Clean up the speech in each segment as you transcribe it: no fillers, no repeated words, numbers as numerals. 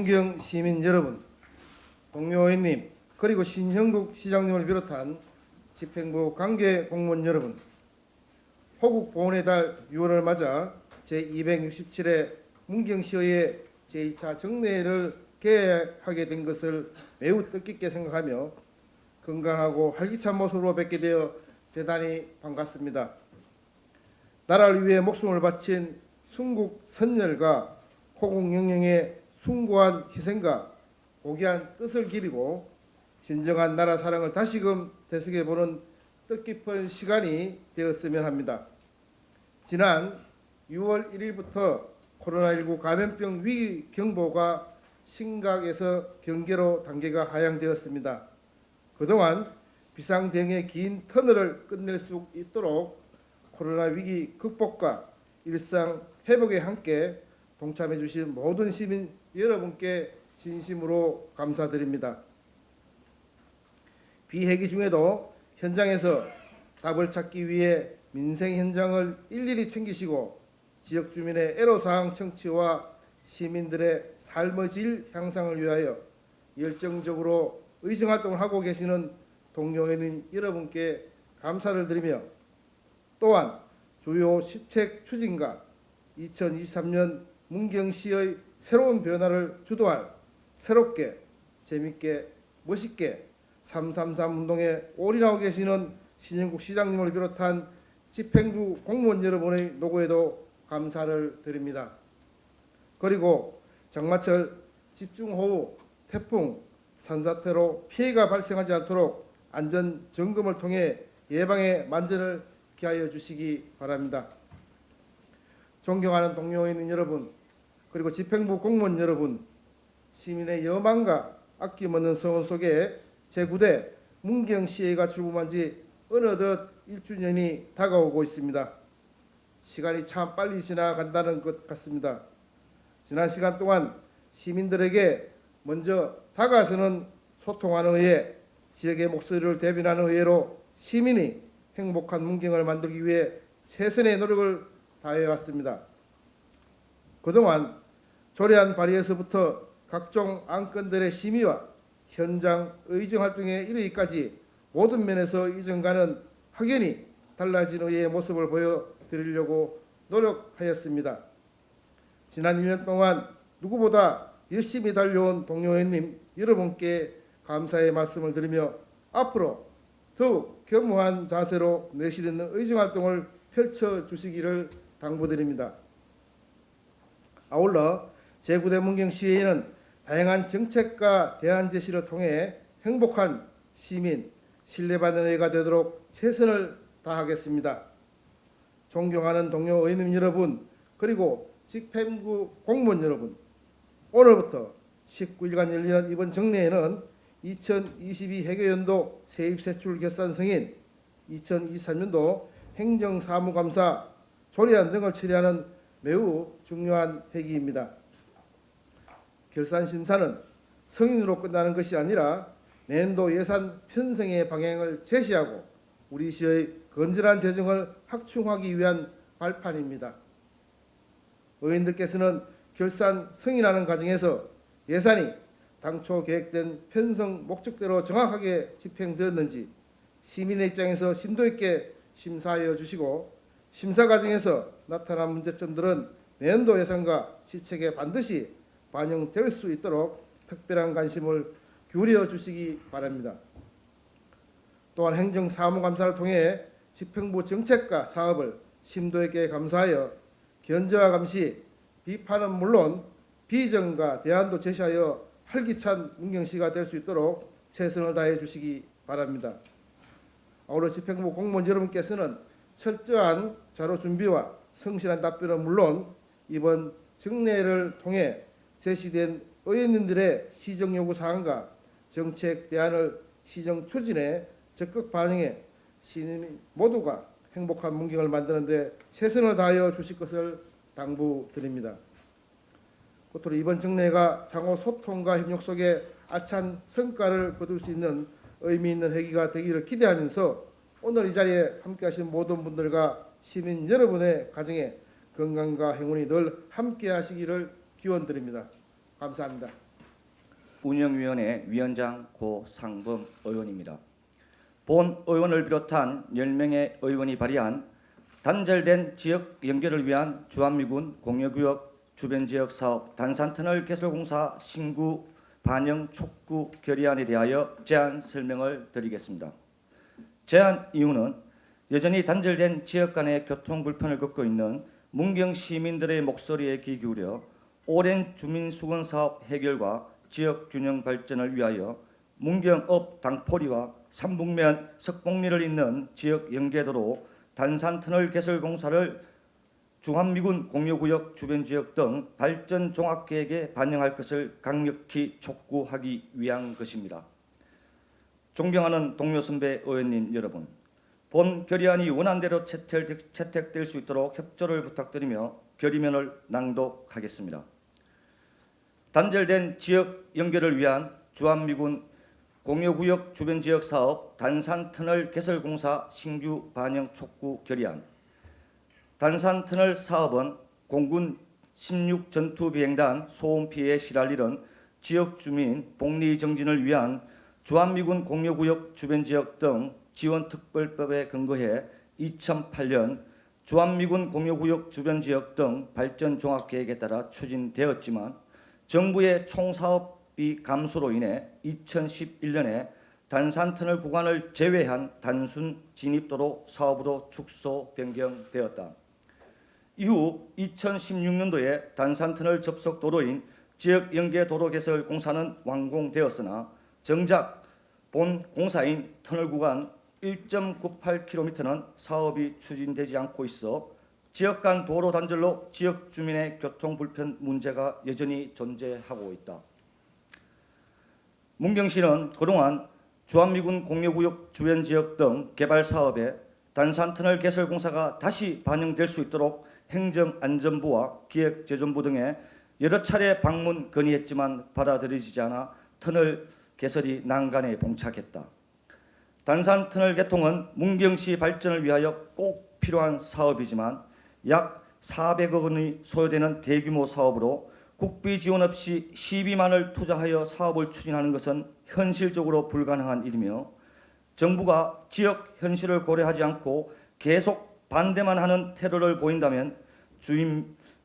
문경 시민 여러분, 동료 의원님, 그리고 신형국 시장님을 비롯한 집행부 관계 공무원 여러분, 호국 보훈의 달 6월을 맞아 제267회 문경시의회 제1차 정례를 개회하게 된 것을 매우 뜻깊게 생각하며 건강하고 활기찬 모습으로 뵙게 되어 대단히 반갑습니다. 나라를 위해 목숨을 바친 순국 선열과 호국 영령의 숭고한 희생과 고귀한 뜻을 기리고 진정한 나라 사랑을 다시금 되새겨보는 뜻깊은 시간이 되었으면 합니다. 지난 6월 1일부터 코로나19 감염병 위기 경보가 심각에서 경계로 단계가 하향되었습니다. 그동안 비상대응의 긴 터널을 끝낼 수 있도록 코로나 위기 극복과 일상 회복에 함께 동참해 주신 모든 시민 여러분께 진심으로 감사드립니다. 비회기 중에도 현장에서 답을 찾기 위해 민생 현장을 일일이 챙기시고 지역 주민의 애로사항 청취와 시민들의 삶의 질 향상을 위하여 열정적으로 의정활동을 하고 계시는 동료회원 여러분께 감사를 드리며 또한 주요 시책 추진과 2023년 문경시의 새로운 변화를 주도할 새롭게 재밌게 멋있게 333 운동에 올인하고 계시는 신영국 시장님을 비롯한 집행부 공무원 여러분의 노고에도 감사를 드립니다. 그리고 장마철 집중호우, 태풍, 산사태로 피해가 발생하지 않도록 안전 점검을 통해 예방에 만전을 기하여 주시기 바랍니다. 존경하는 동료인 여러분, 그리고 집행부 공무원 여러분, 시민의 여망과 아낌없는 성원 속에 제9대 문경시의회가 출범한 지 어느덧 1주년이 다가오고 있습니다. 시간이 참 빨리 지나간다는 것 같습니다. 지난 시간 동안 시민들에게 먼저 다가서는 소통하는 의회, 지역의 목소리를 대변하는 의회로 시민이 행복한 문경을 만들기 위해 최선의 노력을 다해왔습니다. 그동안 조례안 발의에서부터 각종 안건들의 심의와 현장 의정활동에 이르기까지 모든 면에서 이전과는 확연히 달라진 의회의 모습을 보여드리려고 노력하였습니다. 지난 1년 동안 누구보다 열심히 달려온 동료회원님 여러분께 감사의 말씀을 드리며 앞으로 더욱 겸허한 자세로 내실 있는 의정활동을 펼쳐주시기를 당부드립니다. 아울러 제9대 문경시의회는 다양한 정책과 대안 제시를 통해 행복한 시민, 신뢰받는 의회가 되도록 최선을 다하겠습니다. 존경하는 동료 의원님 여러분, 그리고 집행부 공무원 여러분, 오늘부터 19일간 열리는 이번 정례에는 2022 회계연도 세입세출 결산 승인, 2023년도 행정사무감사, 조례안 등을 처리하는 매우 중요한 회기입니다. 결산 심사는 승인으로 끝나는 것이 아니라 내년도 예산 편성의 방향을 제시하고 우리 시의 건전한 재정을 확충하기 위한 발판입니다. 의원들께서는 결산 승인하는 과정에서 예산이 당초 계획된 편성 목적대로 정확하게 집행되었는지 시민의 입장에서 심도 있게 심사하여 주시고 심사 과정에서 나타난 문제점들은 내년도 예산과 시책에 반드시 반영될 수 있도록 특별한 관심을 기울여 주시기 바랍니다. 또한 행정사무감사를 통해 집행부 정책과 사업을 심도 있게 감사하여 견제와 감시, 비판은 물론 비전과 대안도 제시하여 활기찬 문경시가 될 수 있도록 최선을 다해 주시기 바랍니다. 아울러 집행부 공무원 여러분께서는 철저한 자료 준비와 성실한 답변은 물론 이번 정례를 통해 제시된 의원님들의 시정 요구 사항과 정책 대안을 시정 추진에 적극 반영해 시민 모두가 행복한 문경을 만드는 데 최선을 다하여 주실 것을 당부드립니다. 끝으로 이번 정례가 상호 소통과 협력 속에 알찬 성과를 거둘 수 있는 의미 있는 회기가 되기를 기대하면서 오늘 이 자리에 함께하신 모든 분들과 시민 여러분의 가정에 건강과 행운이 늘 함께하시기를 기원드립니다. 감사합니다. 운영위원회 위원장 고상범 의원입니다. 본 의원을 비롯한 10명의 의원이 발의한 단절된 지역 연결을 위한 주한미군 공여구역 주변지역 사업 단산터널 개설공사 신구 반영 촉구 결의안에 대하여 제안 설명을 드리겠습니다. 제안 이유는 여전히 단절된 지역 간의 교통 불편을 겪고 있는 문경 시민들의 목소리에 귀 기울여 오랜 주민 수건 사업 해결과 지역 균형 발전을 위하여 문경읍 당포리와 삼북면 석봉리를 잇는 지역 연계도로 단산터널 개설 공사를 주한미군 공여구역 주변지역 등 발전 종합계획에 반영할 것을 강력히 촉구하기 위한 것입니다. 존경하는 동료 선배 의원님 여러분, 본 결의안이 원안대로 채택될 수 있도록 협조를 부탁드리며 결의문을 낭독하겠습니다. 단절된 지역 연결을 위한 주한미군 공여구역 주변지역 사업 단산터널 개설공사 신규 반영 촉구 결의안. 단산터널 사업은 공군 16 전투비행단 소음 피해에 시달리는 지역 주민 복리 정진을 위한 주한미군 공여구역 주변지역 등 지원특별법에 근거해 2008년 주한미군 공여구역 주변지역 등 발전 종합계획에 따라 추진되었지만 정부의 총사업비 감소로 인해 2011년에 단산터널 구간을 제외한 단순 진입도로 사업으로 축소 변경되었다. 이후 2016년도에 단산터널 접속 도로인 지역 연계 도로 개설 공사는 완공되었으나 정작 본 공사인 터널 구간 1.98km는 사업이 추진되지 않고 있어 지역 간 도로 단절로 지역 주민의 교통 불편 문제가 여전히 존재하고 있다. 문경시는 그동안 주한미군 공여구역 주변 지역 등 개발 사업에 단산터널 개설 공사가 다시 반영될 수 있도록 행정안전부와 기획재정부 등에 여러 차례 방문 건의했지만 받아들여지지 않아 터널 개설이 난간에 봉착했다. 단산터널 개통은 문경시 발전을 위하여 꼭 필요한 사업이지만 약 400억 원이 소요되는 대규모 사업으로 국비 지원 없이 12만을 투자하여 사업을 추진하는 것은 현실적으로 불가능한 일이며 정부가 지역 현실을 고려하지 않고 계속 반대만 하는 태도를 보인다면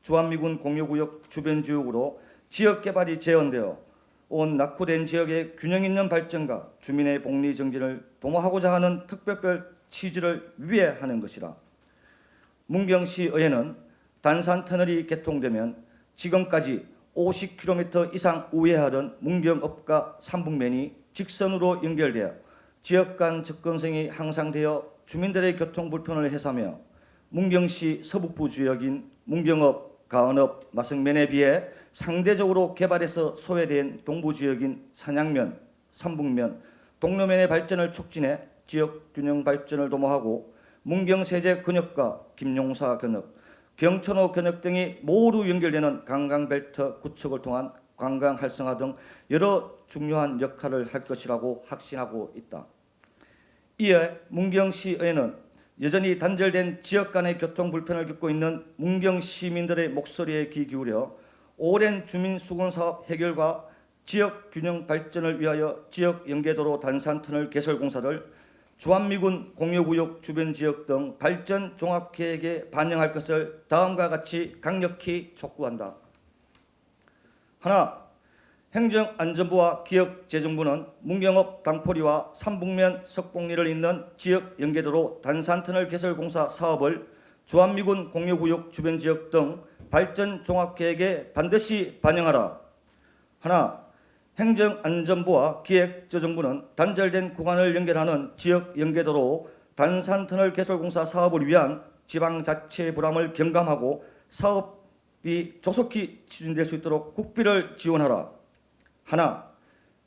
주한미군 공여구역 주변 지역으로 지역 개발이 재현되어 온 낙후된 지역의 균형 있는 발전과 주민의 복리 정진을 도모하고자 하는 특별법 취지를 위배하는 것이라. 문경시의회는 단산터널이 개통되면 지금까지 50km 이상 우회하던 문경읍과 삼북면이 직선으로 연결되어 지역 간 접근성이 향상되어 주민들의 교통 불편을 해소하며 문경시 서북부 지역인 문경읍, 가은읍, 마성면에 비해 상대적으로 개발해서 소외된 동부지역인 산양면, 삼북면, 동로면의 발전을 촉진해 지역 균형 발전을 도모하고 문경세제 근역과 김용사 근역, 경천호 근역 등이 모두 연결되는 관광벨트 구축을 통한 관광 활성화 등 여러 중요한 역할을 할 것이라고 확신하고 있다. 이에 문경시의회는 여전히 단절된 지역 간의 교통 불편을 겪고 있는 문경 시민들의 목소리에 귀 기울여 오랜 주민 수건 사업 해결과 지역 균형 발전을 위하여 지역 연계도로 단산터널 개설 공사를 주한미군 공여구역 주변 지역 등 발전 종합계획에 반영할 것을 다음과 같이 강력히 촉구한다. 하나, 행정안전부와 기획재정부는 문경읍 당포리와 삼북면 석봉리를 잇는 지역 연계도로 단산터널 개설 공사 사업을 주한미군 공여구역 주변 지역 등 발전 종합계획에 반드시 반영하라. 하나, 행정안전부와 기획재정부는 단절된 구간을 연결하는 지역 연계도로 단산터널 개설공사 사업을 위한 지방자치의 부담을 경감하고 사업이 조속히 추진될 수 있도록 국비를 지원하라. 하나,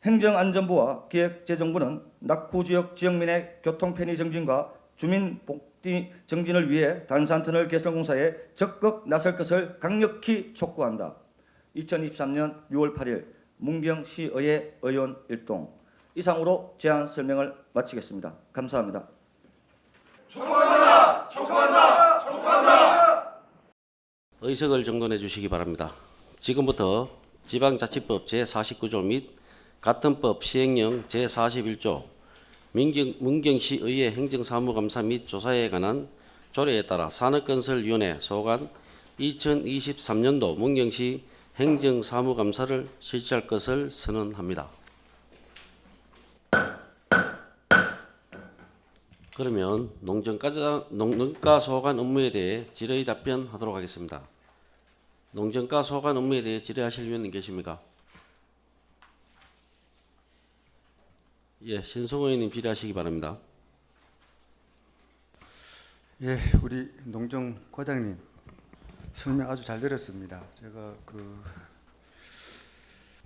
행정안전부와 기획재정부는 낙후지역 지역민의 교통편의 정진과 주민 복리 정진을 위해 단산터널 개설공사에 적극 나설 것을 강력히 촉구한다. 2023년 6월 8일 문경시의회 의원 일동. 이상으로 제안 설명을 마치겠습니다. 감사합니다. 촉구한다! 촉구한다! 촉구한다! 의석을 정돈해 주시기 바랍니다. 지금부터 지방자치법 제49조 및 같은 법 시행령 제41조 문경시의회 행정사무감사 및 조사에 관한 조례에 따라 산업건설위원회 소관 2023년도 문경시 행정사무감사를 실시할 것을 선언합니다. 그러면 농정가 소관 업무에 대해 질의 답변하도록 하겠습니다. 농정가 소관 업무에 대해 질의하실 위원님 계십니까? 예, 신성호 의원님 질의하시기 바랍니다. 예, 우리 농정 과장님 설명 아주 잘 들었습니다. 제가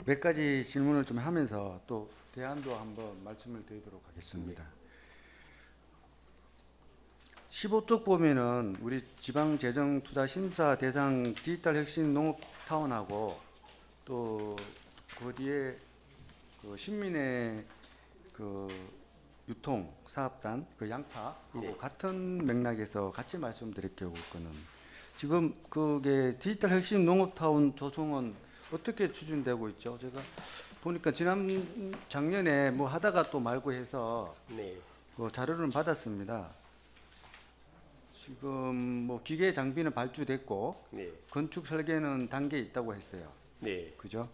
몇 가지 질문을 좀 하면서 또 대안도 한번 말씀을 드리도록 하겠습니다. 15쪽 보면은 우리 지방재정투자심사 대상 디지털 혁신 농업타운하고 또 그 뒤에 그 신민의 그 유통 사업단 그 양파 같은 맥락에서 같이 말씀드릴게요. 그거는 지금 그게 디지털 혁신 농업타운 조성은 어떻게 추진되고 있죠? 제가 보니까 작년에 뭐 하다가 또 말고 해서 그 자료를 받았습니다. 지금 뭐 기계 장비는 발주됐고 건축 설계는 단계에 있다고 했어요. 그죠?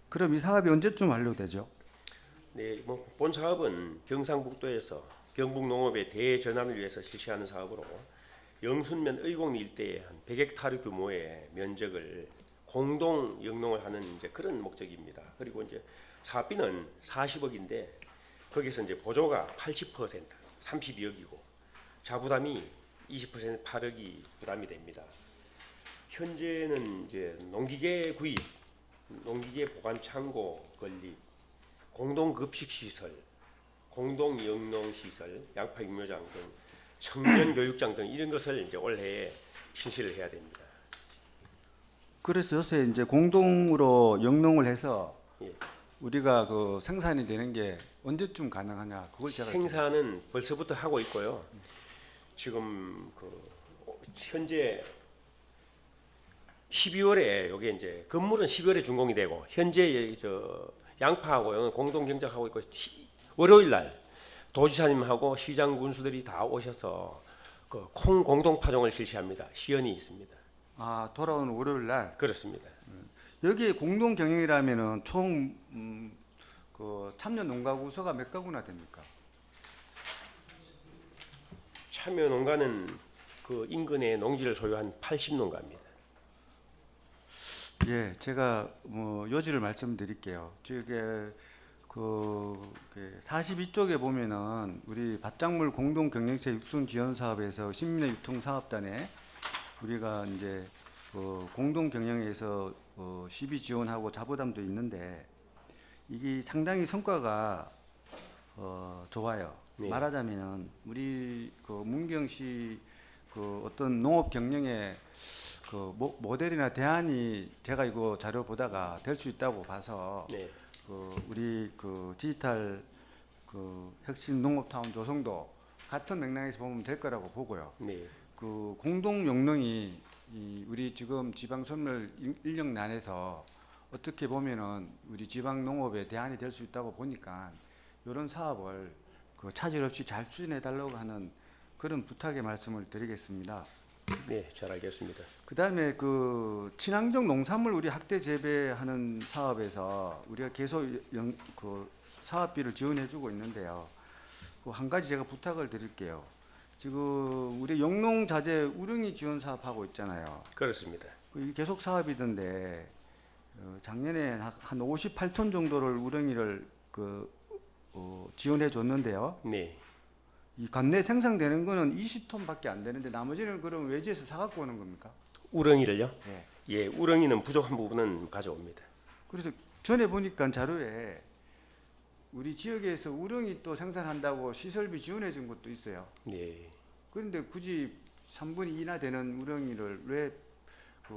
그럼 이 사업이 언제쯤 완료되죠? 본 사업은 경상북도에서 경북농업의 대전환을 위해서 실시하는 사업으로 영순면 의곡 일대에 한 100헥타르 규모의 면적을 공동 영농을 하는 이제 그런 목적입니다. 그리고 이제 사업비는 40억인데 거기서 이제 보조가 80% 32억이고 자부담이 20% 8억이 부담이 됩니다. 현재는 이제 농기계 구입, 농기계 보관 창고 건립, 공동 급식 시설, 공동 영농 시설, 양파 육묘장 등 청년 교육장 등 이런 것을 이제 올해에 신설을 해야 됩니다. 그래서 요새 이제 공동으로 영농을 해서 예. 우리가 그 생산이 되는 게 언제쯤 가능하냐? 그걸 제가 생산은 벌써부터 하고 있고요. 지금 현재 12월에 여기 이제 건물은 12월에 준공이 되고 현재 양파하고 공동 경작하고 있고 월요일 날 도지사님하고 시장 군수들이 다 오셔서 그 콩 공동 파종을 실시합니다. 시연이 있습니다. 아, 돌아오는 월요일 날. 그렇습니다. 여기 공동 경영이라면은 총 그 참여 농가 구소가 몇 가구나 됩니까? 참여 농가는 그 인근의 농지를 소유한 80농가입니다. 예, 제가 뭐 요지를 말씀드릴게요. 저게 42쪽에 보면은 우리 밭작물 공동 경영체 육성 지원 사업에서 신민의 유통 사업단에 우리가 이제 공동 경영에서 시비 지원하고 자부담도 있는데 이게 상당히 성과가 좋아요. 네. 말하자면 우리 문경시 어떤 농업 경영의 모델이나 대안이 제가 이거 자료 보다가 될 수 있다고 봐서 우리 디지털 혁신 농업타운 조성도 같은 맥락에서 보면 될 거라고 보고요. 공동 영농이 우리 지금 지방 소멸 인력 난에서 어떻게 보면은 우리 지방 농업의 대안이 될 수 있다고 보니까 이런 사업을 차질 없이 잘 추진해 달라고 하는 그런 부탁의 말씀을 드리겠습니다. 네, 잘 알겠습니다. 그다음에 친환경 농산물 우리 학대 재배하는 사업에서 우리가 계속 사업비를 지원해주고 있는데요. 한 가지 제가 부탁을 드릴게요. 지금 우리 영농자재 우렁이 지원 사업하고 있잖아요. 그렇습니다. 이게 계속 사업이던데 작년에 한 58톤 정도를 우렁이를 지원해 줬는데요. 이 관내 생산되는 거는 20톤밖에 안 되는데 나머지는 그럼 외지에서 사갖고 오는 겁니까? 우렁이를요? 네. 예, 우렁이는 부족한 부분은 가져옵니다. 그래서 전에 보니까 자료에 우리 지역에서 우렁이 또 생산한다고 시설비 지원해 준 것도 있어요. 그런데 굳이 3분의 2나 되는 우렁이를 왜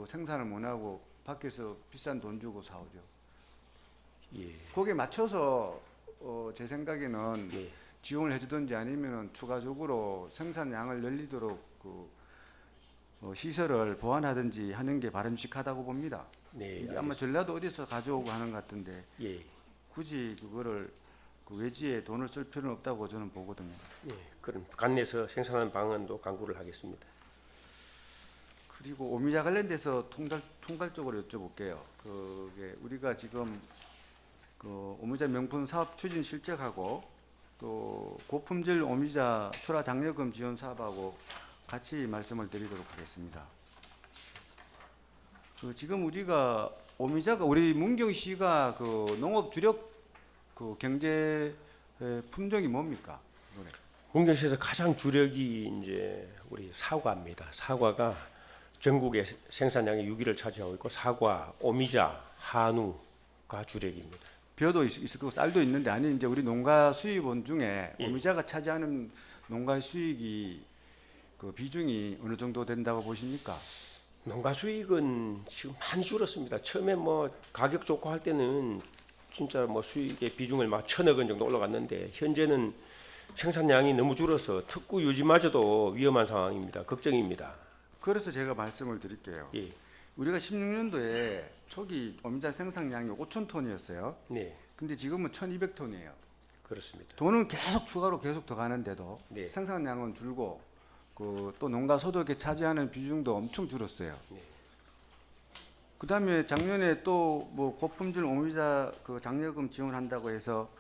생산을 못 하고 밖에서 비싼 돈 주고 사오죠? 거기에 맞춰서 제 생각에는 지원을 해주든지 아니면 추가적으로 생산량을 늘리도록 시설을 보완하든지 하는 게 바람직하다고 봅니다. 아마 전라도 어디서 가져오고 하는 것 같은데 굳이 그거를 그 외지에 돈을 쓸 필요는 없다고 저는 보거든요. 예, 그럼 관내에서 생산하는 방안도 강구를 하겠습니다. 그리고 오미자 관련돼서 총괄적으로 여쭤볼게요. 그게 우리가 지금 그 오미자 명분 사업 추진 실적하고 또 고품질 오미자 출하 장려금 지원 사업하고 같이 말씀을 드리도록 하겠습니다. 그 지금 우리가 오미자가 우리 문경시가 그 농업 주력 그 경제 품종이 뭡니까? 문경시에서 가장 주력이 이제 우리 사과입니다. 사과가 전국의 생산량의 6위를 차지하고 있고 사과, 오미자, 한우가 주력입니다. 벼도 있을 거고 쌀도 있는데 아니 이제 우리 농가 수입원 중에 예. 오미자가 차지하는 농가의 수익이 그 비중이 어느 정도 된다고 보십니까? 농가 수익은 지금 많이 줄었습니다. 처음에 뭐 가격 좋고 할 때는 진짜 뭐 수익의 비중을 막 1,000억 원 정도 올라갔는데 현재는 생산량이 너무 줄어서 특구 유지마저도 위험한 상황입니다. 걱정입니다. 그래서 제가 말씀을 드릴게요. 예, 우리가 16년도에 초기 오미자 생산량이 5,000톤이었어요. 네, 근데 지금은 1,200톤이에요. 그렇습니다. 돈은 계속 추가로 계속 더 가는데도 네. 생산량은 줄고 그 또 농가 소득에 차지하는 비중도 엄청 줄었어요. 네. 그다음에 작년에 또 뭐 고품질 오미자 그 장려금 지원한다고 해서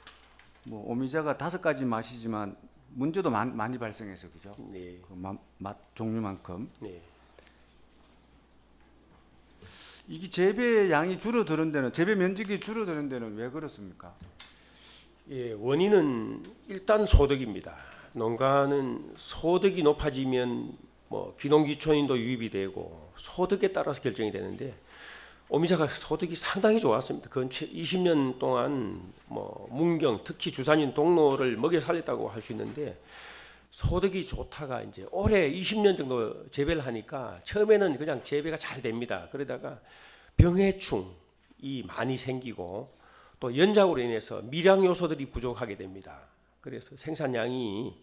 뭐 오미자가 5가지 맛이지만 문제도 많이 발생해서 그죠? 네, 그 맛 종류만큼 네. 이게 재배 양이 줄어드는 데는 재배 면적이 줄어드는 데는 왜 그렇습니까? 예, 원인은 일단 소득입니다. 농가는 소득이 높아지면 뭐 귀농귀촌인도 유입이 되고 소득에 따라서 결정이 되는데 오미자가 소득이 상당히 좋았습니다. 그 20년 동안 뭐 문경 특히 주산인 동로를 먹여 살렸다고 할 수 있는데 소득이 좋다가 이제 올해 20년 정도 재배를 하니까 처음에는 그냥 재배가 잘 됩니다. 그러다가 병해충이 많이 생기고 또 연작으로 인해서 미량 요소들이 부족하게 됩니다. 그래서 생산량이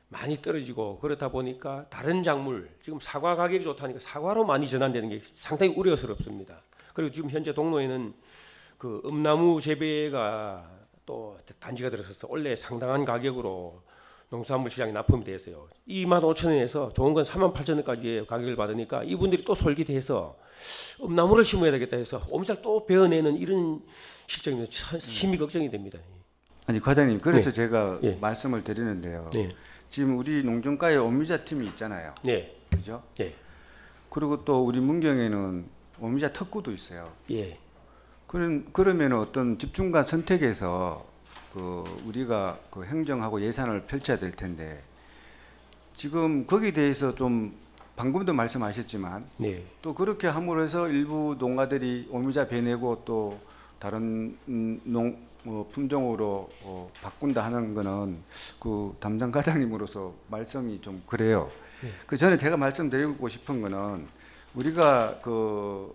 많이 떨어지고 그렇다 보니까 다른 작물 지금 사과 가격이 좋다니까 사과로 많이 전환되는 게 상당히 우려스럽습니다. 그리고 지금 현재 동로에는 그 음나무 재배가 또 단지가 들어서서 원래 상당한 가격으로 농수산물 시장에 납품이 됐어요. 25,000원에서 좋은 건 38,000원까지의 가격을 받으니까 이분들이 또 솔깃해서 음나무를 심어야 되겠다 해서 오미자를 또 베어내는 이런 실정이면 심히 걱정이 됩니다. 아니 과장님 그래서 네. 제가 예. 말씀을 드리는데요. 네, 지금 우리 농정가에 오미자 팀이 있잖아요. 네, 그죠? 네, 그리고 또 우리 문경에는 오미자 특구도 있어요. 예, 그러면 어떤 집중과 선택에서 그 우리가 그 행정하고 예산을 펼쳐야 될 텐데 지금 거기에 대해서 좀 방금도 말씀하셨지만 네. 또 그렇게 함으로 해서 일부 농가들이 오미자 베내고 또 다른 품종으로 바꾼다 하는 거는 그 담당 과장님으로서 말씀이 좀 그래요. 그 전에 제가 말씀드리고 싶은 거는 우리가 그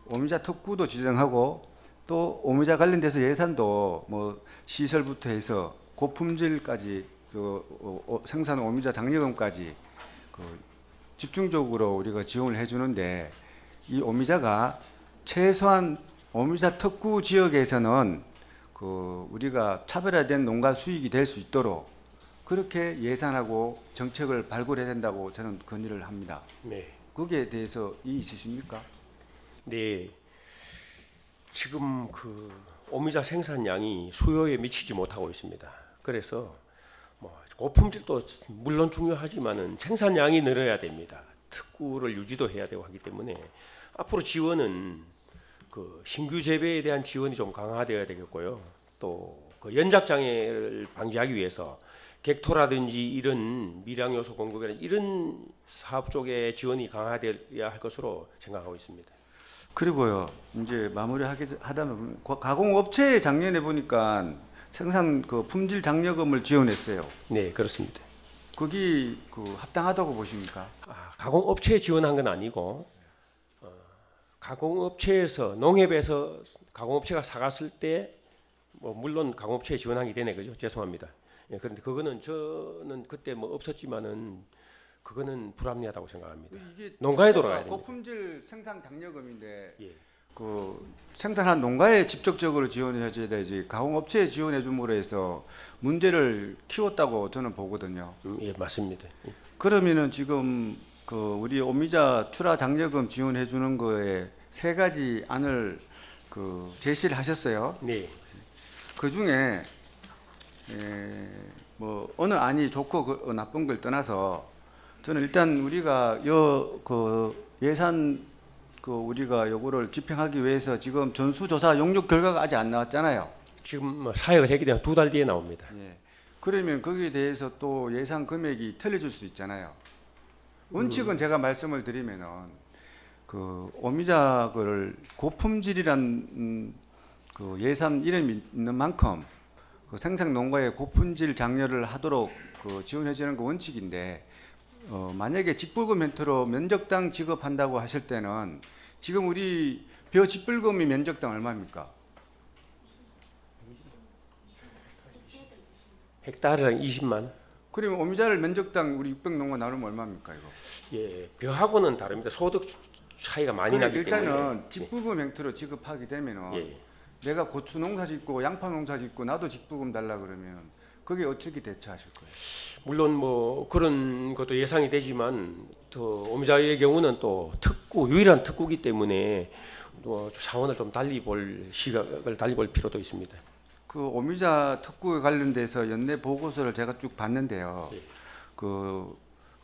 오미자 특구도 지정하고 또 오미자 관련돼서 예산도 뭐 시설부터 해서 고품질까지 그 생산 오미자 장려금까지 그 집중적으로 우리가 지원을 해주는데 이 오미자가 최소한 오미자 특구 지역에서는 그 우리가 차별화된 농가 수익이 될 수 있도록 그렇게 예산하고 정책을 발굴해야 된다고 저는 건의를 합니다. 네. 거기에 대해서 이의 있으십니까? 네. 지금 그 오미자 생산량이 수요에 미치지 못하고 있습니다. 그래서 뭐 고품질도 물론 중요하지만은 생산량이 늘어야 됩니다. 특구를 유지도 해야 되고 하기 때문에 앞으로 지원은 그 신규 재배에 대한 지원이 좀 강화되어야 되겠고요. 또 그 연작 장애를 방지하기 위해서 객토라든지 이런 미량 요소 공급이나 이런 사업 쪽에 지원이 강화되어야 할 것으로 생각하고 있습니다. 그리고요 이제 마무리하다면 가공업체에 작년에 보니까 생산 그 품질 장려금을 지원했어요. 네, 그렇습니다. 거기 그 합당하다고 보십니까? 가공업체에 지원한 건 아니고 가공업체에서 농협에서 가공업체가 사갔을 때 뭐 물론 가공업체에 지원하게 되네 그죠? 죄송합니다. 예, 그런데 그거는 저는 그때 뭐 없었지만은 그거는 불합리하다고 생각합니다. 이게 농가에 돌아가야 됩니다. 고품질 생산 장려금인데 예. 그 생산한 농가에 직접적으로 지원해 줘야 되지 가공업체에 지원해 줌으로 해서 문제를 키웠다고 저는 보거든요. 예, 맞습니다. 그러면은 지금 그 우리 오미자 출하 장려금 지원해 주는 거에 세 가지 안을 그 제시를 하셨어요. 네. 그 중에 뭐 어느 안이 좋고 나쁜 걸 떠나서 저는 일단 우리가 그 예산 그 우리가 요거를 집행하기 위해서 지금 전수조사 용역 결과가 아직 안 나왔잖아요. 지금 뭐 사역을 했기 때문에 2달 뒤에 나옵니다. 예. 그러면 거기에 대해서 또 예산 금액이 틀려질 수 있잖아요. 원칙은 제가 말씀을 드리면은 그 오미자를 고품질이란 그 예산 이름이 있는 만큼 그 생산 농가에 고품질 장려를 하도록 그 지원해 주는 거 원칙인데 만약에 직불금 멘트로 면적당 지급한다고 하실 때는 지금 우리 벼 직불금이 면적당 얼마입니까? 헥타르당 20만. 그러면 오미자를 면적당 우리 600농가 나누면 얼마입니까 이거? 예, 벼하고는 다릅니다. 소득 차이가 많이 나기 일단은 때문에. 직불금 멘트로 지급하게 되면은 예. 내가 고추 농사 짓고 양파 농사 짓고 나도 직불금 달라 그러면 그게 어떻게 대처하실 거예요? 물론 뭐 그런 것도 예상이 되지만 또 오미자의 경우는 또 유일한 특구기 때문에 또 상황을 좀 달리 볼 시각을 달리 볼 필요도 있습니다. 그 오미자 특구에 관련돼서 연내 보고서를 제가 쭉 봤는데요. 예. 그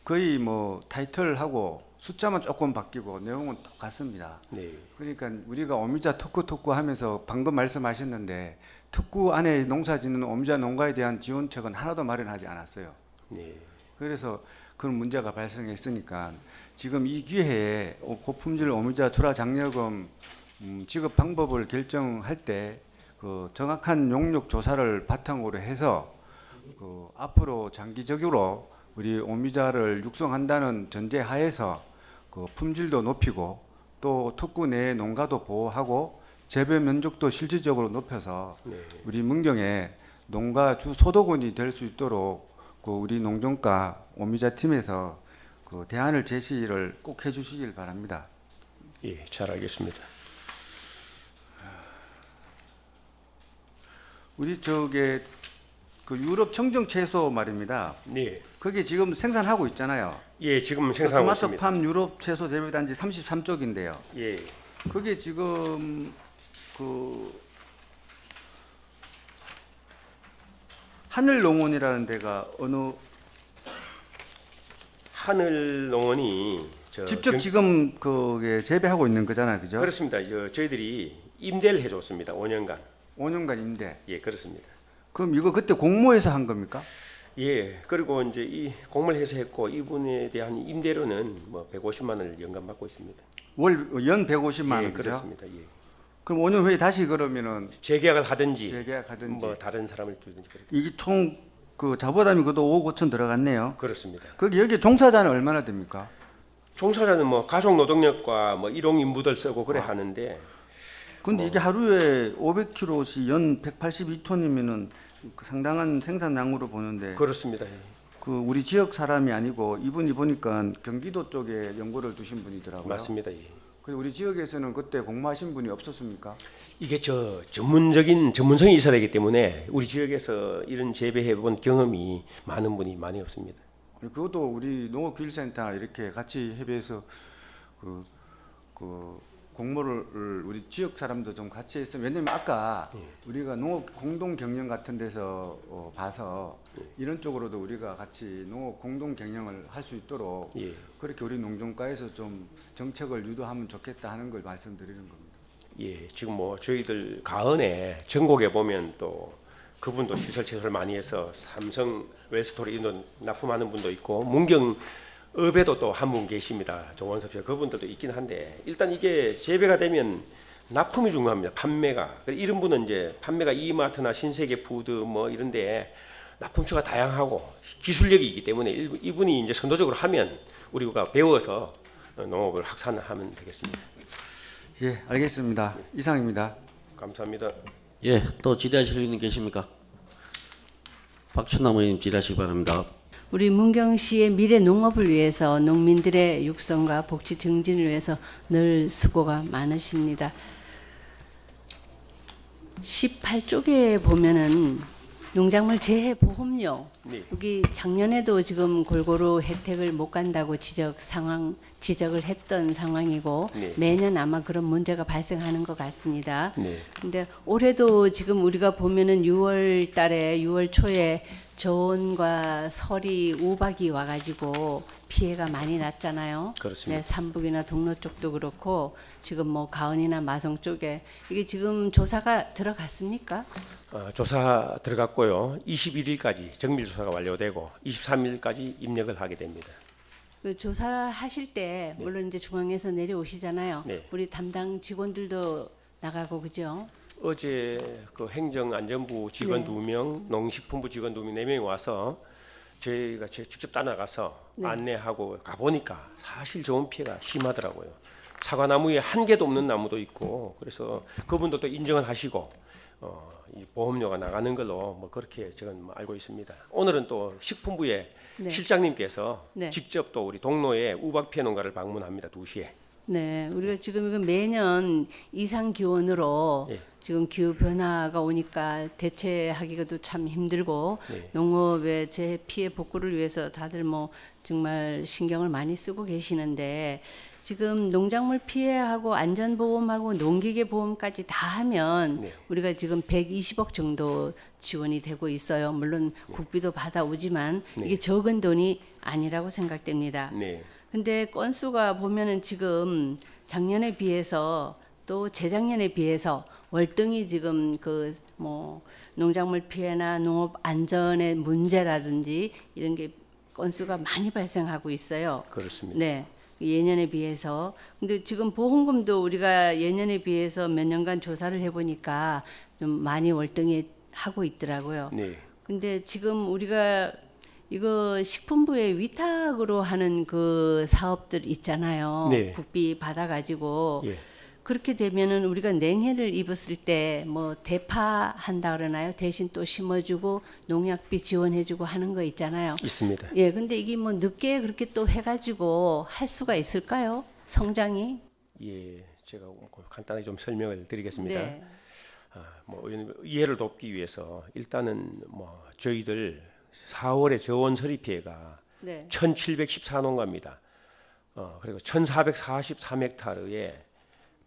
거의 뭐 타이틀하고 숫자만 조금 바뀌고 내용은 똑같습니다. 네. 그러니까 우리가 오미자 특구 하면서 방금 말씀하셨는데 특구 안에 농사짓는 오미자 농가에 대한 지원책은 하나도 마련하지 않았어요. 네. 그래서 그런 문제가 발생했으니까 지금 이 기회에 고품질 오미자 출하 장려금 지급 방법을 결정할 때 그 정확한 용역 조사를 바탕으로 해서 그 앞으로 장기적으로 우리 오미자를 육성한다는 전제하에서 그 품질도 높이고 또 특구 내 농가도 보호하고 재배 면적도 실질적으로 높여서 네. 우리 문경에 농가 주 소득원이 될 수 있도록 그 우리 농정가 오미자 팀에서 그 대안을 제시를 꼭 해주시길 바랍니다. 예, 잘 알겠습니다. 우리 저게 그 유럽 청정 채소 말입니다. 네. 그게 지금 생산하고 있잖아요. 예, 지금 생산하고 있습니다. 스마트팜 유럽 채소 재배단지 33쪽인데요. 예. 그게 지금 그 하늘농원이라는 데가 어느 하늘농원이 직접 지금 그게 재배하고 있는 거잖아요, 그죠? 그렇습니다. 저희들이 임대를 해줬습니다. 5년간. 5년간 임대. 예, 그렇습니다. 그럼 이거 그때 공모해서 한 겁니까? 예, 그리고 이제 이 공모를 해서 했고 이분에 대한 임대료는 뭐 150만 원을 연간 받고 있습니다. 연 150만 원, 예, 그죠? 그렇습니다. 예. 그럼 5년 후에 다시 그러면은 재계약을 하든지, 재계약하든지. 뭐 다른 사람을 주든지 그렇게. 이게 총 그 자부담이 그도 5억 5천 들어갔네요. 그렇습니다. 거기 여기 종사자는 얼마나 됩니까? 종사자는 뭐 가족 노동력과 뭐 일용 인부들 쓰고 그래 하는데 근데 이게 하루에 500kg씩 연 182톤이면은 상당한 생산량으로 보는데 그렇습니다. 그 우리 지역 사람이 아니고 이분이 보니까 경기도 쪽에 연고를 두신 분이더라고요. 맞습니다. 예. 그리고 우리 지역에서는 그때 공모하신 분이 없었습니까? 이게 전문성이 있어야 되기 때문에 우리 지역에서 이런 재배해 본 경험이 많은 분이 많이 없습니다. 그것도 우리 농업기술센터 이렇게 같이 협의해서 그 공모를 우리 지역 사람도 좀 같이 했으면 왜냐면 아까 우리가 농업 공동 경영 같은 데서 봐서 이런 쪽으로도 우리가 같이 농업 공동 경영을 할 수 있도록 예. 그렇게 우리 농정가에서 좀 정책을 유도하면 좋겠다 하는 걸 말씀드리는 겁니다. 예, 지금 뭐 저희들 가은에 전국에 보면 또 그분도 시설 채소를 많이 해서 삼성 웰스토리 이런 납품하는 분도 있고 문경 읍에도 또 한 분 계십니다. 정원섭 씨 그분들도 있긴 한데 일단 이게 재배가 되면 납품이 중요합니다. 판매가 이런 분은 이제 판매가 이마트나 신세계 푸드 뭐 이런데 납품처가 다양하고 기술력이 있기 때문에 이분이 이제 선도적으로 하면 우리가 배워서 농업을 확산하면 되겠습니다. 예, 알겠습니다. 이상입니다. 감사합니다. 예, 또 질의하실 의원님 계십니까? 박춘남 의원님 질의하시기 바랍니다. 우리 문경시의 미래 농업을 위해서 농민들의 육성과 복지 증진을 위해서 늘 수고가 많으십니다. 18쪽에 보면은 농작물 재해 보험료 네. 여기 작년에도 지금 골고루 혜택을 못 간다고 지적을 했던 상황이고 네. 매년 아마 그런 문제가 발생하는 것 같습니다. 네. 근데 올해도 지금 우리가 보면은 6월 달에 6월 초에 저온과 설이 우박이 와가지고 피해가 많이 났잖아요. 그렇습니다. 네, 삼북이나 동로 쪽도 그렇고 지금 뭐 가은이나 마성 쪽에 이게 지금 조사가 들어갔습니까? 조사 들어갔고요. 21일까지 정밀 조사가 완료되고 23일까지 입력을 하게 됩니다. 그 조사하실 때 네. 물론 이제 중앙에서 내려오시잖아요. 네. 우리 담당 직원들도 나가고 그죠? 어제 그 행정안전부 직원 네. 2명, 농식품부 직원 2명, 4명이 와서 저희가 직접 따라가서 네. 안내하고 가보니까 사실 좋은 피해가 심하더라고요. 사과나무에 한 개도 없는 나무도 있고 그래서 그분들도 인정을 하시고 이 보험료가 나가는 걸로 뭐 그렇게 저는 뭐 알고 있습니다. 오늘은 또 식품부의 네. 실장님께서 네. 직접 또 우리 동로의 우박 피해 농가를 방문합니다. 2시에. 네, 우리가 지금 이거 매년 이상 기온으로 예. 지금 기후 변화가 오니까 대체하기가도 참 힘들고 네. 농업의 재해 피해 복구를 위해서 다들 뭐 정말 신경을 많이 쓰고 계시는데 지금 농작물 피해하고 안전보험하고 농기계 보험까지 다 하면 네. 우리가 지금 120억 정도 지원이 되고 있어요. 물론 국비도 받아오지만 네. 이게 적은 돈이 아니라고 생각됩니다. 네. 근데 건수가 보면은 지금 작년에 비해서 또 재작년에 비해서 월등히 지금 그 뭐 농작물 피해나 농업 안전의 문제라든지 이런 게 건수가 많이 발생하고 있어요. 그렇습니다. 네. 예년에 비해서. 근데 지금 보험금도 우리가 예년에 비해서 몇 년간 조사를 해보니까 좀 많이 월등히 하고 있더라고요. 네. 근데 지금 우리가 이거 식품부의 위탁으로 하는 그 사업들 있잖아요. 네. 국비 받아가지고 예. 그렇게 되면은 우리가 냉해를 입었을 때 뭐 대파한다 그러나요? 대신 또 심어주고 농약비 지원해주고 하는 거 있잖아요. 있습니다. 예, 근데 이게 뭐 늦게 그렇게 또 해가지고 할 수가 있을까요? 성장이? 예, 제가 간단하게 좀 설명을 드리겠습니다. 네. 뭐 이해를 돕기 위해서 일단은 뭐 저희들 4월에 저온 서리 피해가 네. 1,714농가입니다. 그리고 1,443헥타르의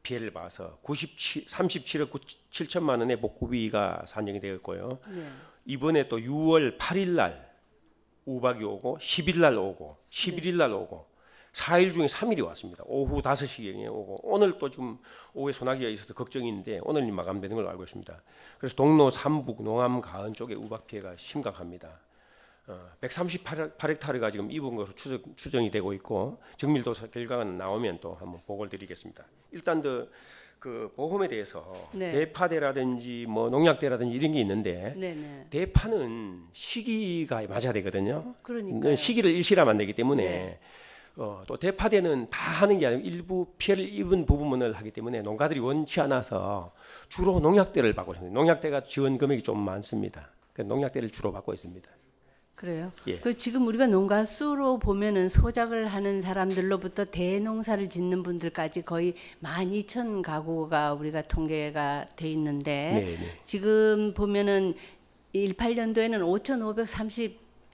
피해를 봐서 37억 7천만 원의 복구비가 산정이 되었고요. 네. 이번에 또 6월 8일 날 우박이 오고 10일 날 오고 11일 날 오고 4일 중에 3일이 왔습니다. 오후 5시경에 오고 오늘 또 지금 오후에 소나기가 있어서 걱정인데 오늘 마감되는 걸로 알고 있습니다. 그래서 동로 삼북 농암 가은 쪽에 우박 피해가 심각합니다. 138헥타르가 지금 입은 것으로 추정이 되고 있고 정밀조사 결과가 나오면 또 한번 보고를 드리겠습니다. 일단 그 보험에 대해서 네. 대파대라든지 뭐 농약대라든지 이런 게 있는데 네네. 대파는 시기가 맞아야 되거든요. 그러니까요. 시기를 일시하면 안 되기 때문에 네. 또 대파대는 다 하는 게 아니고 일부 피해를 입은 부분을 하기 때문에 농가들이 원치 않아서 주로 농약대를 받고 있습니다. 농약대가 지원 금액이 좀 많습니다. 그래서 농약대를 주로 받고 있습니다. 그래요? 예. 그 지금 우리가 농가 수로 보면은 소작을 하는 사람들로부터 대농사를 짓는 분들까지 거의 12,000 가구가 우리가 통계가 돼 있는데 네, 네. 지금 보면은 18년도에는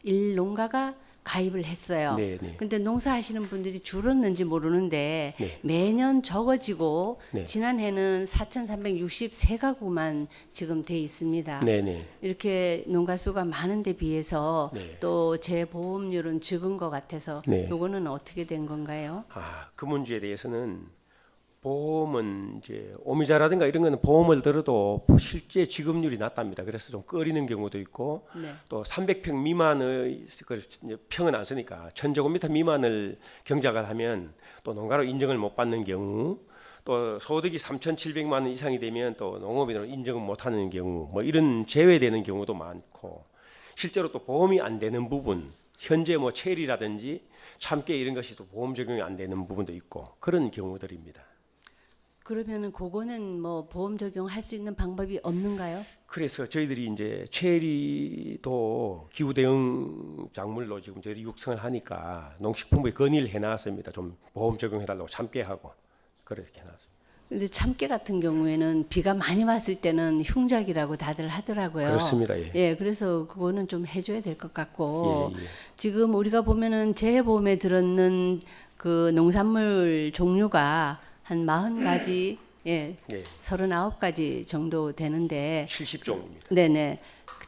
5,531농가가 가입을 했어요. 네, 네. 근데 농사하시는 분들이 줄었는지 모르는데 네. 매년 적어지고 네. 지난해는 4,363가구만 지금 돼 있습니다. 네, 네. 이렇게 농가 수가 많은데 비해서 네. 또 재보험률은 적은 것 같아서 네. 요거는 어떻게 된 건가요? 그 문제에 대해서는 보험은 이제 오미자라든가 이런 거는 보험을 들어도 실제 지급률이 낮답니다. 그래서 좀 꺼리는 경우도 있고 네. 또 300평 미만의 평은 안 쓰니까 1000제곱미터 미만을 경작을 하면 또 농가로 인정을 못 받는 경우 또 소득이 3,700만 원 이상이 되면 또 농업인으로 인정을 못 하는 경우 뭐 이런 제외되는 경우도 많고 실제로 또 보험이 안 되는 부분 현재 뭐 체리라든지 참깨 이런 것이 또 보험 적용이 안 되는 부분도 있고 그런 경우들입니다. 그러면은 그거는 뭐 보험 적용할 수 있는 방법이 없는가요? 그래서 저희들이 이제 체리도 기후 대응 작물로 지금 저희들이 육성을 하니까 농식품부에 건의를 해놨습니다. 좀 보험 적용해달라고 참깨하고 그렇게 해놨습니다. 근데 참깨 같은 경우에는 비가 많이 왔을 때는 흉작이라고 다들 하더라고요. 그렇습니다. 예. 예, 그래서 그거는 좀 해줘야 될 것 같고 예, 예. 지금 우리가 보면은 재보험에 들었는 그 농산물 종류가 한 40가지, 예, 예. 39가지 정도 되는데 70종입니다. 네네.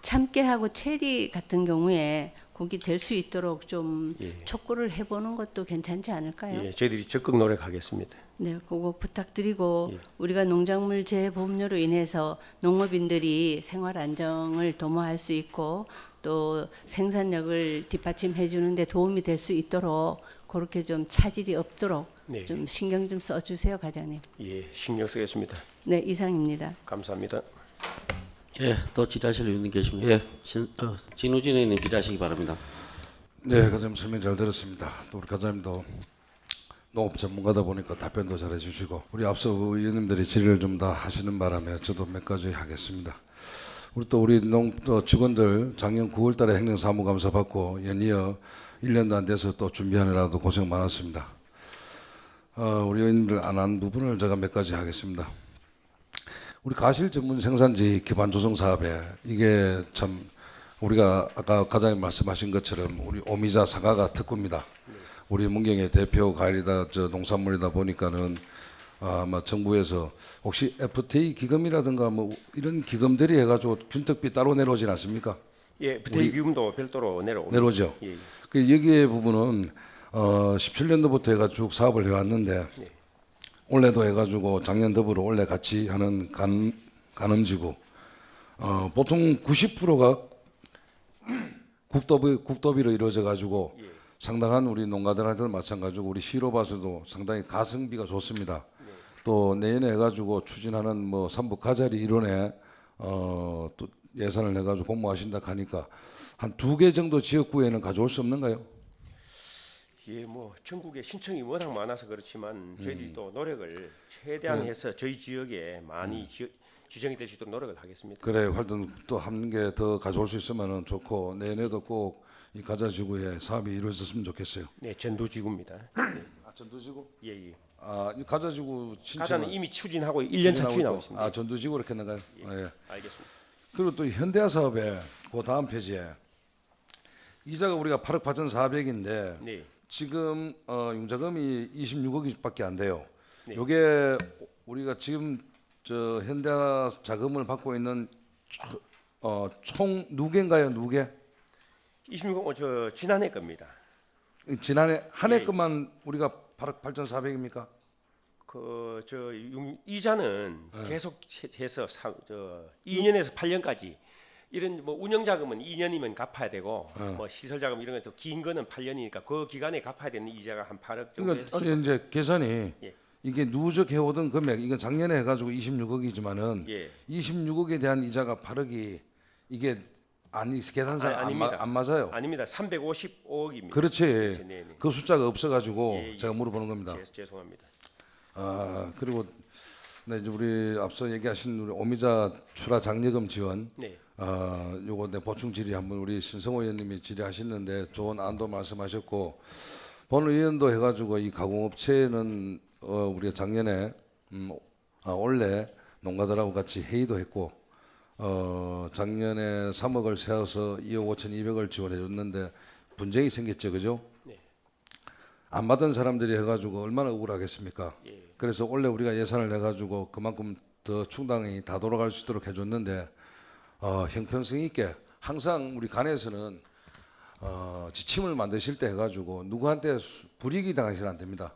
참깨하고 체리 같은 경우에 거기 될 수 있도록 좀 예. 촉구를 해보는 것도 괜찮지 않을까요? 예, 저희들이 적극 노력하겠습니다. 네, 그거 부탁드리고 예. 우리가 농작물 재보험료로 인해서 농업인들이 생활 안정을 도모할 수 있고 또 생산력을 뒷받침해 주는데 도움이 될 수 있도록 그렇게 좀 차질이 없도록 네. 좀 신경 좀 써주세요, 과장님. 예, 신경 쓰겠습니다. 네, 이상입니다. 감사합니다. 예, 또 질의하실 의원님 계십니까? 예, 진우진 의원님 질의하시기 바랍니다. 네, 과장님 설명 잘 들었습니다. 또 우리 과장님도 농업 전문가다 보니까 답변도 잘 해주시고 우리 앞서 의원님들이 질의를 좀 다 하시는 바람에 저도 몇 가지 하겠습니다. 우리 직원들 작년 9월달에 행정사무감사 받고 연이어 1년도 안 돼서 또 준비하느라도 고생 많았습니다. 우리 의원님들 안 한 부분을 제가 몇 가지 하겠습니다. 우리 가실 전문 생산지 기반 조성 사업에 이게 참 우리가 아까 과장님 말씀하신 것처럼 우리 오미자 사과가 특구입니다. 우리 문경의 대표 과일이다 농산물이다 보니까는 아마 정부에서 혹시 FTA 기금이라든가 뭐 이런 기금들이 해가지고 균특비 따로 내려오진 않습니까? 예, FTA 기금도 별도로 내려옵니다. 내려오죠. 예, 예. 그 여기에 부분은 17년도부터 해가 쭉 사업을 해왔는데 네. 올해도 해가지고 작년 더불어 올해 같이 하는 간음지구 보통 90%가 국도비로 이루어져 가지고 예. 상당한 우리 농가들한테는 마찬가지고 우리 시로 봐서도 상당히 가성비가 좋습니다. 또 내년에 해가지고 추진하는 뭐 삼북 가자리 일원에 또 예산을 해가지고 공모하신다 하니까 한 2개 정도 지역구에는 가져올 수 없는가요? 예, 뭐 전국에 신청이 워낙 많아서 그렇지만 저희들이 또 노력을 최대한 해서 저희 지역에 많이 지정이 될 수 있도록 노력을 하겠습니다. 그래, 하여튼 또 한 개 더 가져올 수 있으면 좋고 내년에도 꼭 이 가자지구에 사업이 이루어졌으면 좋겠어요. 네, 전도지구입니다. 전두지구? 예, 예. 이 가자지구 가자는 이미 추진하고 1년차 추진하고 있습니다. 전두지구 이렇게 했는가요? 예. 예. 알겠습니다. 그리고 또 현대화 사업에 그 다음 페이지에 이자가 우리가 8억 8,400인데 네. 지금 융자금이 26억밖에 안 돼요. 네. 요게 우리가 지금 저 현대화 자금을 받고 있는 총 누계인가요? 누계? 26억 저 지난해 겁니다. 지난해 한 해 예. 것만 우리가 8억 8,400입니까? 저 이자는 네. 계속해서 2년에서 8년까지 이런 뭐 운영 자금은 2년이면 갚아야 되고 뭐 시설 자금 이런 것도 긴 거는 8년이니까 그 기간에 갚아야 되는 이자가 한 8억 정도 그러니까 아니, 이제 계산이 예. 이게 누적 해오던 금액 이건 작년에 해가지고 26억이지만은 예. 26억에 대한 이자가 8억이 이게 계산상 아닙니다. 안 맞아요. 아닙니다. 355억입니다. 그렇지. 네, 네. 그 숫자가 없어가지고 예, 예. 제가 물어보는 겁니다. 죄송합니다. 그리고 네, 이제 우리 앞서 얘기하신 우리 오미자 출하 장려금 지원. 네. 요거 내 보충 질의 한번 우리 신성호 의원님이 질의하셨는데 좋은 안도 말씀하셨고 본 의원도 해가지고 이 가공업체는 우리가 작년에 올해 농가들하고 같이 회의도 했고 작년에 3억을 세워서 2억 5,200을 지원해 줬는데 분쟁이 생겼죠, 그죠? 네. 안 받은 사람들이 해가지고 얼마나 억울하겠습니까? 예. 그래서 그래서 원래 우리가 예산을 해가지고 그만큼 더 충당이 다 돌아갈 수 있도록 해줬는데 형평성 있게 항상 우리 간에서는 지침을 만드실 때 해가지고 누구한테 불이익이 당하시면 안 됩니다.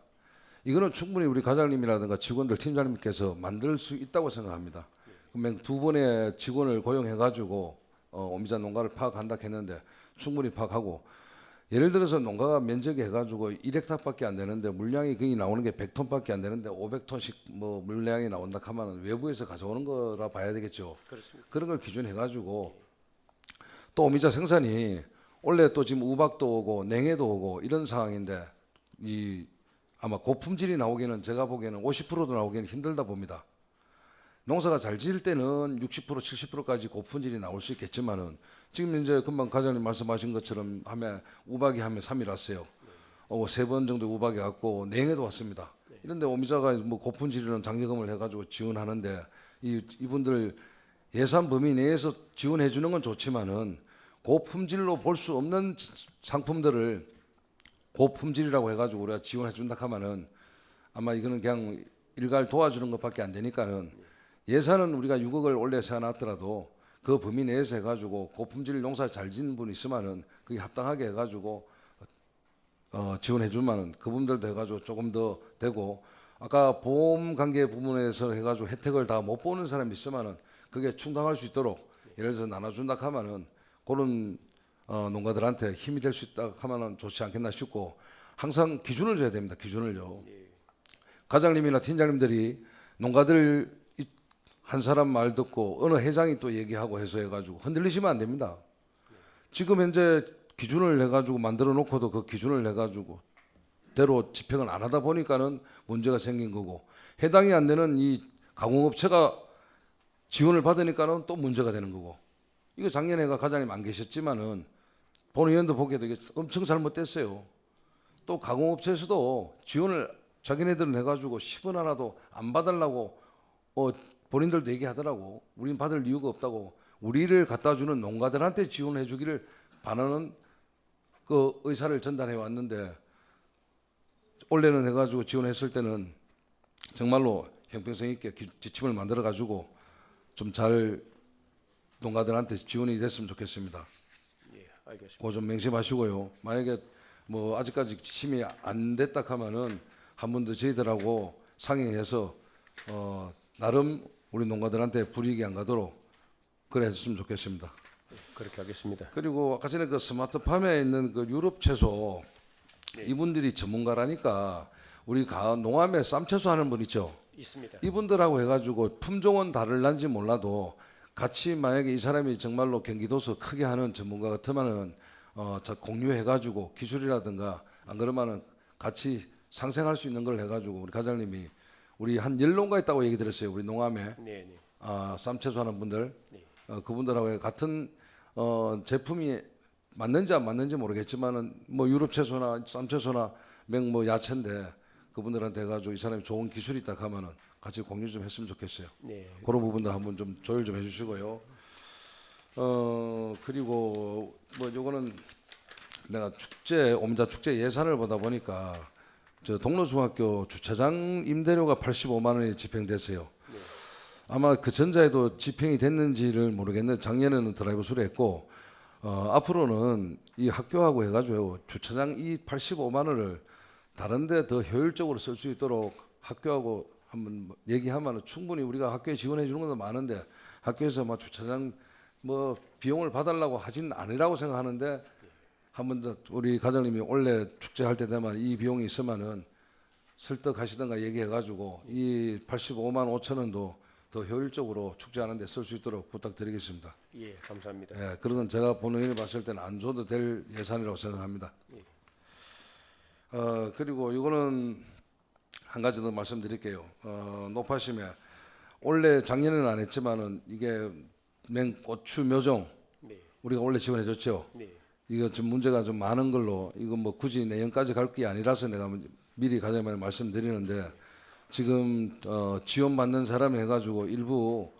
이거는 충분히 우리 과장님이라든가 직원들 팀장님께서 만들 수 있다고 생각합니다. 그러면 2번의 직원을 고용해가지고 오미자 농가를 파악한다 했는데 충분히 파악하고 예를 들어서 농가가 면적이 해가지고 1헥타밖에 안 되는데 물량이 거기 나오는 게 100톤밖에 안 되는데 500톤씩 뭐 물량이 나온다 하면 외부에서 가져오는 거라 봐야 되겠죠. 그렇습니다. 그런 걸 기준해가지고 또 오미자 생산이 원래 또 지금 우박도 오고 냉해도 오고 이런 상황인데 아마 고품질이 나오기는 제가 보기에는 50%도 나오기는 힘들다 봅니다. 농사가 잘 지을 때는 60% 70%까지 고품질이 나올 수 있겠지만은 지금 이제 금방 과장님 말씀하신 것처럼 우박이 하면 3일 왔어요. 3번 정도 우박이 왔고 냉해도 왔습니다. 이런데 오미자가 뭐 고품질이라는 장려금을 해가지고 지원하는데 이분들 예산 범위 내에서 지원해 주는 건 좋지만은 고품질로 볼 수 없는 상품들을 고품질이라고 해가지고 우리가 지원해 준다 하면은 아마 이거는 그냥 일괄 도와주는 것밖에 안 되니까는 예산은 우리가 6억을 원래 세워놨더라도 그 범위 내에서 해가지고 고품질 농사 잘 짓는 분 있으면은 그게 합당하게 해가지고 지원해 주면은 그분들도 해가지고 조금 더 되고 아까 보험 관계 부분에서 해가지고 혜택을 다 못 보는 사람이 있으면은 그게 충당할 수 있도록 예를 들어서 나눠준다 하면은 그런 농가들한테 힘이 될 수 있다 하면은 좋지 않겠나 싶고 항상 기준을 줘야 됩니다. 기준을요. 과장님이나 팀장님들이 농가들 한 사람 말 듣고 어느 회장이 또 얘기하고 해서 해가지고 흔들리시면 안 됩니다. 지금 현재 기준을 해가지고 만들어 놓고도 그 기준을 해가지고 대로 집행을 안 하다 보니까는 문제가 생긴 거고 해당이 안 되는 이 가공업체가 지원을 받으니까는 또 문제가 되는 거고 이거 작년에가 과장님 안 계셨지만은 본 의원도 보기에도 이게 엄청 잘못됐어요. 또 가공업체에서도 지원을 자기네들은 해가지고 10원 하나도 안 받으려고 본인들도 얘기하더라고. 우린 받을 이유가 없다고. 우리를 갖다 주는 농가들한테 지원해 주기를 바라는 그 의사를 전달해 왔는데 올해는 해가지고 지원했을 때는 정말로 형평성 있게 지침을 만들어 가지고 좀 잘 농가들한테 지원이 됐으면 좋겠습니다. 예, 알겠습니다. 그거 좀 명심하시고요. 만약에 뭐 아직까지 지침이 안 됐다 하면은 한 번 더 저희들하고 상의해서 나름 우리 농가들한테 불이익이 안 가도록 그래 했으면 좋겠습니다. 그렇게 하겠습니다. 그리고 아까 전에 그 스마트팜에 있는 그 유럽 채소 이분들이 전문가라니까 우리 농암에 쌈채소 하는 분 있죠. 있습니다. 이분들하고 해가지고 품종은 다를란지 몰라도 같이 만약에 이 사람이 정말로 경기도서 크게 하는 전문가 같으면은 공유해가지고 기술이라든가 안 그러면은 같이 상생할 수 있는 걸 해가지고 우리 과장님이 우리 한 10농가 있다고 얘기 들었어요. 우리 농암에 네, 네. 쌈채소 하는 분들 네. 그분들하고 같은 제품이 맞는지 안 맞는지 모르겠지만은 뭐 유럽 채소나 쌈채소나 뭐 야채인데 그분들한테 해가지고 이 사람이 좋은 기술이 있다 하면은 같이 공유 좀 했으면 좋겠어요. 네. 그런 부분도 한번 좀 조율 좀 해주시고요. 그리고 뭐 요거는 내가 오미자 축제 예산을 보다 보니까 저 동로중학교 주차장 임대료가 85만 원이 집행됐어요. 아마 그 전자에도 집행이 됐는지를 모르겠는데 작년에는 드라이브 스루 했고 앞으로는 이 학교하고 해가지고 주차장 이 85만 원을 다른데 더 효율적으로 쓸 수 있도록 학교하고 한번 얘기하면 충분히 우리가 학교에 지원해 주는 것도 많은데 학교에서 막 주차장 뭐 비용을 받으려고 하진 않으라고 생각하는데 한번 더 우리 과장님이 원래 축제할 때 되면 이 비용이 있으면은 설득하시던가 얘기해가지고 이 85만 5천 원도 더 효율적으로 축제하는 데 쓸 수 있도록 부탁드리겠습니다. 예, 감사합니다. 예, 그런 건 제가 본 의원이 봤을 때는 안 줘도 될 예산이라고 생각합니다. 그리고 이거는 한 가지 더 말씀드릴게요. 높아심에 원래 작년에는 안 했지만은 이게 고추 묘종 네. 우리가 원래 지원해줬죠. 네. 이거 좀 문제가 좀 많은 걸로 이거 뭐 굳이 내년까지 갈 게 아니라서 내가 미리 과장님한테 말씀드리는데 지금 지원받는 사람이 해가지고 일부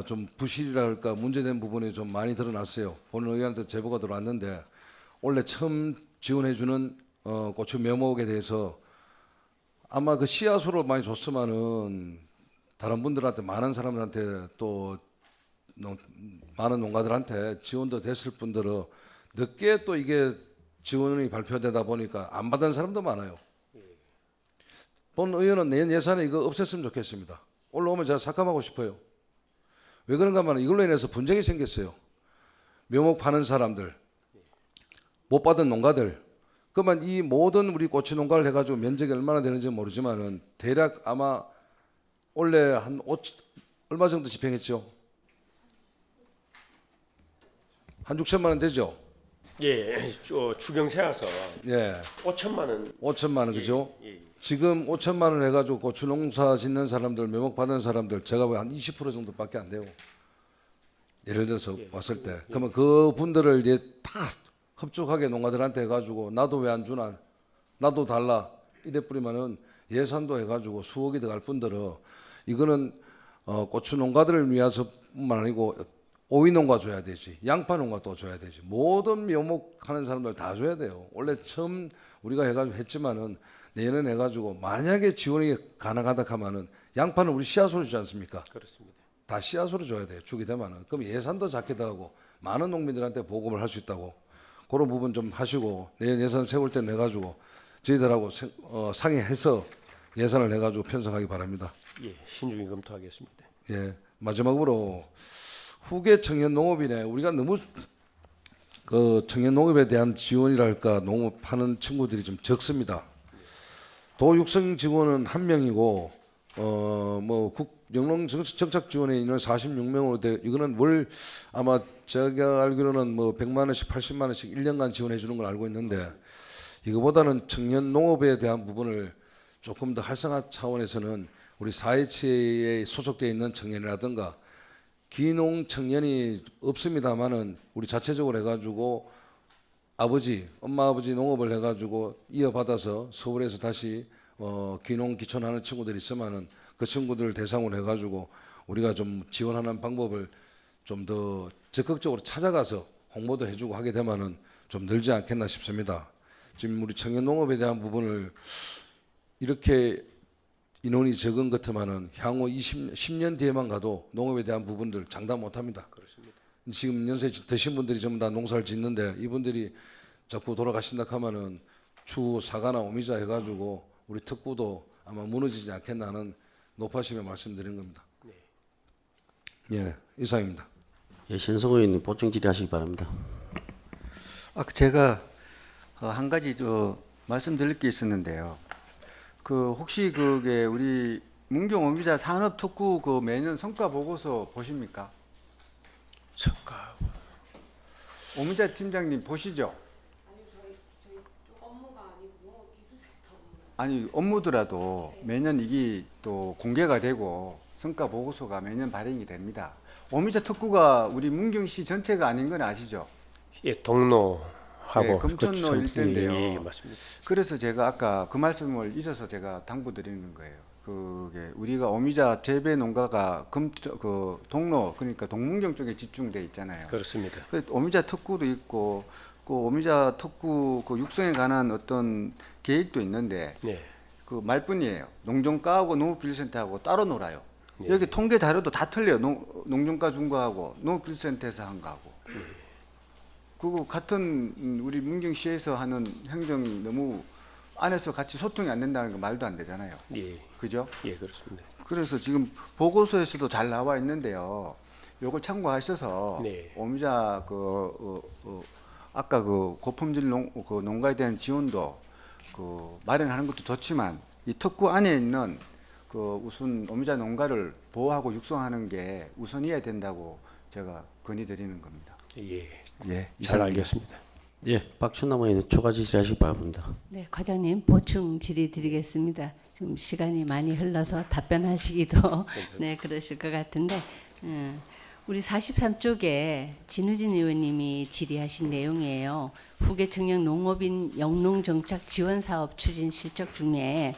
좀 부실이랄까 문제된 부분이 좀 많이 드러났어요. 본 의원한테 제보가 들어왔는데 원래 처음 지원해주는 고추 묘목에 대해서 아마 그 씨앗으로 많이 줬으면은 다른 분들한테 많은 사람들한테 또 많은 농가들한테 지원도 됐을 뿐더러 늦게 또 이게 지원이 발표되다 보니까 안 받은 사람도 많아요. 본 의원은 내년 예산에 이거 없앴으면 좋겠습니다. 올라오면 제가 삭감하고 싶어요. 왜 그런가 하면 이걸로 인해서 분쟁이 생겼어요. 묘목 파는 사람들, 못 받은 농가들. 그러면 이 모든 우리 고추 농가를 해가지고 면적이 얼마나 되는지 모르지만은 대략 아마 원래 한 얼마 정도 집행했죠? 한 6천만 원 되죠? 예, 추경 세워서 예, 5천만 원. 5천만 원 그죠? 예, 예. 지금 5천만 원 해가지고 고추 농사 짓는 사람들, 묘목 받은 사람들 제가 보기엔 한 20% 정도밖에 안 돼요. 예를 들어서 왔을 때. 그러면 그 분들을 이제 다 흡족하게 농가들한테 해가지고 나도 왜 안 주나, 나도 달라 이래 뿌리면은 예산도 해가지고 수억이 들어갈 뿐더러 이거는 고추 농가들을 위해서뿐만 아니고 오이 농가 줘야 되지, 양파 농가 또 줘야 되지, 모든 묘목하는 사람들 다 줘야 돼요. 원래 처음 우리가 해가지고 했지만은 내년 해가지고 만약에 지원이 가능하다 하면은 양파는 우리 씨앗으로 주지 않습니까? 그렇습니다. 다 씨앗으로 줘야 돼요. 주게 되면은 그럼 예산도 작게 하고 많은 농민들한테 보급을 할 수 있다고 그런 부분 좀 하시고 내년 예산 세울 때 내가지고 저희들하고 상의해서 예산을 해가지고 편성하기 바랍니다. 예, 신중히 검토하겠습니다. 예, 마지막으로 후계 청년 농업인에 우리가 너무 그 청년 농업에 대한 지원이랄까 농업하는 친구들이 좀 적습니다. 도 육성 지원은 1명이고 영농 정착 지원에 있는 46명으로 돼 이거는 월 아마 제가 알기로는 100만 원씩 80만 원씩 1년간 지원해 주는 걸 알고 있는데 이거보다는 청년 농업에 대한 부분을 조금 더 활성화 차원에서는 우리 4H에 소속되어 있는 청년이라든가 기농 청년이 없습니다만은 우리 자체적으로 해가지고 엄마 아버지 농업을 해가지고 이어받아서 서울에서 다시 기농 기촌하는 친구들이 있으면은 그 친구들 대상으로 해가지고 우리가 좀 지원하는 방법을 좀 더 적극적으로 찾아가서 홍보도 해주고 하게 되면은 좀 늘지 않겠나 싶습니다. 지금 우리 청년 농업에 대한 부분을 이렇게 인원이 적은 것 같으면은 향후 10년 뒤에만 가도 농업에 대한 부분들 장담 못합니다. 그렇습니다. 지금 연세 드신 분들이 전부 다 농사를 짓는데 이분들이 자꾸 돌아가신다 하면은 추 사과나 오미자 해가지고 우리 특구도 아마 무너지지 않겠나 하는 높아심에 말씀드리는 겁니다. 예, 이상입니다. 예, 신성호 의원님 보충 질의하시기 바랍니다. 제가 한 가지 말씀드릴 게 있었는데요. 혹시 그게 우리 문경 오미자 산업 특구 매년 성과 보고서 보십니까? 성과 오미자 팀장님 보시죠? 아니 업무더라도 매년 이게 또 공개가 되고 성과 보고서가 매년 발행이 됩니다. 오미자 특구가 우리 문경시 전체가 아닌 건 아시죠? 예, 동로하고 금천로 일대인데요. 예, 맞습니다. 그래서 제가 아까 그 말씀을 잊어서 제가 당부드리는 거예요. 그게 우리가 오미자 재배 농가가 동로 그러니까 동문경 쪽에 집중돼 있잖아요. 그렇습니다. 오미자 특구도 있고 그 오미자 특구 육성에 관한 어떤 계획도 있는데 네. 그 말뿐이에요. 농정과하고 농업기술센터하고 따로 놀아요. 네. 여기 통계 자료도 다 틀려요. 농정과 준 거하고 농업기술센터에서 한 거하고. 그거 같은 우리 문경시에서 하는 행정이 너무 안에서 같이 소통이 안 된다는 거 말도 안 되잖아요. 예, 그죠? 예, 그렇습니다. 그래서 지금 보고서에서도 잘 나와 있는데요. 요걸 참고하셔서 네. 오미자 아까 고품질 농가에 대한 지원도 마련하는 것도 좋지만 이 특구 안에 있는 우선 오미자 농가를 보호하고 육성하는 게 우선이어야 된다고 제가 건의드리는 겁니다. 예, 예, 잘 알겠습니다. 예, 박춘남 의원님 추가 질의하시기 바랍니다. 네, 과장님 보충 질의 드리겠습니다. 좀 시간이 많이 흘러서 답변하시기도 네 그러실 것 같은데 우리 43쪽에 진우진 의원님이 질의하신 내용이에요. 후계 청년 농업인 영농정착 지원 사업 추진 실적 중에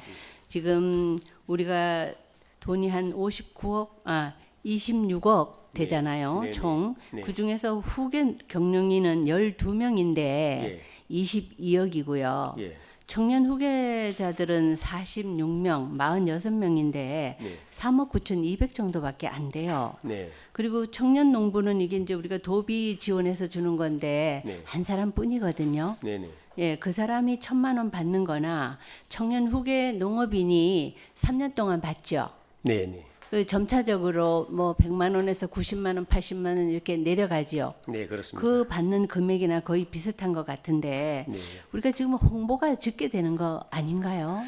지금 우리가 돈이 한 26억 되잖아요. 네, 네, 총. 네. 그중에서 후계 경영인은 12명인데 예. 22억이고요. 예. 청년 후계자들은 46명, 46명인데 네. 3억 9,200 정도밖에 안 돼요. 네. 그리고 청년 농부는 이게 이제 우리가 도비 지원해서 주는 건데 네. 한 사람뿐이거든요. 네, 네. 예, 그 사람이 1,000만 원 받는 거나 청년 후계 농업인이 3년 동안 받죠. 네, 네. 그 점차적으로 뭐 100만 원에서 90만 원, 80만 원 이렇게 내려가지요. 네, 그렇습니다. 그 받는 금액이나 거의 비슷한 것 같은데 네. 우리가 지금 홍보가 적게 되는 거 아닌가요?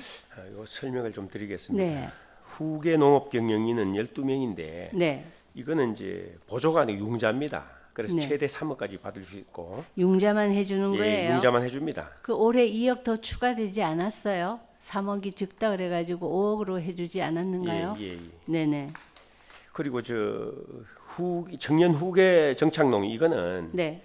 이거 설명을 좀 드리겠습니다. 네. 후계 농업 경영인은 12명인데 네. 이거는 이제 보조가 아니고 융자입니다. 그래서 네. 최대 3억까지 받을 수 있고 융자만 해주는 예, 거예요. 융자만 해줍니다. 그 올해 2억 더 추가되지 않았어요? 3억이 적다 그래가지고 5억으로 해주지 않았는가요? 예, 예, 예. 네네. 그리고 청년 후계 정착농 이거는 네.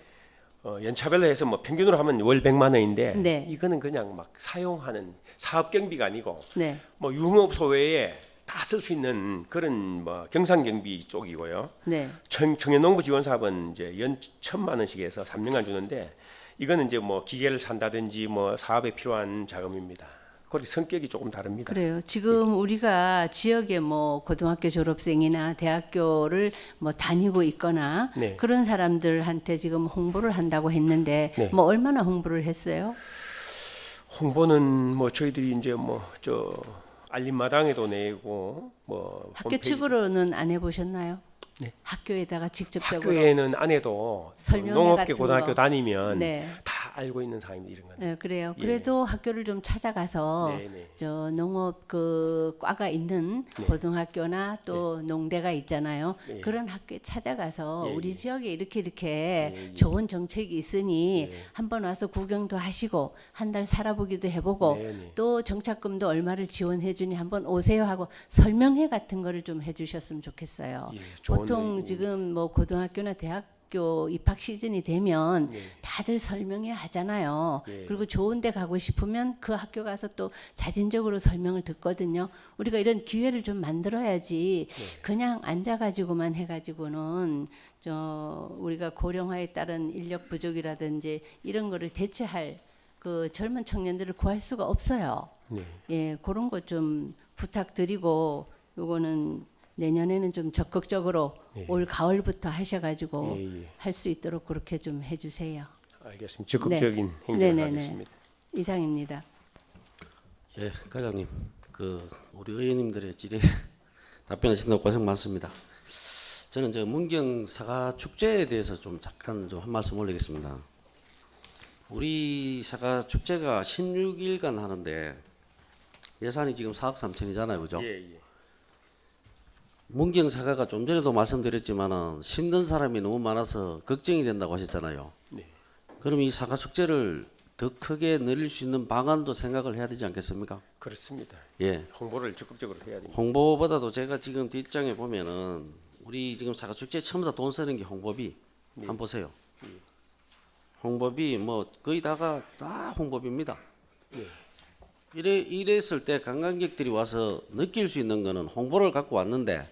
연차별로 해서 뭐 평균으로 하면 월 100만 원인데 네. 이거는 그냥 막 사용하는 사업 경비가 아니고 네. 뭐 유흥업소 외에 다 쓸 수 있는 그런 뭐 경상 경비 쪽이고요. 네. 청년농부 지원 사업은 이제 연 1,000만 원씩 해서 3년간 주는데 이거는 이제 뭐 기계를 산다든지 뭐 사업에 필요한 자금입니다. 그리고 성격이 조금 다릅니다. 그래요. 지금 우리가 지역에 뭐 고등학교 졸업생이나 대학교를 뭐 다니고 있거나 네. 그런 사람들한테 지금 홍보를 한다고 했는데 네. 뭐 얼마나 홍보를 했어요? 홍보는 뭐 저희들이 이제 뭐 저 알림마당에도 내고 뭐 학교 홈페이지- 측으로는 안 해보셨나요? 네. 학교에다가 직접적으로. 학교에는 안 해도 설명회 농업계 같은 고등학교 거. 다니면 네. 다 알고 있는 사항입니다. 이런 건. 네, 그래요. 예. 그래도 학교를 좀 찾아가서 네, 네. 저 농업 그 과가 있는 네. 고등학교나 또 농대가 있잖아요. 네. 그런 학교에 찾아가서 예, 우리 예. 지역에 이렇게 예. 좋은 정책이 있으니 예. 한번 와서 구경도 하시고 한 달 살아보기도 해보고 네, 네. 또 정착금도 얼마를 지원해 주니 한번 오세요 하고 설명회 같은 거를 좀 해주셨으면 좋겠어요. 예, 좋은 보통 의견입니다. 지금 뭐 고등학교나 대학교 입학 시즌이 되면 네. 다들 설명회 하잖아요. 예. 그리고 좋은 데 가고 싶으면 그 학교 가서 또 자진적으로 설명을 듣거든요. 우리가 이런 기회를 좀 만들어야지 그냥 앉아가지고만 해가지고는 우리가 고령화에 따른 인력 부족이라든지 이런 거를 대체할 그 젊은 청년들을 구할 수가 없어요. 네. 예, 그런 거 좀 부탁드리고 요거는 내년에는 좀 적극적으로 예. 올 가을부터 하셔가지고 예, 예. 할 수 있도록 그렇게 좀 해주세요. 알겠습니다. 적극적인 행동을 네네네. 하겠습니다. 이상입니다. 예, 과장님, 그 우리 의원님들의 질의 답변하신다고 고생 많습니다. 저는 저 문경 사과 축제에 대해서 좀 잠깐 좀 한 말씀 올리겠습니다. 우리 사과 축제가 16일간 하는데 예산이 지금 4억 3천이잖아요, 그죠? 예, 예. 문경 사과가 좀 전에도 말씀드렸지만은 힘든 사람이 너무 많아서 걱정이 된다고 하셨잖아요. 네. 그럼 이 사과 축제를 더 크게 늘릴 수 있는 방안도 생각을 해야 되지 않겠습니까? 그렇습니다. 예. 홍보를 적극적으로 해야 됩니다. 홍보보다도 제가 지금 뒷장에 보면은 우리 지금 사과 축제 처음부터 돈 쓰는 게 홍보비 한번 보세요. 홍보비 뭐 거의 다가 다 홍보비입니다. 이랬을 때 관광객들이 와서 느낄 수 있는 거는 홍보를 갖고 왔는데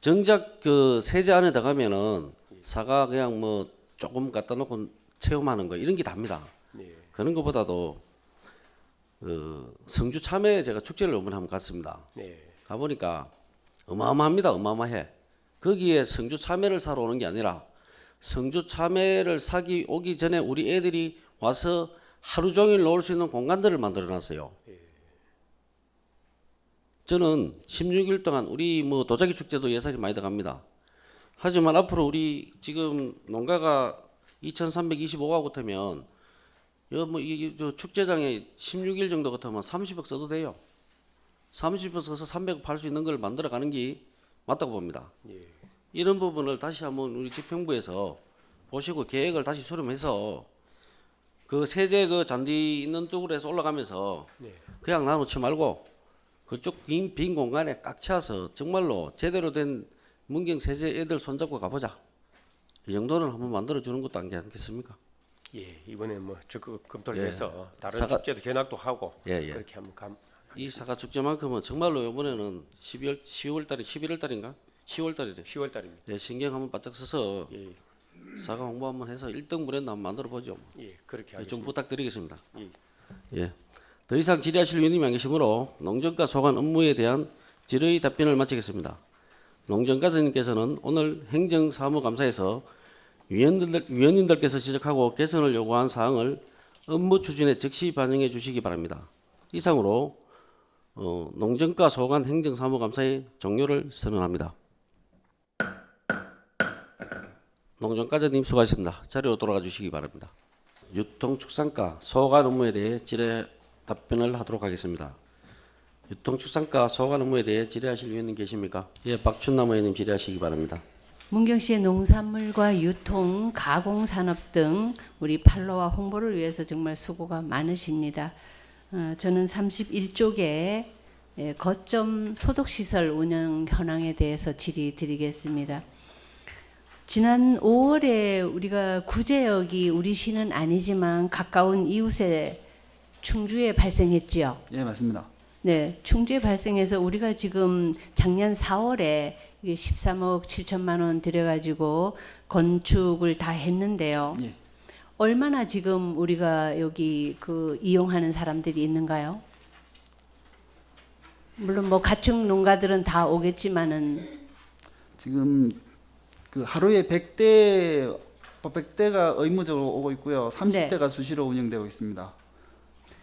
정작 그 세제 안에 들어가면은 사과 그냥 뭐 조금 갖다 놓고 체험하는 거 이런 게 답니다. 네. 그런 것보다도 그 성주 참외 제가 축제를 이번에 한번 갔습니다. 네. 가보니까 어마어마합니다. 어마어마해. 거기에 성주 참외를 사러 오는 게 아니라 성주 참외를 사기 오기 전에 우리 애들이 와서 하루 종일 놀 수 있는 공간들을 만들어 놨어요. 저는 16일 동안 우리 뭐 도자기 축제도 예산이 많이 들어갑니다. 하지만 앞으로 우리 지금 농가가 2,325가 같으면 저 축제장에 16일 정도 같으면 30억 써도 돼요. 30억 써서 300억 팔 수 있는 걸 만들어 가는 게 맞다고 봅니다. 예. 이런 부분을 다시 한번 우리 집행부에서 보시고 계획을 다시 수렴해서 그 세제 그 잔디 있는 쪽으로 해서 올라가면서 네. 그냥 나누지 말고 그쪽 빈 공간에 꽉 차서 정말로 제대로 된 문경 세제 애들 손잡고 가보자. 이 정도는 한번 만들어 주는 것도 않겠습니까? 예, 이번에 뭐 적극 검토를 예. 해서 다른 사과- 축제도 견학도 하고 예, 예. 그렇게 한번 이 사과 축제만큼은 정말로 이번에는 10월 달에 11월 달인가? 10월 달이래. 10월 달입니다. 네, 신경 한번 바짝 써서 예, 사과 홍보 한번 해서 1등 브랜드 한번 만들어 보죠. 예, 그렇게 좀 하겠습니다. 부탁드리겠습니다. 예. 예. 더 이상 질의하실 위원님이 안 계시므로 농정과 소관 업무에 대한 질의 답변을 마치겠습니다. 농정과장님께서는 오늘 행정사무감사에서 위원님들께서 지적하고 개선을 요구한 사항을 업무 추진에 즉시 반영해 주시기 바랍니다. 이상으로 농정과 소관 행정사무감사의 종료를 선언합니다. 농정과장님 수고하셨습니다. 자리로 돌아가 주시기 바랍니다. 유통축산과 소관 업무에 대해 질의 답변을 하도록 하겠습니다. 유통축산과 소관 업무에 대해 질의하실 위원님 계십니까? 예, 박춘남 의원님 질의하시기 바랍니다. 문경시의 농산물과 유통, 가공산업 등 우리 판로와 홍보를 위해서 정말 수고가 많으십니다. 저는 31쪽에 거점 소독시설 운영 현황에 대해서 질의 드리겠습니다. 지난 5월에 우리가 구제역이 우리 시는 아니지만 가까운 이웃에 충주에 발생했지요. 예, 맞습니다. 네, 충주에 발생해서 우리가 지금 작년 4월에 이게 13억 7천만 원 들여가지고 건축을 다 했는데요. 예. 얼마나 지금 우리가 여기 그 이용하는 사람들이 있는가요? 물론 뭐 가축 농가들은 다 오겠지만은 지금 그 하루에 100대가 의무적으로 오고 있고요. 30대가 수시로 운영되고 있습니다.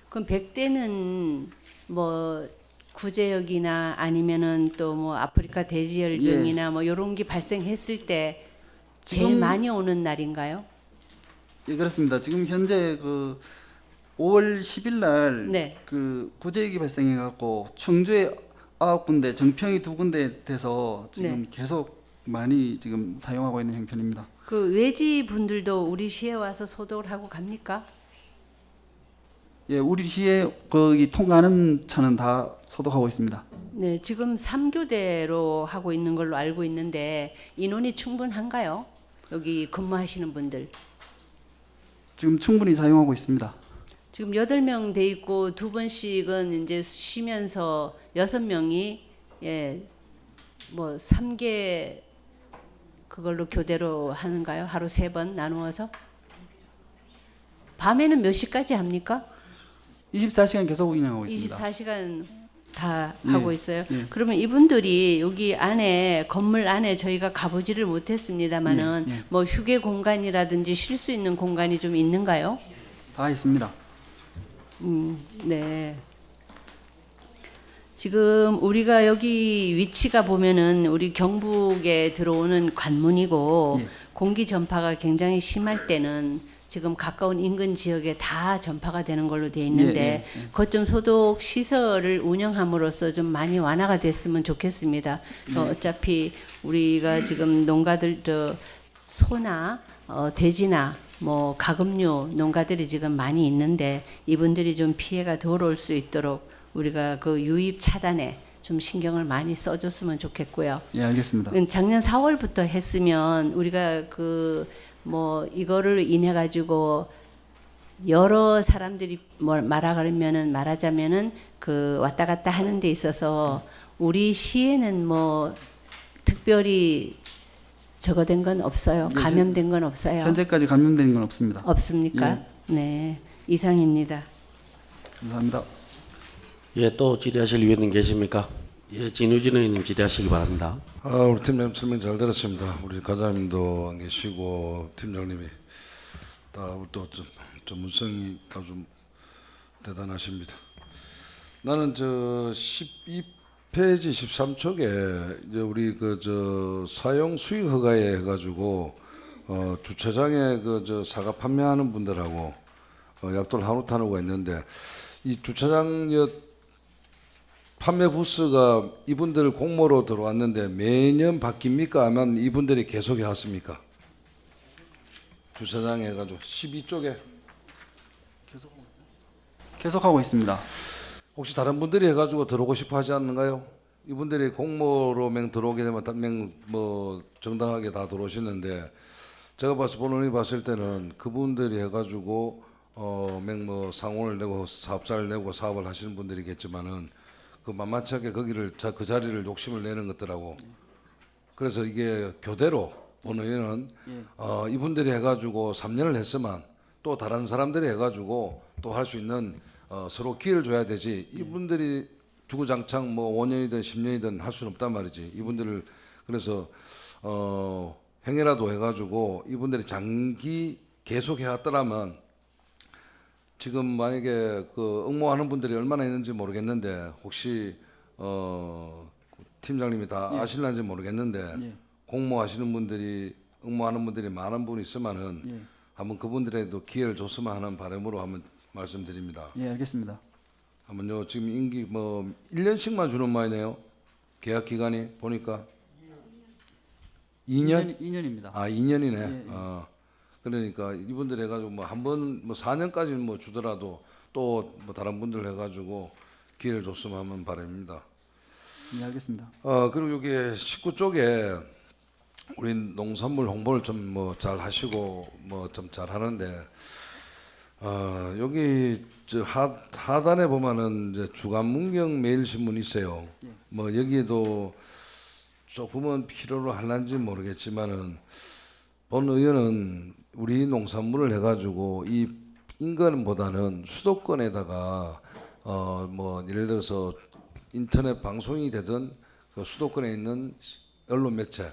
그럼 100대는 뭐 구제역이나 아니면은 또 뭐 아프리카 돼지열병이나 뭐 이런 게 발생했을 때 제일 지금- 많이 오는 날인가요? 예, 그렇습니다. 지금 현재 그 5월 10일 날 네. 그 구제역이 발생해 갖고 충주에 9군데, 정평이 2군데 돼서 지금 계속 많이 지금 사용하고 있는 형편입니다. 그 외지 분들도 우리 시에 와서 소독을 하고 갑니까? 예, 우리 시에 거기 통과하는 차는 다 소독하고 있습니다. 네, 지금 3교대로 하고 있는 걸로 알고 있는데 인원이 충분한가요? 여기 근무하시는 분들. 지금 충분히 사용하고 있습니다. 지금 8명 돼 있고 2번씩은 이제 쉬면서 6명이 예, 뭐 3개 그걸로 교대로 하는가요? 하루 3번 나누어서? 밤에는 몇 시까지 합니까? 24시간 계속 운영하고 있습니다. 24시간 다 예, 하고 있어요. 예. 그러면 이분들이 여기 안에 건물 안에 저희가 가보지를 못했습니다만은 예, 예. 뭐 휴게 공간이라든지 쉴 수 있는 공간이 좀 있는가요? 다 있습니다. 네. 지금 우리가 여기 위치가 보면은 우리 경북에 들어오는 관문이고 예. 공기 전파가 굉장히 심할 때는 지금 가까운 인근 지역에 다 전파가 되는 걸로 되어 있는데 거점 소독 시설을 운영함으로써 좀 많이 완화가 됐으면 좋겠습니다. 어차피 우리가 지금 농가들 저 소나 돼지나 뭐 가금류 농가들이 지금 많이 있는데 이분들이 좀 피해가 덜 올 수 있도록 우리가 그 유입 차단에 좀 신경을 많이 써줬으면 좋겠고요. 예, 알겠습니다. 작년 4월부터 했으면 우리가 그 뭐 이거를 인해 가지고 여러 사람들이 뭐 말하자면은 그 왔다 갔다 하는 데 있어서 우리 시에는 뭐 특별히 저거 된 건 없어요. 예, 감염된 건 없어요. 현재까지 감염된 건 없습니다. 없습니까? 네. 이상입니다. 감사합니다. 예, 또 질의하실 위원님 계십니까? 예, 진우진 의원님 질의하시기 바랍니다. 우리 팀장님 설명 잘 들었습니다. 우리 과장님도 안 계시고 팀장님이 다 또 전문성이 다 좀 대단하십니다. 나는 저 12페이지 13쪽에 이제 우리 그 저 사용 수익 허가에 해가지고 주차장에 그 저 사과 판매하는 분들하고 약돌 한우 타누가 있는데 이 주차장 판매 부스가 이분들 공모로 들어왔는데 매년 바뀝니까? 아니면 이분들이 계속 해왔습니까? 주차장 해가지고 12쪽에 계속하고 있습니다. 혹시 다른 분들이 해가지고 들어오고 싶어 하지 않는가요? 이분들이 공모로 들어오게 되면 뭐 정당하게 다 들어오시는데 제가 본인이 봤을 때는 그분들이 해가지고 뭐 상호를 내고 사업자를 내고 사업을 하시는 분들이겠지만은 그 만만치 않게 거기를 그 자리를 욕심을 내는 것들하고 그래서 이게 교대로 본의는 이분들이 해가지고 3년을 했으면 또 다른 사람들이 해가지고 또 할 수 있는 서로 기회를 줘야 되지 이분들이 주구장창 뭐 5년이든 10년이든 할 수는 없단 말이지 이분들을 그래서 행해라도 해가지고 이분들이 장기 계속 해왔더라면 지금 만약에 그 응모하는 분들이 얼마나 있는지 모르겠는데 혹시 팀장님이 다 아실는지 모르겠는데 공모하시는 분들이 응모하는 분들이 많은 분이 있으면은 한번 그분들에도 기회를 줬으면 하는 바람으로 한번 말씀드립니다. 예, 알겠습니다. 한번요 지금 임기 뭐 1년씩만 주는 모양이네요. 계약 기간이 보니까 2년? 2년입니다. 아 2년이네. 예. 그러니까 이분들 해가지고 뭐 한 번 뭐 4년까지는 뭐 주더라도 또 뭐 다른 분들 해가지고 기회를 줬으면 하는 바람입니다. 예, 알겠습니다. 그리고 여기 19쪽에 우리 농산물 홍보를 좀 뭐 잘 하시고 뭐 좀 잘 하는데 여기 저 하단에 보면은 이제 주간 문경 매일신문 있어요. 뭐 여기에도 조금은 필요로 할는지 모르겠지만은 본 의원은 우리 농산물을 해가지고 이 인근보다는 수도권에다가 뭐 예를 들어서 인터넷 방송이 되든 그 수도권에 있는 언론 매체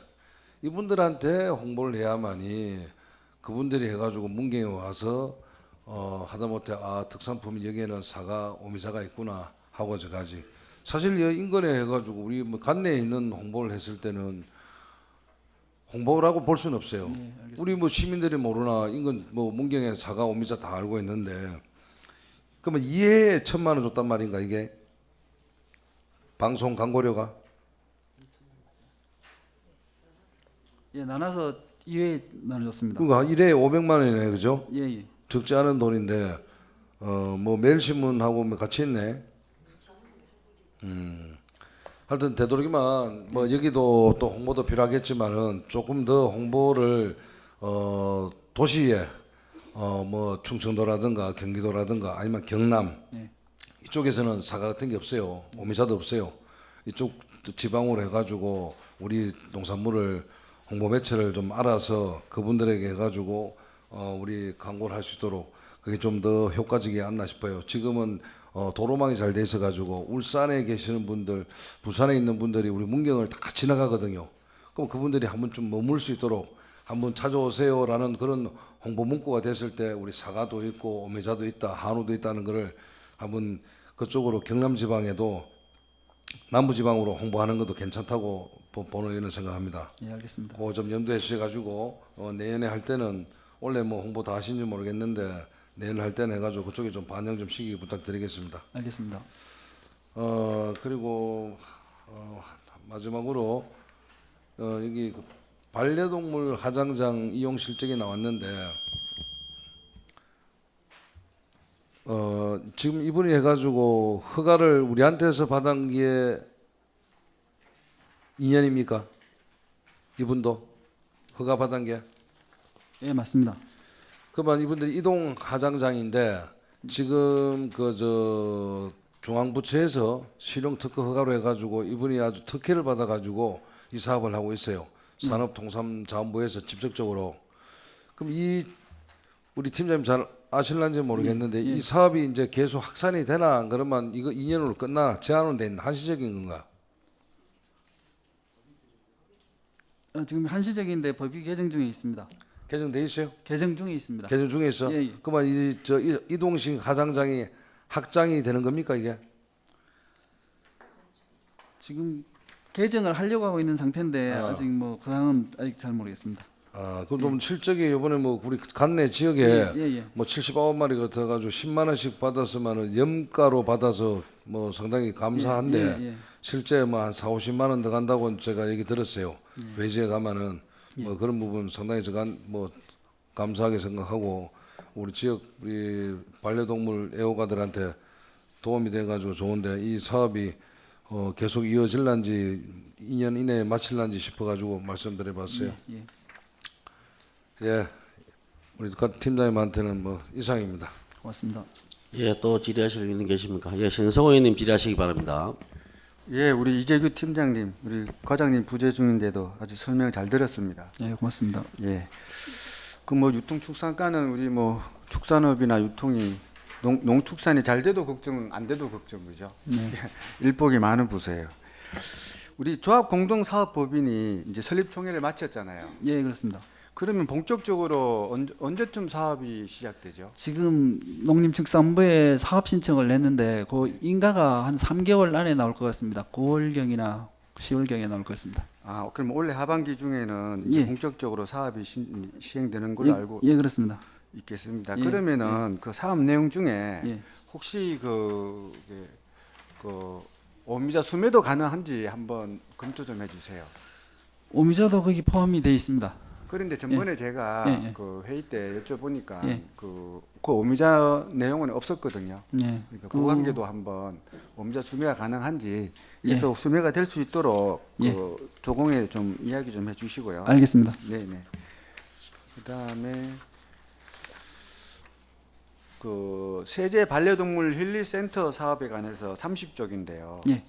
이분들한테 홍보를 해야만이 그분들이 해가지고 문경에 와서 하다못해 특산품이 여기에는 사과, 오미자가 있구나 하고 저까지 사실 이 인근에 해가지고 우리 뭐 관내에 있는 홍보를 했을 때는 홍보라고 볼 수는 없어요. 네, 우리 뭐 시민들이 모르나 인근 뭐 문경에 사과, 오미자 다 알고 있는데 그러면 2회에 1,000만 원 줬단 말인가 이게 방송 광고료가? 예, 나눠서 2회 나눠줬습니다. 그러니까 1회에 500만 원이네, 그죠? 예, 예. 적지 않은 돈인데 뭐 매일신문하고 뭐 같이 있네. 하여튼 되도록이면 뭐 여기도 또 홍보도 필요하겠지만은 조금 더 홍보를 도시에 뭐 충청도라든가 경기도라든가 아니면 경남 네. 이쪽에서는 사과 같은 게 없어요. 오미자도 없어요. 이쪽 지방으로 해가지고 우리 농산물을 홍보 매체를 좀 알아서 그분들에게 해가지고 우리 광고를 할 수 있도록 그게 좀 더 효과적이지 않나 싶어요. 지금은 도로망이 잘 돼 있어 가지고 울산에 계시는 분들, 부산에 있는 분들이 우리 문경을 다 지나가거든요. 그럼 그분들이 한번 좀 머물 수 있도록 한번 찾아오세요라는 그런 홍보 문구가 됐을 때 우리 사과도 있고 오미자도 있다, 한우도 있다는 거를 한번 그쪽으로 경남 지방에도 남부 지방으로 홍보하는 것도 괜찮다고 보는 이런 생각합니다. 예, 알겠습니다. 그거 좀 염두에 주셔가지고 내년에 할 때는 원래 뭐 홍보 다 하신지 모르겠는데 내년 할 때는 해가지고 그쪽에 좀 반영 좀 시기 부탁드리겠습니다. 알겠습니다. 그리고 마지막으로 여기 그 반려동물 하장장 이용 실적이 나왔는데 지금 이분이 해가지고 허가를 우리한테서 받은 게 2년입니까? 이분도 허가 받은 게? 예, 맞습니다. 그러면 이분들이 이동 하장장인데 지금 그 중앙부처에서 실용 특허 허가로 해가지고 이분이 아주 특혜를 받아가지고 이 사업을 하고 있어요. 산업통상자원부에서 직접적으로. 그럼 이 우리 팀장님 잘 아실런지 모르겠는데 이 사업이 이제 계속 확산이 되나 그러면 이거 2년으로 끝나 제한은 된 한시적인 건가? 지금 한시적인데 법이 개정 중에 있습니다. 개정돼 있어요? 개정 중에 있습니다. 개정 중에 있어? 예, 예. 그러면 이동식 하장장이 확장이 되는 겁니까 이게? 지금 개정을 하려고 하고 있는 상태인데 아직 뭐 그 상황은 아직 잘 모르겠습니다. 그럼 실적이 이번에 뭐 우리 관내 지역에 예. 뭐 79마리가 들어가지고 10만 원씩 받았으면은 염가로 받아서 뭐 상당히 감사한데 예. 실제 뭐 한 4, 50만 원 더 간다고 제가 얘기 들었어요. 외지에 가면은 뭐 그런 부분 상당히 제가 뭐 감사하게 생각하고 우리 지역 우리 반려동물 애호가들한테 도움이 돼가지고 좋은데 이 사업이 계속 이어질란지 2년 이내에 마칠란지 싶어가지고 말씀드려봤어요. 예, 우리 팀장님한테는 뭐 이상입니다. 고맙습니다. 예, 또 질의하실 의원님 계십니까? 예, 신성호 의원님 질의하시기 바랍니다. 예, 우리 이재규 팀장님, 우리 과장님 부재 중인데도 아주 설명 잘 들었습니다. 예, 고맙습니다. 예. 그 뭐 유통축산가는 우리 뭐 축산업이나 유통이 농축산이 잘 돼도 걱정은 안 돼도 걱정이죠. 네. 일복이 많은 부서예요. 우리 조합공동사업법인이 이제 설립총회를 마쳤잖아요. 예, 그렇습니다. 그러면 본격적으로 언제쯤 사업이 시작되죠? 지금 농림축산부에 사업 신청을 냈는데 그 인가가 한 3개월 안에 나올 것 같습니다. 9월경이나 10월경에 나올 것 같습니다. 그럼 올해 하반기 중에는 이제 예. 본격적으로 사업이 시행되는 걸로 알고 예, 그렇습니다. 있겠습니다. 예, 그러면은 그 사업 내용 중에 예. 혹시 그 오미자 수매도 가능한지 한번 검토 좀 해주세요. 오미자도 거기 포함이 되어 있습니다. 그런데 전번에 제가 예, 예. 그 회의 때 여쭤보니까 예. 그 오미자 내용은 없었거든요. 예. 그러니까 그 관계도 한번 오미자 수매가 가능한지 예. 계속 수매가 될 수 있도록 예. 그 조공에 좀 이야기 좀 해주시고요. 알겠습니다. 네네. 그다음에 그 세제 반려동물 힐리센터 사업에 관해서 30쪽인데요. 예.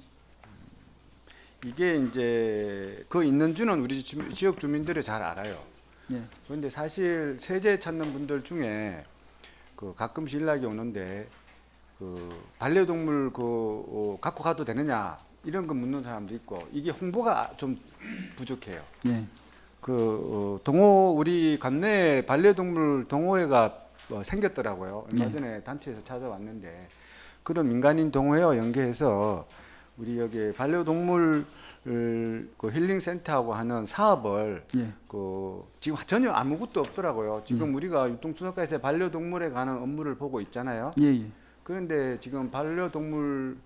이게 이제 그 있는 주는 우리 지역 주민들이 잘 알아요. 예. 그런데 사실 세제 찾는 분들 중에 그 가끔씩 연락이 오는데 그 반려동물 갖고 가도 되느냐 이런 거 묻는 사람도 있고 이게 홍보가 좀 부족해요. 예. 동호 우리 관내에 반려동물 동호회가 생겼더라고요. 얼마 네. 전에 단체에서 찾아왔는데 그런 민간인 동호회와 연계해서 우리 여기 반려동물 그 힐링 센터하고 하는 사업을 예. 그 지금 전혀 아무것도 없더라고요. 지금 우리가 유통수납과에서 반려동물에 관한 업무를 보고 있잖아요. 예. 예. 그런데 지금 반려동물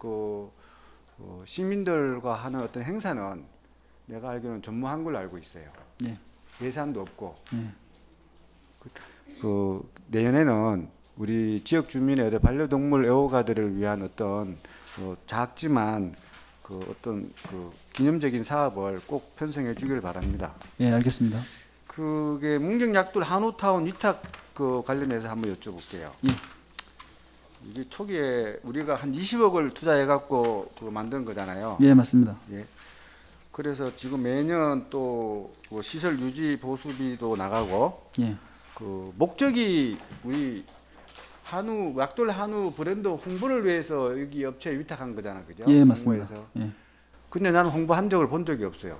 시민들과 하는 어떤 행사는 내가 알기로는 전무한 걸로 알고 있어요. 예. 예산도 없고. 예. 그 내년에는 우리 지역 주민의 어떤 반려동물 애호가들을 위한 어떤 작지만 그 어떤 그 기념적인 사업을 꼭 편성해 주길 바랍니다. 예, 알겠습니다. 그게 문경약돌 한우타운 위탁 그 관련해서 한번 여쭤볼게요. 예. 이게 초기에 우리가 한 20억을 투자해 갖고 그 만든 거잖아요. 예, 맞습니다. 예. 그래서 지금 매년 또그 시설 유지 보수비도 나가고 예. 그 목적이 우리 한우 약돌 한우 브랜드 홍보를 위해서 여기 업체에 위탁한 거잖아, 그죠? 예, 맞습니다. 홍보해서. 예. 근데 나는 홍보한 적을 본 적이 없어요.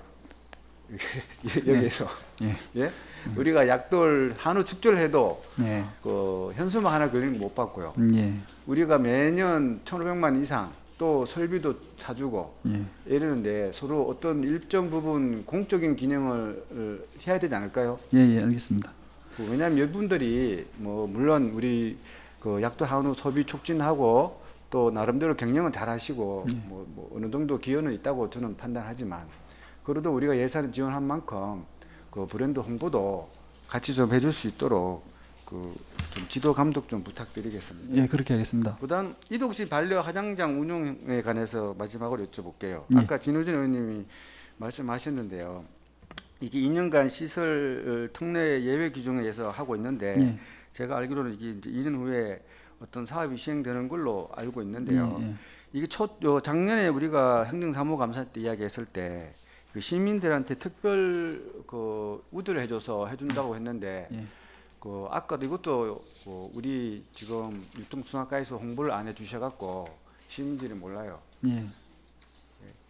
여기에서. 예. 예? 우리가 약돌 한우 축제해도 예. 그 현수막 하나 걸리는 거 못 봤고요. 예. 우리가 매년 1,500만 이상 또 설비도 사주고 예. 이러는데 서로 어떤 일정 부분 공적인 기능을 해야 되지 않을까요? 예, 예, 알겠습니다. 왜냐하면 여러분들이 뭐 물론 우리 그 약돌 한우 소비 촉진하고 또 나름대로 경영은 잘하시고 뭐 어느 정도 기여는 있다고 저는 판단하지만 그래도 우리가 예산을 지원한 만큼 그 브랜드 홍보도 같이 좀 해줄 수 있도록 그 좀 지도 감독 좀 부탁드리겠습니다. 예, 그렇게 하겠습니다. 그다음 이독시 반려 화장장 운영에 관해서 마지막으로 여쭤볼게요. 예. 아까 진우진 의원님이 말씀하셨는데요. 이게 2년간 시설 특례 예외 규정에 의해서 하고 있는데 예. 제가 알기로는 이게 이제 2년 후에 어떤 사업이 시행되는 걸로 알고 있는데요. 예, 예. 이게 작년에 우리가 행정사무감사 때 이야기했을 때 그 시민들한테 특별 그 우드를 해줘서 해준다고 했는데 예. 그 아까도 이것도 우리 지금 유통순환과에서 홍보를 안 해주셔갖고 시민들이 몰라요. 예.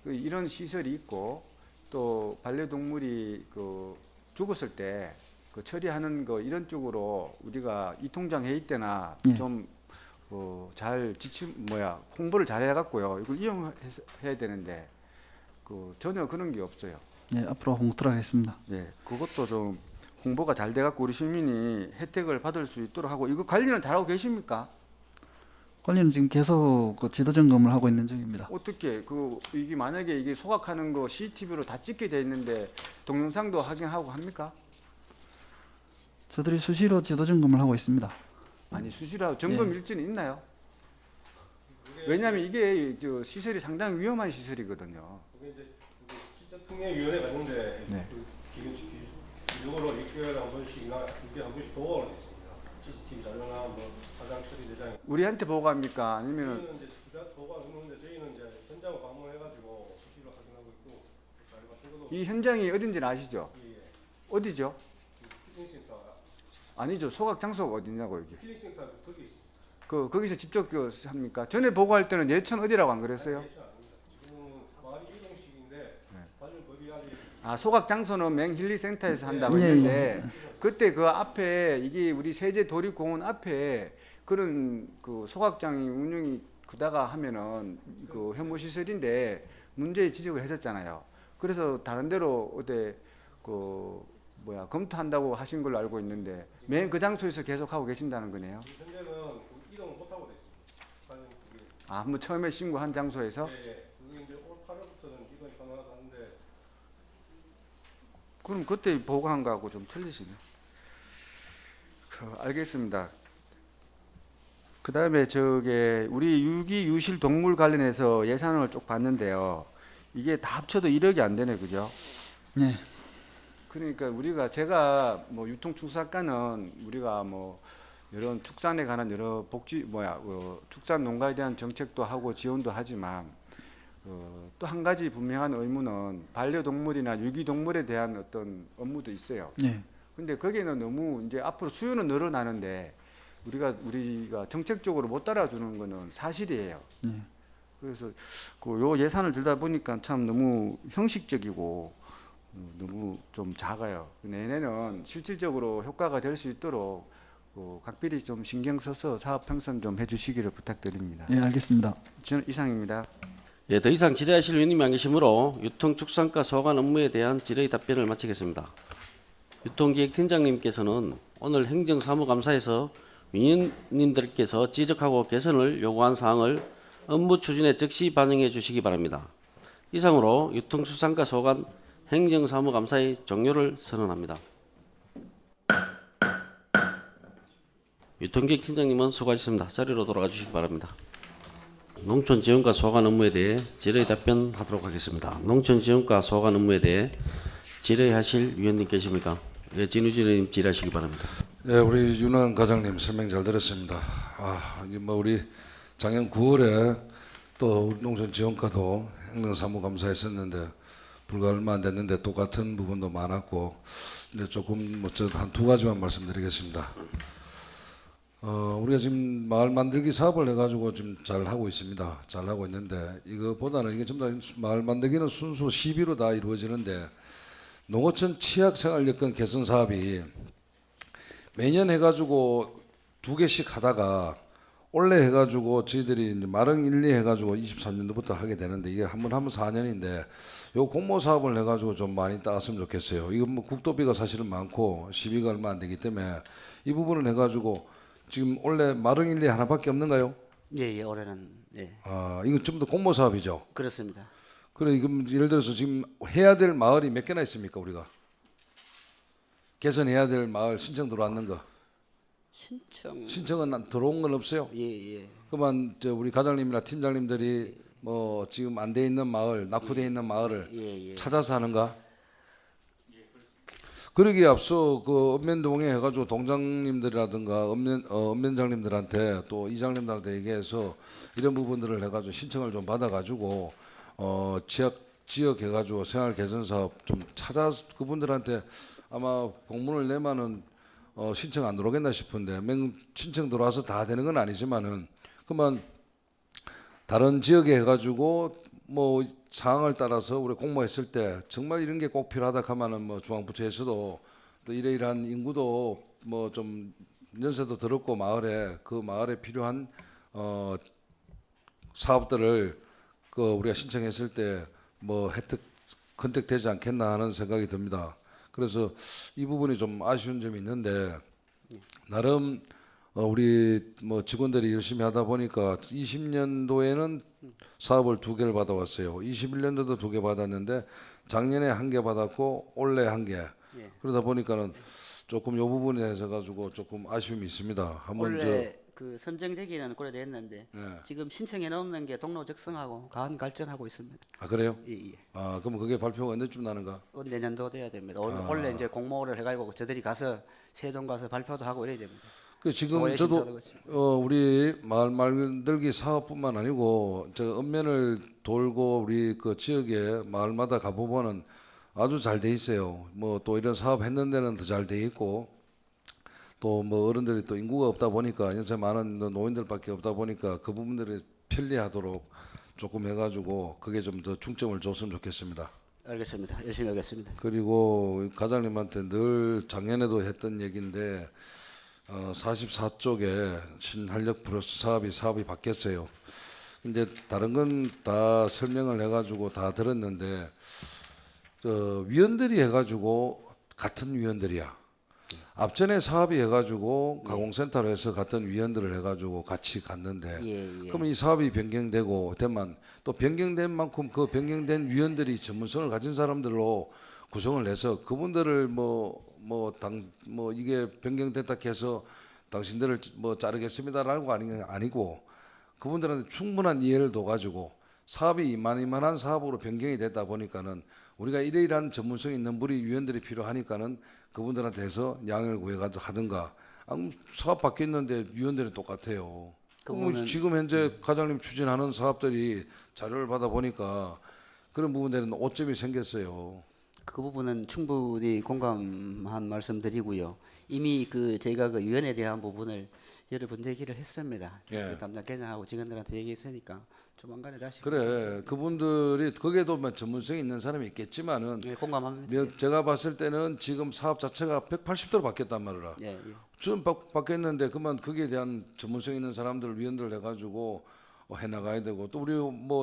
그 이런 시설이 있고 또 반려동물이 그 죽었을 때 그 처리하는 거 이런 쪽으로 우리가 이 통장 회의 때나 예. 좀 잘 홍보를 잘 해갖고요 이걸 이용해야 되는데 그 전혀 그런 게 없어요. 예, 앞으로 홍보를 하겠습니다. 예, 그것도 좀 홍보가 잘 돼갖고 우리 시민이 혜택을 받을 수 있도록 하고 이거 관리는 잘하고 계십니까? 관리는 지금 계속 그 지도 점검을 하고 있는 중입니다. 어떻게 이게 만약에 이게 소각하는 거 CCTV로 다 찍게 돼 있는데 동영상도 확인하고 합니까? 저들이 수시로 지도 점검을 하고 있습니다. 아니 수시로 점검 일지는 있나요? 왜냐하면 이게 저 시설이 상당히 위험한 시설이거든요. 그게 이제 시설특례위원회가 있는데 네. 기록으로 6개월에 한 번씩이나 6개월에 한 번씩 보고가 있습니다. CCTV 자료나 뭐 화장 처리 대장. 우리한테 보고합니까? 아니면은 저희는 이제 보고가 있는데 저희는 이제 현장을 방문해가지고 수시로 확인하고 있고 자료 같은 것도 이 현장이 어딘지는 아시죠? 예, 어디죠? 힐링센터 아니죠. 소각 장소가 어디냐고 여기. 힐링센터 거기 있습니다. 거기서 직접 합니까? 전에 보고할 때는 예천 어디라고 안 그랬어요? 지금은 마을 이동식인데 사실 법이 아직 아 소각 장소는 맹힐리센터에서 한다고 예, 했는데 그때 그 앞에 이게 우리 세제 도립공원 앞에 그런 그 소각장이 운영이 그다가 하면은 그 혐오 시설인데 문제 지적을 했었잖아요. 그래서 다른 데로 어디 검토한다고 하신 걸로 알고 있는데 맨 그 장소에서 계속 하고 계신다는 거네요. 현재는 이동을 못 하고 있습니다. 사실 그게 아 한번 처음에 신고한 장소에서 그게 이제 올 8월부터는 이동이 가능하다는데 그럼 그때 보고한 거하고 좀 틀리시네. 알겠습니다. 그다음에 저게 우리 유기 유실 동물 관련해서 예산을 쭉 봤는데요. 이게 다 합쳐도 1억이 안 되네, 그죠? 네. 그러니까 제가 뭐 유통축산과는 우리가 뭐 이런 축산에 관한 여러 축산 농가에 대한 정책도 하고 지원도 하지만 또 한 가지 분명한 의무는 반려동물이나 유기동물에 대한 어떤 업무도 있어요. 네. 근데 거기는 너무 이제 앞으로 수요는 늘어나는데 우리가 정책적으로 못 따라주는 거는 사실이에요. 네. 그래서 요 예산을 들다 보니까 참 너무 형식적이고 너무 좀 작아요. 내년에는 실질적으로 효과가 될 수 있도록 각별히 좀 신경 써서 사업 평선 좀 해주시기를 부탁드립니다. 예, 알겠습니다. 저는 이상입니다. 예, 더 이상 질의하실 위원님이 안 계시므로 유통축산과 소관 업무에 대한 질의 답변을 마치겠습니다. 유통기획팀장님께서는 오늘 행정사무감사에서 위원님들께서 지적하고 개선을 요구한 사항을 업무 추진에 즉시 반영해 주시기 바랍니다. 이상으로 유통축산과 소관 행정사무감사의 종료를 선언합니다. 유통기획팀장님은 수고하셨습니다. 자리로 돌아가 주시기 바랍니다. 농촌지원과 소관 업무에 대해 질의 답변하도록 하겠습니다. 농촌지원과 소관 업무에 대해 질의하실 위원님 계십니까? 예, 진우진 의원님 질의하시기 바랍니다. 네, 우리 윤환 과장님 설명 잘 들었습니다. 우리 작년 9월에 또 농촌지원과도 행정사무감사했었는데 불과 얼마 안 됐는데 똑같은 부분도 많았고, 근데 조금 한 두 가지만 말씀드리겠습니다. 우리가 지금 마을 만들기 사업을 해가지고 지금 잘 하고 있습니다. 잘 하고 있는데 이거보다는 이게 전부 다 마을 만들기는 순수 시비로 다 이루어지는데 농어촌 취약생활여건 개선 사업이 매년 해가지고 2개씩 하다가 올해 해가지고 저희들이 이제 마릉 1리 해가지고 23년도부터 하게 되는데 이게 한 번 하면 4년인데 요 공모 사업을 해가지고 좀 많이 따왔으면 좋겠어요. 이거 뭐 국도비가 사실은 많고 시비가 얼마 안 되기 때문에 이 부분을 해가지고 지금 원래 마릉 1리 하나밖에 없는가요? 예, 올해는 예. 이건 좀 더 공모 사업이죠. 그렇습니다. 그래 그럼 예를 들어서 지금 해야 될 마을이 몇 개나 있습니까 우리가? 개선해야 될 마을 신청 들어왔는 거. 신청은 들어온 건 없어요? 예, 예. 그러면 우리 과장님이나 팀장님들이 뭐 지금 안 돼 있는 마을, 낙후돼 있는 마을을 예. 찾아서 하는가? 그러기에 앞서 그 읍면동에 해가지고 동장님들이라든가 읍면장님들한테 또 이장님들한테 얘기해서 이런 부분들을 해가지고 신청을 좀 받아가지고 지역 해가지고 생활 개선 사업 좀 찾아서 그분들한테 아마 공문을 내면은 신청 안 들어오겠나 싶은데 신청 들어와서 다 되는 건 아니지만은 그만 다른 지역에 해가지고 뭐 상황을 따라서 우리 공모했을 때 정말 이런 게 꼭 필요하다 하면은 뭐 중앙부처에서도 또 이러이러한 인구도 뭐 좀 연세도 들었고 마을에 그 마을에 필요한 사업들을 우리가 신청했을 때 뭐 혜택 컨택되지 않겠나 하는 생각이 듭니다. 그래서 이 부분이 좀 아쉬운 점이 있는데 나름 우리 뭐 직원들이 열심히 하다 보니까 20년도에는 사업을 2개를 받아왔어요. 21년도도 2개 받았는데 작년에 1개 받았고 올해 1개. 그러다 보니까는 조금 이 부분에 대해서 가지고 조금 아쉬움이 있습니다. 한번 원래 그 선정되기는 오래됐는데 네. 지금 신청해 놓는 게 동로 적성하고 가한 갈전하고 있습니다. 아 그래요? 예. 그럼 그게 발표가 언제쯤 나는가? 내년도 돼야 됩니다. 원래 이제 공모를 해가지고 저들이 가서 세동 가서 발표도 하고 이래야 됩니다. 지금 저도 우리 마을 만들기 사업뿐만 아니고 제가 읍면을 돌고 우리 그 지역에 마을마다 가보면은 아주 잘 돼 있어요. 뭐 또 이런 사업 했는 데는 더 잘 돼 있고 또 뭐 어른들이 또 인구가 없다 보니까 연세 많은 노인들밖에 없다 보니까 그 부분들이 편리하도록 조금 해가지고 그게 좀 더 중점을 줬으면 좋겠습니다. 알겠습니다. 열심히 하겠습니다. 그리고 과장님한테 늘 작년에도 했던 얘기인데 44쪽에 신활력 플러스 사업이 바뀌었어요. 근데 다른 건 다 설명을 해가지고 다 들었는데 위원들이 해가지고 같은 위원들이야. 앞전에 사업이 해가지고 가공센터로 해서 같은 위원들을 해가지고 같이 갔는데 그러면 이 사업이 변경되고 되면 또 변경된 만큼 그 변경된 위원들이 전문성을 가진 사람들로 구성을 해서 그분들을 이게 변경됐다 해서 당신들을 자르겠습니다라고 아니고 그분들한테 충분한 이해를 둬가지고 사업이 이만한 사업으로 변경이 됐다 보니까는 우리가 이러이러한 전문성 있는 위원들이 필요하니까는 그분들한테 해서 양해를 구해가지고 하든가. 사업 바뀌었는데 위원들이 똑같아요. 지금 현재 과장님 추진하는 사업들이 자료를 받아 보니까 그런 부분들은 오점이 생겼어요. 그 부분은 충분히 공감한 말씀드리고요. 이미 저희가 위원회에 대한 부분을 여러 번 얘기를 했습니다. 예. 담당 계장하고 직원들한테 얘기했으니까 조만간에 다시. 그래, 그분들이 거기에도 전문성이 있는 사람이 있겠지만은 예, 공감합니다. 제가 봤을 때는 지금 사업 자체가 180도로 바뀌었단 말이라. 예, 예. 좀 바뀌었는데 그만 거기에 대한 전문성 있는 사람들 위원들 해가지고 해나가야 되고 또 우리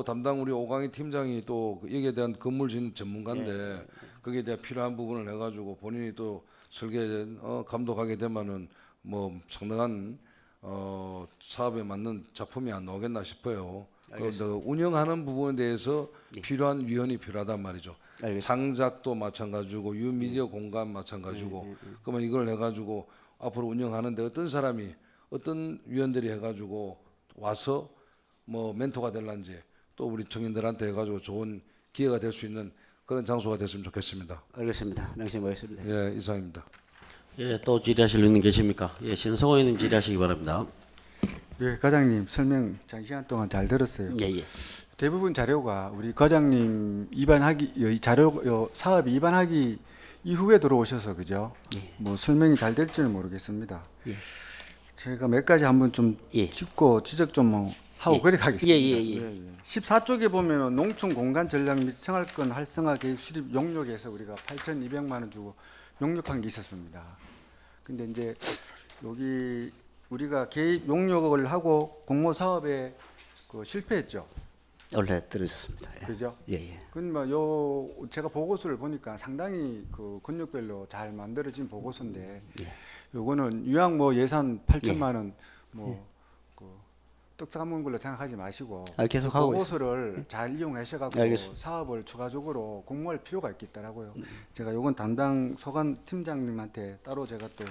담당 우리 오강희 팀장이 또 여기에 대한 건물 짓는 전문가인데 거기에 대한 필요한 부분을 해가지고 본인이 또 설계 감독하게 되면은 상당한 사업에 맞는 작품이 안 나오겠나 싶어요. 그런데 운영하는 부분에 대해서 필요한 위원이 필요하단 말이죠. 알겠습니다. 창작도 마찬가지고 유미디어 공간 마찬가지고 그러면 이걸 해가지고 앞으로 운영하는데 어떤 사람이 어떤 위원들이 해가지고 와서 멘토가 될란지 또 우리 청년들한테 해가지고 좋은 기회가 될 수 있는 그런 장소가 됐으면 좋겠습니다. 알겠습니다. 명심하겠습니다. 예, 이상입니다. 예, 또 질의하실 의원님 계십니까? 예, 신성호 의원님 질의하시기 바랍니다. 예, 과장님 설명 장시간 동안 잘 들었어요. 예, 예. 대부분 자료가 우리 과장님 사업 입안하기 이후에 들어오셔서 그죠? 설명이 잘 될지는 모르겠습니다. 예. 제가 몇 가지 한번 좀 예. 짚고 지적 좀 하고 그래 가겠습니다. 예. 14쪽에 보면은 농촌 공간 전략 및 생활권 활성화 계획 수립 용역에서 우리가 8,200만 원 주고 용역한 게 있었습니다. 근데 이제 여기 우리가 개입 용역을 하고 공모 사업에 실패했죠. 원래 들으셨습니다. 예. 그죠? 예. 제가 보고서를 보니까 상당히 권역별로 잘 만들어진 보고서인데 요거는 유양 예산 8천만 원 떡 싸먹는 걸로 생각하지 마시고 계속 하고 보고서를 잘 이용하셔갖고 사업을 추가적으로 공모할 필요가 있겠더라고요. 제가 요건 담당 소관 팀장님한테 따로 제가 또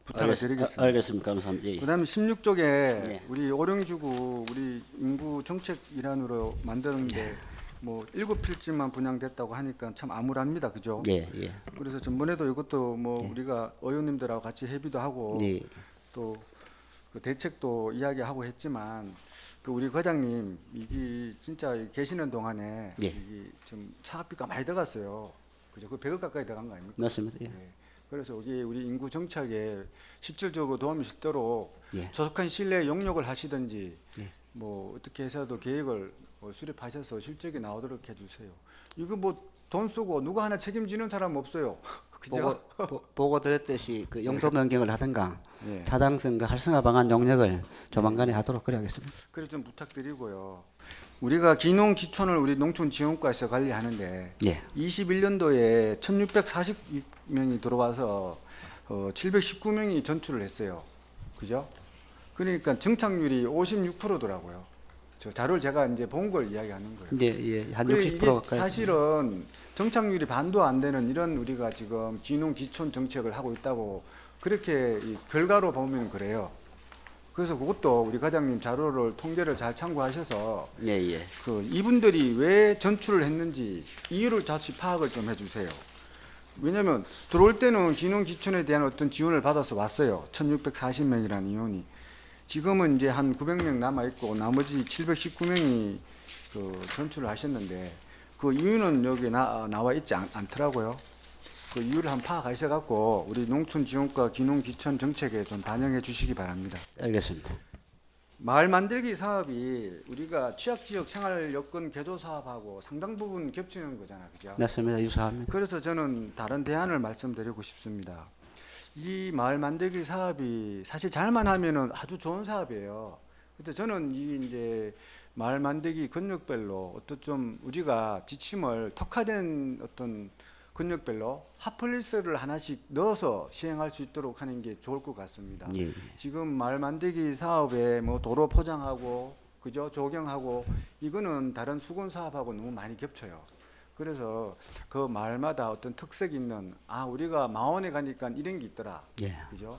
부탁을 드리겠습니다. 알겠습니다. 감사합니다. 예. 그다음에 16쪽에 우리 오령주구 우리 인구 정책 일환으로 만드는데 7필지만 분양됐다고 하니까 참 암울합니다. 그죠? 예. 그래서 전번에도 이것도 우리가 의원님들하고 같이 협의도 하고 또 대책도 이야기하고 했지만 우리 과장님 이게 진짜 계시는 동안에 이게 좀 사업비가 많이 들어갔어요. 그죠? 100억 가까이 들어간 거 아닙니까? 맞습니다. 예. 그래서 여기 우리 인구 정착에 실질적으로 도움이 실도록 조속한 시일 내에 용역을 하시든지 어떻게 해서도 계획을 수립하셔서 실적이 나오도록 해주세요. 이거 돈 쓰고 누구 하나 책임지는 사람 없어요. 그죠? 보고 드렸듯이 용도 변경을 하든가 타당성 활성화 방안 용역을 조만간에 하도록 그래야겠습니다. 그래 좀 부탁드리고요. 우리가 기농기촌을 우리 농촌지원과에서 관리하는데 21년도에 1,640명이 들어와서 719명이 전출을 했어요. 그죠? 그러니까 정착률이 56%더라고요. 저 자료를 제가 이제 본 걸 이야기하는 거예요. 한 60% 가까이. 사실은 정착률이 반도 안 되는 이런 우리가 지금 기농기촌 정책을 하고 있다고 그렇게 이 결과로 보면 그래요. 그래서 그것도 우리 과장님 자료를 통계를 잘 참고하셔서 이분들이 왜 전출을 했는지 이유를 다시 파악을 좀 해주세요. 왜냐하면 들어올 때는 기농기촌에 대한 어떤 지원을 받아서 왔어요. 1,640명이라는 인원이. 지금은 이제 한 900명 남아 있고 나머지 719명이 전출을 하셨는데 그 이유는 여기 나와 있지 않더라고요. 그 이유를 한번 파악하셔갖고 우리 농촌지원과 기농기촌 정책에 좀 반영해 주시기 바랍니다. 알겠습니다. 마을 만들기 사업이 우리가 취약지역 생활 여건 개조 사업하고 상당 부분 겹치는 거잖아요, 그죠? 맞습니다. 유사합니다. 그래서 저는 다른 대안을 말씀드리고 싶습니다. 이 마을 만들기 사업이 사실 잘만 하면은 아주 좋은 사업이에요. 근데 저는 이 이제 마을 만들기 권역별로 어떤 좀 우리가 지침을 특화된 어떤 권역별로 핫플리스를 하나씩 넣어서 시행할 수 있도록 하는 게 좋을 것 같습니다. 지금 마을 만들기 사업에 도로 포장하고 그죠 조경하고 이거는 다른 수건 사업하고 너무 많이 겹쳐요. 그래서 그 마을마다 어떤 특색 있는 우리가 마원에 가니까 이런 게 있더라. 예. 그죠?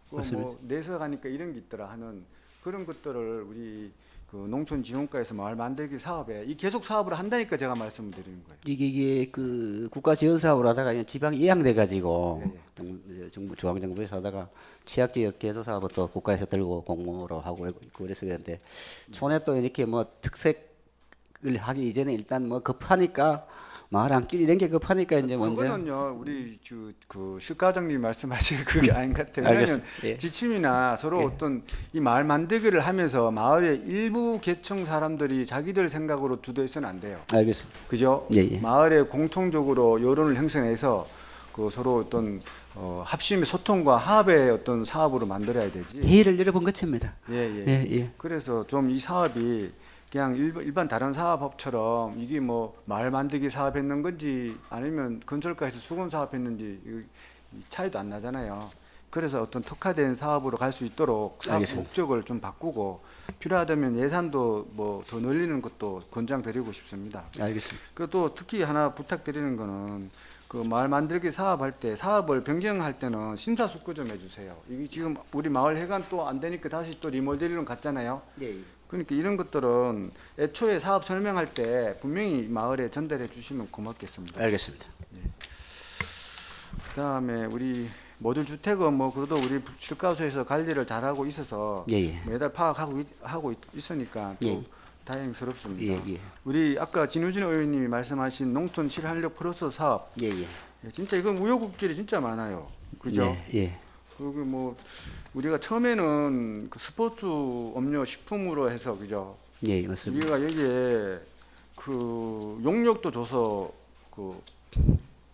맞습니다. 뭐 내서 가니까 이런 게 있더라 하는 그런 것들을 우리 그 농촌진흥과에서 마을 만들기 사업에 이 계속 사업을 한다니까 제가 말씀을 드리는 거예요. 이게 그 국가 지원 사업을 하다가 그냥 지방 이양돼 가지고 예, 정부 중앙 정부에서 하다가 취약 지역 개조 사업을 또 국가에서 들고 공모로 하고 그래서 그런데 촌에 또 이렇게 뭐 특색을 하기 이전에 일단 뭐 급하니까 마을 안길 이런 게 급하니까 이제 먼저 그거는요 우리 그 실과장님 말씀하신 그게 아닌 것 같아요. 왜냐하면 알겠습니다. 예. 지침이나 서로 어떤 이 마을 만들기를 하면서 마을의 일부 계층 사람들이 자기들 생각으로 주도해서는 안 돼요. 알겠습니다. 그죠? 예, 예. 마을에 공통적으로 여론을 형성해서 그 서로 어떤 합심의 소통과 합의 어떤 사업으로 만들어야 되지. 회의를 열어본 것입니다. 예. 예. 그래서 좀 이 사업이 그냥 일반 다른 사업처럼 이게 뭐 마을 만들기 사업했는 건지 아니면 건설과에서 수건 사업했는지 이 차이도 안 나잖아요. 그래서 어떤 특화된 사업으로 갈 수 있도록 사업 알겠습니다. 목적을 좀 바꾸고 필요하다면 예산도 뭐 더 늘리는 것도 권장드리고 싶습니다. 알겠습니다. 그리고 또 특히 하나 부탁드리는 거는 그 마을 만들기 사업할 때 사업을 변경할 때는 심사숙고 좀 해주세요. 이게 지금 우리 마을 해관 또 안 되니까 다시 또 리모델링 갔잖아요. 예. 그러니까 이런 것들은 애초에 사업 설명할 때 분명히 마을에 전달해 주시면 고맙겠습니다. 알겠습니다. 그다음에 우리 모듈 주택은 뭐 그래도 우리 실가소에서 관리를 잘하고 있어서 예. 매달 하고 있으니까 또 예. 다행스럽습니다. 예. 우리 아까 진우진 의원님이 말씀하신 농촌 실활력 플러스 사업 예. 진짜 이건 우여곡절이 진짜 많아요. 그죠? 예. 그리고 뭐 우리가 처음에는 그 스포츠 음료 식품으로 해서 그죠? 예, 맞습니다. 우리가 여기에 그 용역도 줘서 그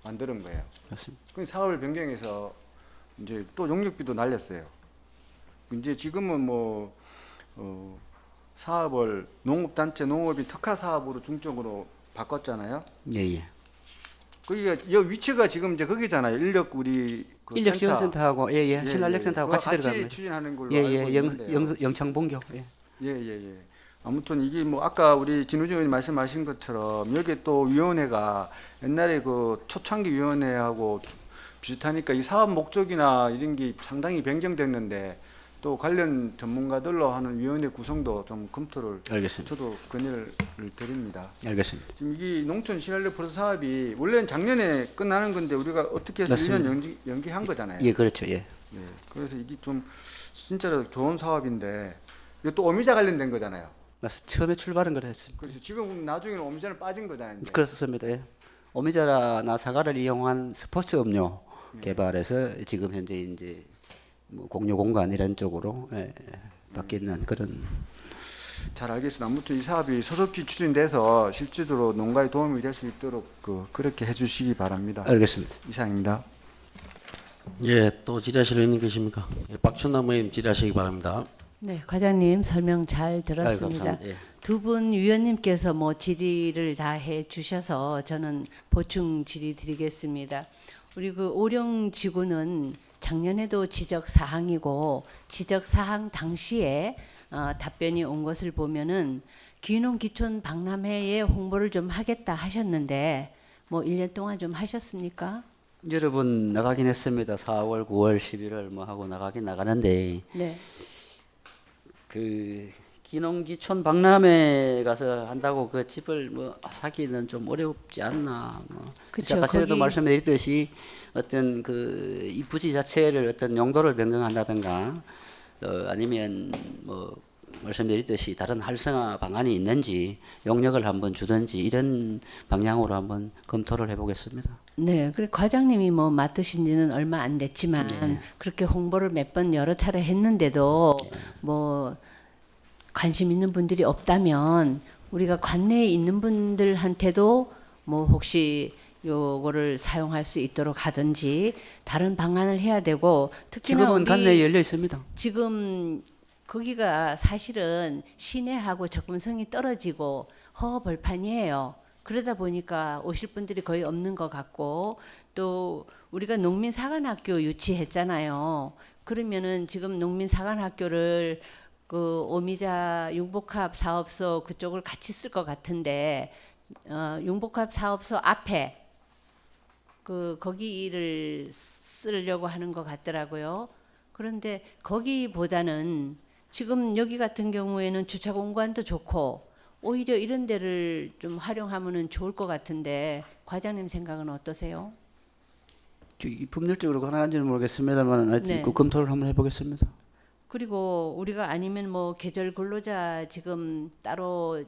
만드는 거예요. 맞습니다. 그 사업을 변경해서 이제 또 용역비도 날렸어요. 이제 지금은 뭐 사업을 농업단체 농업인 특화 사업으로 중점으로 바꿨잖아요. 예. 거기가 이 위치가 지금 이제 거기잖아요. 인력 우리 그 인력 센터. 지원센터하고 신랄력센터하고 그거 같이 들어갑니다. 추진하는 걸로 알고 있는데요. 영창본교. 예. 아무튼 이게 뭐 아까 우리 진우진 의원님 말씀하신 것처럼 여기 또 위원회가 옛날에 그 초창기 위원회하고 비슷하니까 이 사업 목적이나 이런 게 상당히 변경됐는데 또 관련 전문가들로 하는 위원회 구성도 좀 검토를 알겠습니다. 저도 건의를 드립니다. 알겠습니다. 지금 이게 농촌 신활력 프로젝트 사업이 원래는 작년에 끝나는 건데 우리가 어떻게 해서 맞습니다. 1년 연기한 거잖아요. 예, 그렇죠. 예. 그래서 이게 좀 진짜로 좋은 사업인데 이거 또 어미자 관련된 거잖아요. 맞습니다. 처음에 출발은 그랬습니다. 그래서 지금 나중에는 어미자는 빠진 거잖아요. 이제. 그렇습니다. 예. 오미자나 사과를 이용한 스포츠 음료 개발해서 지금 현재 이제 뭐 공유 공간 이런 쪽으로 바뀌는 그런. 잘 알겠습니다. 아무튼 이 사업이 소속기 추진돼서 실질적으로 농가에 도움이 될 수 있도록 그렇게 해주시기 바랍니다. 알겠습니다. 이상입니다. 예, 또 질의하실 의원님 계십니까? 예, 박춘남 의원님 질의하시기 바랍니다. 네, 과장님 설명 잘 들었습니다. 감사합니다. 예. 두 분 위원님께서 뭐 질의를 다 해 주셔서 저는 보충 질의 드리겠습니다. 우리 그 오령 지구는 작년에도 지적 사항이고 지적 사항 당시에 답변이 온 것을 보면은 귀농 기촌 박람회에 홍보를 좀 하겠다 하셨는데 뭐 1년 동안 좀 하셨습니까? 여러 번 나가긴 했습니다. 4월, 9월, 11월 뭐 하고 나가긴 나가는데 네. 그 기농기촌 박람회 가서 한다고 그 집을 뭐 사기는 좀 어렵지 않나. 뭐 그쵸, 아까 전에도 거기- 말씀드렸듯이 어떤 그 이 부지 자체를 어떤 용도를 변경한다든가 아니면 뭐 말씀드렸듯이 다른 활성화 방안이 있는지 용역을 한번 주든지 이런 방향으로 한번 검토를 해보겠습니다. 네, 그래 과장님이 뭐 맡으신 지는 얼마 안 됐지만 그렇게 홍보를 몇 번 여러 차례 했는데도 뭐 관심 있는 분들이 없다면 우리가 관내에 있는 분들한테도 뭐 혹시 요거를 사용할 수 있도록 하든지 다른 방안을 해야 되고 특히나 지금은 우리 관내에 열려 있습니다. 지금 거기가 사실은 시내하고 접근성이 떨어지고 허허벌판이에요. 그러다 보니까 오실 분들이 거의 없는 것 같고 또 우리가 농민사관학교 유치했잖아요. 그러면은 지금 농민사관학교를 그 오미자 융복합 사업소 그쪽을 같이 쓸 것 같은데 융복합 사업소 앞에 거기를 쓰려고 하는 것 같더라고요. 그런데 거기보다는 지금 여기 같은 경우에는 주차 공간도 좋고 오히려 이런 데를 좀 활용하면은 좋을 것 같은데 과장님 생각은 어떠세요? 법률적으로 가능한지는 모르겠습니다만 하여튼 네. 그 검토를 한번 해보겠습니다. 그리고 우리가 아니면 뭐 계절 근로자 지금 따로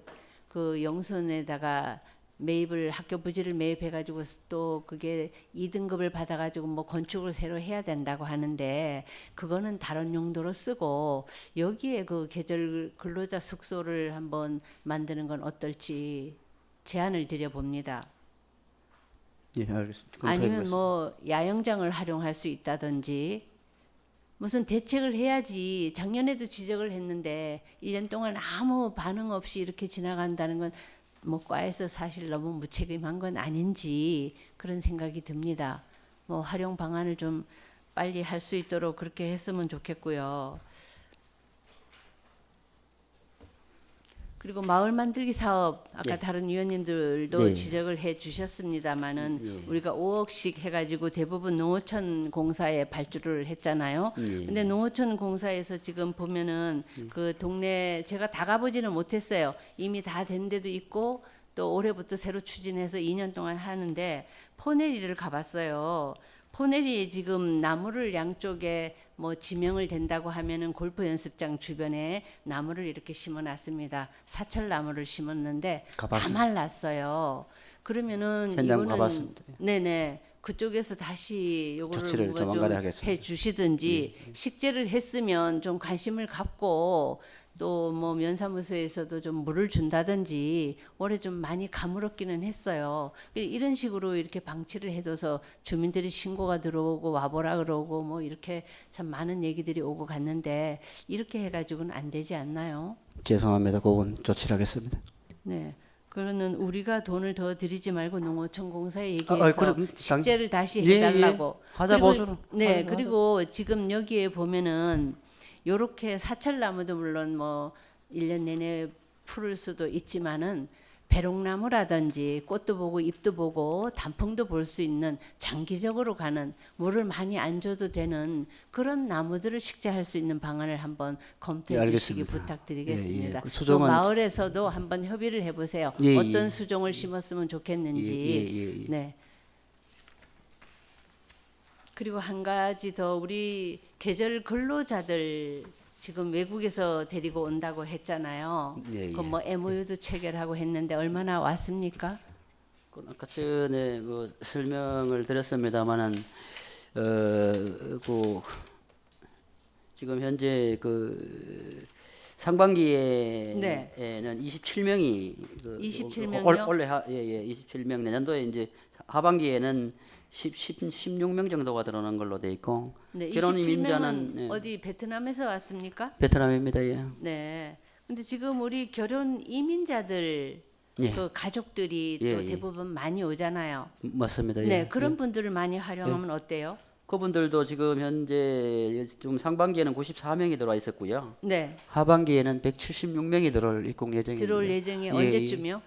그 영순에다가 매입을 학교 부지를 매입해가지고 또 그게 2등급을 받아가지고 뭐 건축을 새로 해야 된다고 하는데 그거는 다른 용도로 쓰고 여기에 그 계절 근로자 숙소를 한번 만드는 건 어떨지 제안을 드려봅니다. 예, 알겠습니다. 아니면 뭐 야영장을 활용할 수 있다든지 무슨 대책을 해야지. 작년에도 지적을 했는데 1년 동안 아무 반응 없이 이렇게 지나간다는 건 뭐 과에서 사실 너무 무책임한 건 아닌지 그런 생각이 듭니다. 뭐 활용 방안을 좀 빨리 할 수 있도록 그렇게 했으면 좋겠고요. 그리고 마을 만들기 사업 아까 네. 다른 위원님들도 네. 지적을 해 주셨습니다마는 우리가 5억씩 해가지고 대부분 농어촌 공사에 발주를 했잖아요. 근데 농어촌 공사에서 지금 보면은 그 동네 제가 다 가보지는 못했어요. 이미 다 된 데도 있고 또 올해부터 새로 추진해서 2년 동안 하는데 포내리를 가봤어요. 포내리에 지금 나무를 양쪽에 뭐 지명을 된다고 하면은 골프 연습장 주변에 나무를 이렇게 심어놨습니다. 사철나무를 심었는데 다 가봤습니다. 말랐어요. 그러면은 현장 이거는 가봤습니다. 네네 그쪽에서 다시 조치를 요거를 조만간에 좀 하겠습니다. 해주시든지 식재를 했으면 좀 관심을 갖고 또 뭐 면사무소에서도 좀 물을 준다든지 올해 좀 많이 가물었기는 했어요. 이런 식으로 이렇게 방치를 해둬서 주민들이 신고가 들어오고 와보라 그러고 뭐 이렇게 참 많은 얘기들이 오고 갔는데 이렇게 해가지고는 안 되지 않나요? 죄송합니다. 그건 조치를 하겠습니다. 네. 그러는 우리가 돈을 더 들이지 말고 농어촌 공사에 얘기해서 그럼 식재를 다시 예, 해달라고. 예. 하자 그리고- 보수로. 네. 하자. 그리고 지금 여기에 보면은 요렇게 사철나무도 물론 뭐 1년 내내 풀을 수도 있지만은 배롱나무라든지 꽃도 보고 잎도 보고 단풍도 볼 수 있는 장기적으로 가는 물을 많이 안 줘도 되는 그런 나무들을 식재할 수 있는 방안을 한번 검토해 예, 주시기 알겠습니다. 부탁드리겠습니다. 예, 예. 그 또 수종은- 마을에서도 한번 협의를 해보세요. 예, 어떤 예. 수종을 심었으면 좋겠는지. 예. 네. 그리고 한 가지 더 우리 계절 근로자들 지금 외국에서 데리고 온다고 했잖아요. 예, 그 뭐 MOU도 체결하고 했는데 얼마나 왔습니까? 그 아까 전에 뭐 설명을 드렸습니다만은 그 지금 현재 그 상반기에는 네. 27명이 27명 이요? 올해 27명 내년도에 이제 하반기에는 16명 정도가 들어오는 걸로 돼 있고 네, 결혼 27명은 이민자는 어디 베트남에서 왔습니까? 베트남입니다. 예. 네. 근데 지금 우리 결혼 이민자들 예. 그 가족들이 예, 또 예. 대부분 많이 오잖아요. 맞습니다. 예. 네, 그런 예. 분들을 많이 활용하면 어때요? 그분들도 지금 현재 지금 상반기에는 94명이 들어와 있었고요. 네. 하반기에는 176명이 들어올 입국 예정입니다. 들어올 예정이 예, 언제쯤이요?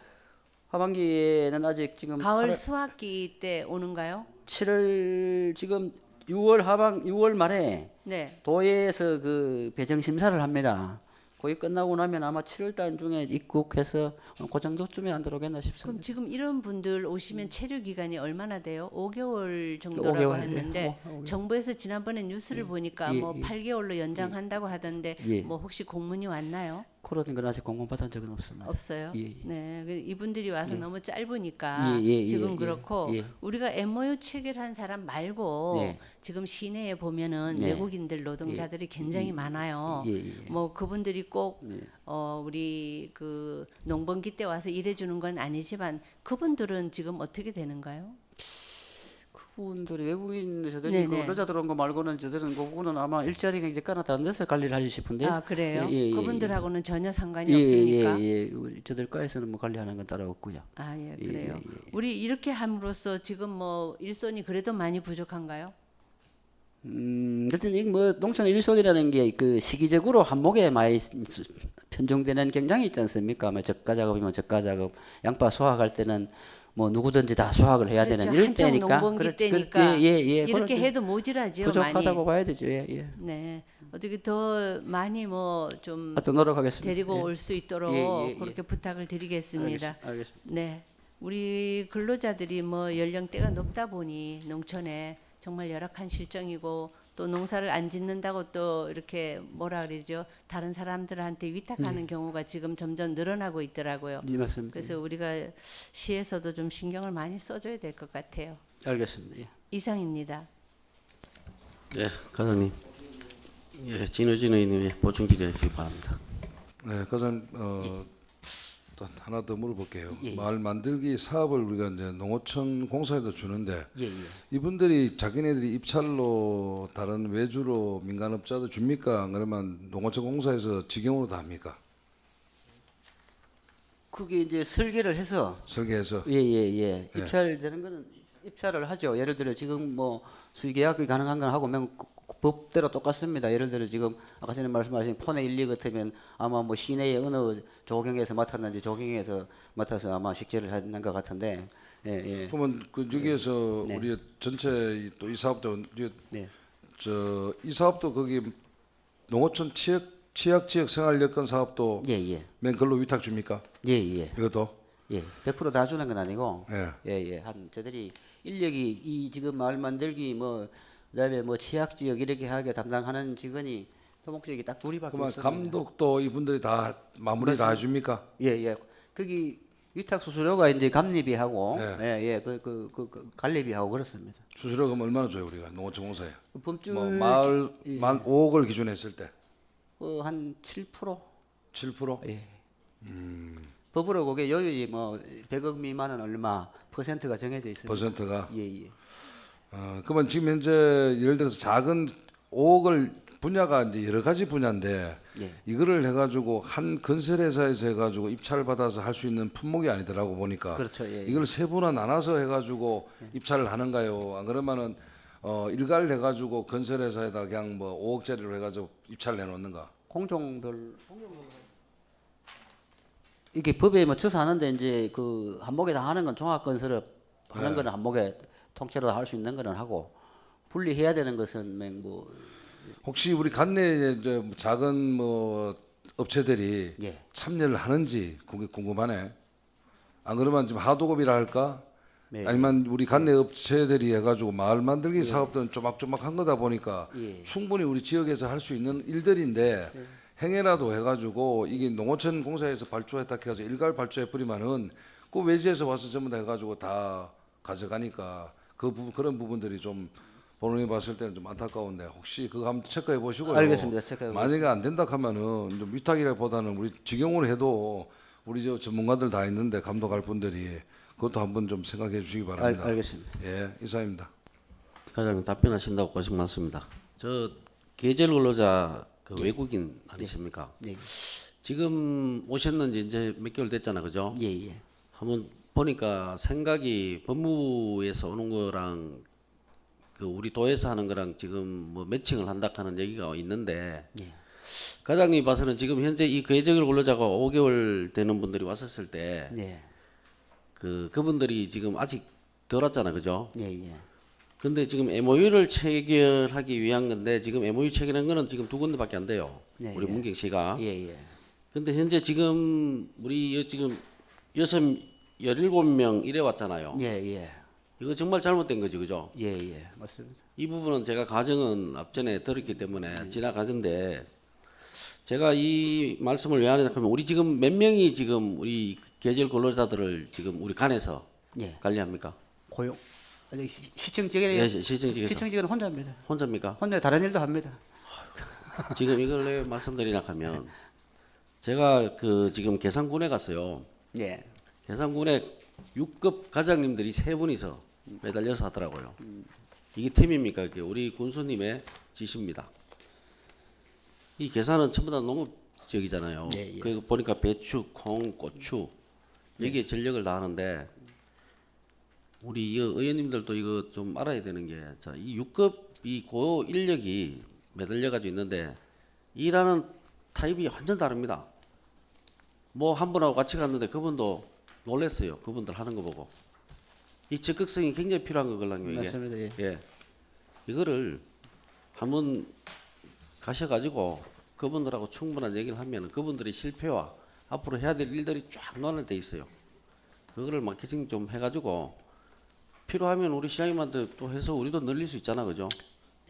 하반기에는 아직 지금 가을 수학기 때 오는가요? 7월 지금 6월 말에 네. 도에서 그 배정 심사를 합니다. 거기 끝나고 나면 아마 7월달 중에 입국해서 그 정도쯤에 안 들어오겠나 그럼 싶습니다. 지금 이런 분들 오시면 체류 기간이 얼마나 돼요? 5개월 정도라고 5개월, 했는데 예. 5개월. 정부에서 지난번에 뉴스를 보니까 예, 뭐 예. 8개월로 연장한다고 하던데 예. 뭐 혹시 공문이 왔나요? 그런 건 아직 공문받은 적은 없습니다. 없어요. 예, 예. 네, 그 이분들이 와서 너무 짧으니까 예, 예, 지금 예, 그렇고 예. 우리가 MOU 체결한 사람 말고 네. 지금 시내에 보면은 네. 외국인들 노동자들이 굉장히 많아요. 예, 예. 뭐 그분들이 꼭 네. 우리 그 농번기 때 와서 일해주는 건 아니지만 그분들은 지금 어떻게 되는가요? 그분들이 외국인 저들이 네네. 그 여자 들어온 거 말고는 저들은 그분은 아마 일자리가 이제 까나 다른 데서 관리를 하지 싶은데. 아 그래요? 예, 예, 예. 그분들하고는 전혀 상관이 예, 없으니까. 예. 우리 저들 과에서는 뭐 관리하는 건 따로 없고요. 아 예, 예, 그래요. 예, 예. 우리 이렇게 함으로써 지금 뭐 일손이 그래도 많이 부족한가요? 일단 이뭐 농촌 일손이라는 게 그 시기적으로 한목에 많이 편중되는 경향이 있지 않습니까? 뭐 저가 작업이면 저가 작업, 양파 수확할 때는 뭐 누구든지 다 수확을 해야 되는 이럴 한창 때니까 농번기 때니까 이렇게 그럴 해도 모자라죠. 부족하다고 많이. 봐야 되죠. 예. 네, 어떻게 더 많이 뭐 좀 하여튼 노력하겠습니다. 데리고 예. 올 수 있도록 예. 그렇게 부탁을 드리겠습니다. 알겠습니다. 네, 우리 근로자들이 뭐 연령대가 높다 보니 농촌에 정말 열악한 실정이고 또 농사를 안 짓는다고 또 이렇게 뭐라 그러죠? 다른 사람들한테 위탁하는 경우가 지금 점점 늘어나고 있더라고요. 예, 맞습니다. 그래서 우리가 시에서도 좀 신경을 많이 써줘야 될 것 같아요. 알겠습니다. 예. 이상입니다. 네, 과장님. 예, 진우진 의원님의 보충 질의해 주시기 바랍니다. 네, 과장님 또 하나 더 물어볼게요. 예. 마을 만들기 사업을 우리가 이제 농어촌 공사에도 주는데 예. 이분들이 자기네들이 입찰로 다른 외주로 민간업자도 줍니까? 그러면 농어촌 공사에서 직영으로 다 합니까? 그게 이제 설계를 해서 설계해서 예. 입찰되는 거는 입찰을 하죠. 예를 들어 지금 뭐 수의 계약이 가능한 건 하고 법대로 똑같습니다. 예를 들어 지금 아까 전에 말씀하신 폰의 1, 2 같으면 아마 뭐 시내의 어느 조경에서 맡았는지 조경에서 맡아서 아마 식재를 하는 것 같은데 예. 그러면 그 여기에서 네. 우리 전체 또 이 사업도 네. 이 사업도 거기 농어촌 취약 지역 생활 여건 사업도 예. 맨 걸로 위탁 줍니까? 예. 이것도 100% 다 주는 건 아니고 예. 한 저들이 인력이 이 지금 마을 만들기 뭐 그다음에 뭐 취약 지역 이렇게 하게 담당하는 직원이 토목직이 딱 둘이밖에 그러면 없습니다. 감독도 이분들이 다 마무리 다 해줍니까? 예. 거기 위탁 수수료가 이제 감리비 하고 예. 그 관리비 하고 그렇습니다. 수수료 그럼 얼마나 줘요 우리가 농어촌 공사에? 범줄 뭐 마을 만 5억을 기준에 했을 때 한 7%. 7%? 예. 법으로 그게 요율이 뭐 100억 미만은 얼마 퍼센트가 정해져 있습니다. 퍼센트가. 예. 그러면 지금 현재 예를 들어서 작은 5억을 분야가 이제 여러 가지 분야인데 예. 이거를 해가지고 한 건설회사에서 해가지고 입찰 받아서 할 수 있는 품목이 아니더라고 보니까. 그렇죠. 예. 이걸 세분화 나눠서 해가지고 입찰을 하는가요? 안 그러면은 일괄 해가지고 건설회사에다 그냥 뭐 5억짜리로 해가지고 입찰을 해놓는가? 공종별 이게 법에 맞춰서 하는데 이제 그 한목에 다 하는 건 종합건설업 하는 거는 한목에 통째로 할 수 있는 거는 하고 분리해야 되는 것은 뭐 혹시 우리 관내 이제 작은 뭐 업체들이 참여를 하는지 그게 궁금하네. 안 그러면 지금 하도급이라 할까? 아니면 우리 관내 업체들이 해가지고 마을 만들기 사업들은 조막조막한 거다 보니까 충분히 우리 지역에서 할 수 있는 일들인데 행해라도 해가지고 이게 농어촌 공사에서 발주했다 해가지고 일괄 발주해 버리면은 그 외지에서 와서 전부 다 해가지고 다 가져가니까 그런 부분들이 좀 본인이 봤을 때는 좀 안타까운데 혹시 그거 한번 체크해 보시고요. 알겠습니다. 체크해 만약에 안 된다 하면은 좀 위탁이라기보다는 우리 직영으로 해도 우리 저 전문가들 다 있는데 감독할 분들이 그것도 한번 좀 생각해 주시기 바랍니다. 알겠습니다. 예, 이상입니다. 과장님 답변하신다고 고생 많습니다. 저 계절 근로자 그 외국인 아니십니까? 네. 지금 오셨는지 이제 몇 개월 됐잖아, 그죠? 예. 한번 보니까 생각이 법무부에서 오는 거랑 그 우리 도에서 하는 거랑 지금 뭐 매칭을 한다 하는 얘기가 있는데 과장님 봐서는 지금 현재 이 계절 근로자가 5개월 되는 분들이 왔었을 때 그분들이 지금 아직 덜 왔잖아, 그죠? 예. 근데 지금 MOU를 체결하기 위한 건데 지금 MOU 체결한 거는 지금 2군데밖에 안 돼요. 우리 문경시가. 예. 근데 현재 지금 우리 지금 17명 이래 왔잖아요. 예. 이거 정말 잘못된 거지, 그죠? 예. 맞습니다. 이 부분은 제가 가정은 앞전에 들었기 때문에 지나가던데 제가 이 말씀을 왜 하느냐 하면 우리 지금 몇 명이 지금 우리 계절 근로자들을 지금 우리 간에서 관리합니까? 고용 시청 직원이 시청 직원은 혼자입니다. 혼자입니까? 혼자 다른 일도 합니다. 지금 이걸 왜 말씀드리냐 하면 제가 그 지금 계산군에 갔어요. 계산군에 6급 과장님들이 3분이서 매달려서 하더라고요. 이게 팀입니까? 이게 우리 군수님의 지시입니다. 이 계산은 전부 다 농업 지역이잖아요. 그 보니까 배추, 콩, 고추 여기에 전력을 다하는데 우리 이 의원님들도 이거 좀 알아야 되는 게, 자, 이 6급 이 고 인력이 매달려 가지고 있는데 일하는 타입이 완전 다릅니다. 뭐 한 분하고 같이 갔는데 그분도 놀랐어요. 그분들 하는 거 보고. 이 적극성이 굉장히 필요한 거거든요. 이게. 맞습니다. 예. 예. 이거를 한번 가셔가지고 그분들하고 충분한 얘기를 하면 그분들의 실패와 앞으로 해야 될 일들이 쫙 논의돼 있어요. 그거를 마케팅 좀 해가지고 필요하면 우리 시장님한테 또 해서 우리도 늘릴 수 있잖아, 그죠?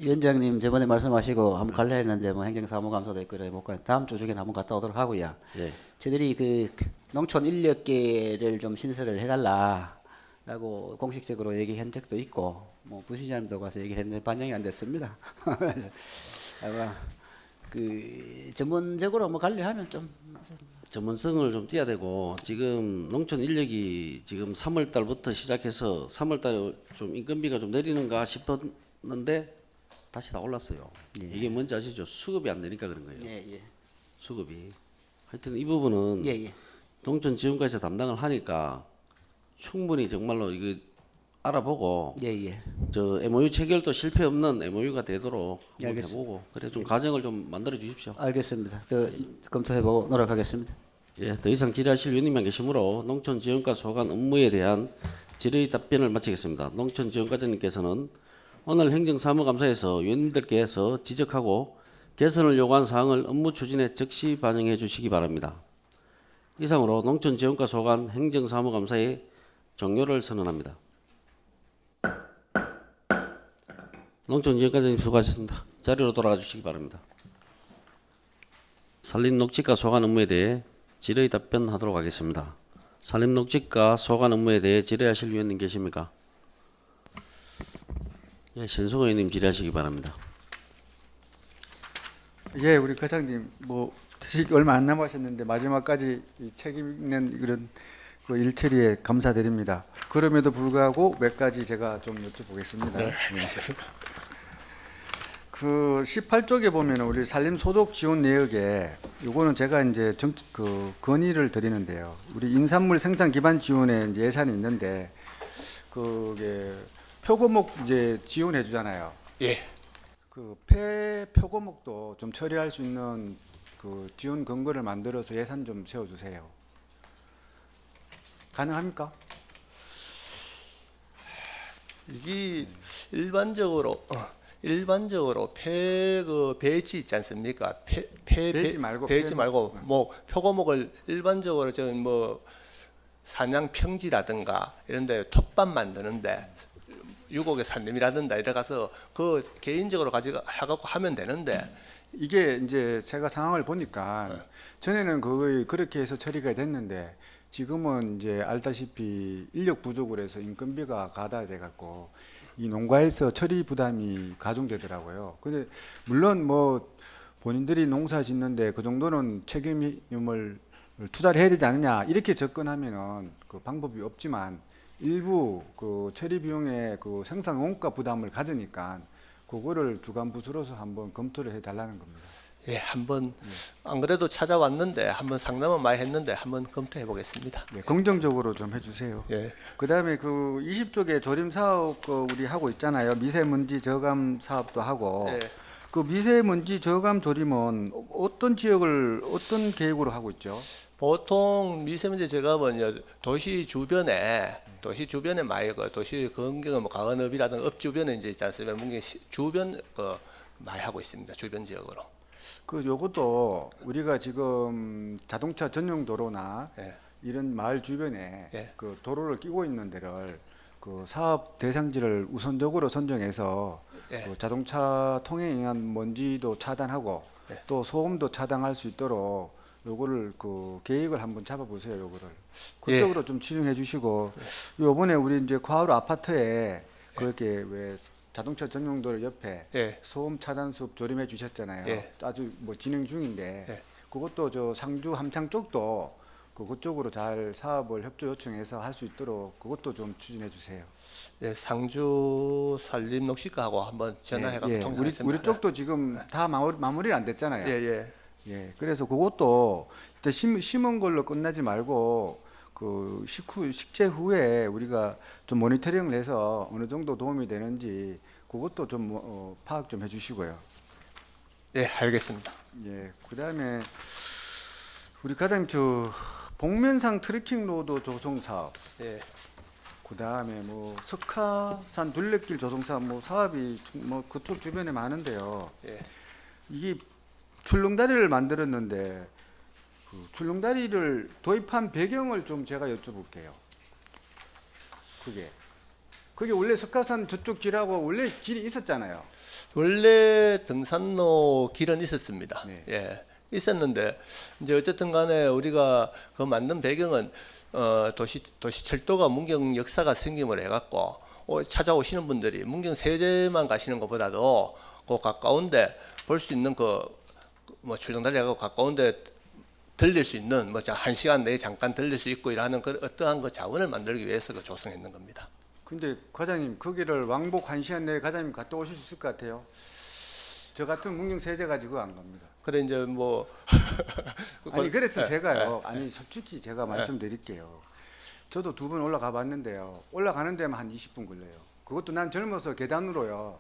위원장님 저번에 말씀하시고 한번 갈라 했는데 뭐 행정사무감사도 있고 그래 못 가. 다음 주 중에 한번 갔다 오도록 하고요. 예. 저희들이 그 농촌 인력계를 좀 신설을 해달라라고 공식적으로 얘기한 적도 있고 뭐 부시장님도 가서 얘기했는데 반영이 안 됐습니다. 아마 그 전문적으로 뭐 관리하면 좀 전문성을 좀 띄어야 되고 지금 농촌 인력이 지금 3월 달부터 시작해서 3월 달에 좀 인건비가 좀 내리는가 싶었는데 다시 다 올랐어요. 예. 이게 뭔지 아시죠? 수급이 안 되니까 그런 거예요. 예, 예. 수급이. 하여튼 이 부분은 예, 예. 농촌 지원과에서 담당을 하니까 충분히 정말로 이거 알아보고 예, 예. 저 MOU 체결도 실패 없는 MOU가 되도록 예, 한번 해보고 그래 좀 과정을 좀 만들어 주십시오. 알겠습니다. 검토해보고 노력하겠습니다. 예, 더 이상 질의하실 위원님만 계시므로 농촌 지원과 소관 업무에 대한 질의 답변을 마치겠습니다. 농촌 지원과장님께서는 오늘 행정사무감사에서 위원님들께서 지적하고 개선을 요구한 사항을 업무 추진에 즉시 반영해 주시기 바랍니다. 이상으로 농촌 지원과 소관 행정사무감사의 종료를 선언합니다. 농촌 지원과장님 수고하셨습니다. 자리로 돌아가 주시기 바랍니다. 산림녹지과 소관 업무에 대해 질의 답변하도록 하겠습니다. 산림녹지과 소관 업무에 대해 질의하실 위원님 계십니까? 예, 신승호 의원님 질의하시기 바랍니다. 예, 우리 과장님 뭐 퇴직 얼마 안 남으셨는데 마지막까지 이 책임 있는 이런 그 일처리에 감사드립니다. 그럼에도 불구하고 몇 가지 제가 좀 여쭤보겠습니다. 네, 알겠습니다. 그 18쪽에 보면 우리 산림 소득 지원 내역에 요거는 제가 이제 그 건의를 드리는데요. 우리 인산물 생산 기반 지원에 이제 예산이 있는데 그게 표고목 이제 지원해 주잖아요. 예. 그 표고목도 좀 처리할 수 있는 그 지원 근거를 만들어서 예산 좀 세워 주세요. 가능합니까? 이게 일반적으로 그 배지 있지 않습니까? 배지 말고 배지 말고 뭐 표고목을 일반적으로 저는 뭐 산양 평지라든가 이런데 톱밥 만드는데 유곡의 산림이라든가 이래 가서 그 개인적으로 가지고 해갖고 하면 되는데 이게 이제 제가 상황을 보니까 전에는 거의 그렇게 해서 처리가 됐는데 지금은 이제 알다시피 인력 부족으로 해서 인건비가 가다돼 갖고 이 농가에서 처리 부담이 가중되더라고요. 근데 물론 뭐 본인들이 농사 짓는데 그 정도는 책임을 투자를 해야 되지 않느냐 이렇게 접근하면은 그 방법이 없지만 일부 그 처리 비용의 그 생산 원가 부담을 가지니까 그거를 주관 부서로서 한번 검토를 해달라는 겁니다. 예, 한번 안 그래도 찾아왔는데 한번 상담은 많이 했는데 한번 검토해 보겠습니다. 예, 긍정적으로 좀 해주세요. 예. 그다음에 그 20쪽에 조림 사업 그 우리 하고 있잖아요. 미세먼지 저감 사업도 하고 예. 그 미세먼지 저감 조림은 어떤 지역을 어떤 계획으로 하고 있죠? 보통 미세먼지 저감은 도시 주변에 많이 그 도시 근경 뭐 가은읍이라든가 읍 주변에 이제 있지 않습니까? 문경 주변 그 많이 하고 있습니다. 주변 지역으로. 그 요것도 우리가 지금 자동차 전용 도로나 예. 이런 마을 주변에 예. 그 도로를 끼고 있는 데를 그 사업 대상지를 우선적으로 선정해서 예. 그 자동차 통행에 의한 먼지도 차단하고 예. 또 소음도 차단할 수 있도록 요거를 그 계획을 한번 잡아보세요. 요거를 그쪽으로 좀 치중해 주시고 요번에 우리 이제 과로 아파트에 그렇게 왜 자동차 전용도로 옆에 예. 소음 차단 숲 조림해 주셨잖아요. 예. 아주 뭐 진행 중인데 예. 그것도 저 상주 함창 쪽도 그쪽으로 잘 사업을 협조 요청해서 할 수 있도록 그것도 좀 추진해 주세요. 예, 상주 산림 녹지과하고 한번 전화해서 예, 통화했습니다. 우리 쪽도 지금 다 마무리가 안 됐잖아요. 예, 예. 예, 그래서 그것도 일단 심은 걸로 끝나지 말고 그 식재 후에 우리가 좀 모니터링을 해서 어느 정도 도움이 되는지 그것도 좀 파악 좀 해주시고요. 예, 알겠습니다. 예, 그다음에 우리 과장님 저 복면상 트레킹 로드 조성 사업, 예. 그다음에 뭐 석하산 둘레길 조성 사업 뭐 사업이 뭐 그쪽 주변에 많은데요. 예. 이게 출렁다리를 만들었는데 그 출렁다리를 도입한 배경을 좀 제가 여쭤볼게요. 그게 원래 석하산 저쪽 길하고 원래 길이 있었잖아요. 원래 등산로 길은 있었습니다. 네. 예, 있었는데 이제 어쨌든 간에 우리가 그 만든 배경은 도시철도가 문경 역사가 생김을 해갖고 찾아오시는 분들이 문경 세제만 가시는 것보다도 그 가까운데 볼 수 있는 뭐 출렁다리하고 가까운데 들릴 수 있는 뭐 1시간 내에 잠깐 들릴 수 있고 이러는 그 어떠한 그 자원을 만들기 위해서 그 조성했는 겁니다. 근데 과장님 거기를 왕복 1시간 내에 과장님 갔다 오실 수 있을 것 같아요? 저 같은 문경 세대 가지고 안 갑니다. 그래 이제 뭐 아니 그래서 제가요. 아니 솔직히 제가 말씀드릴게요. 저도 2번 올라가 봤는데요. 올라가는 데만 한 20분 걸려요. 그것도 난 젊어서 계단으로요.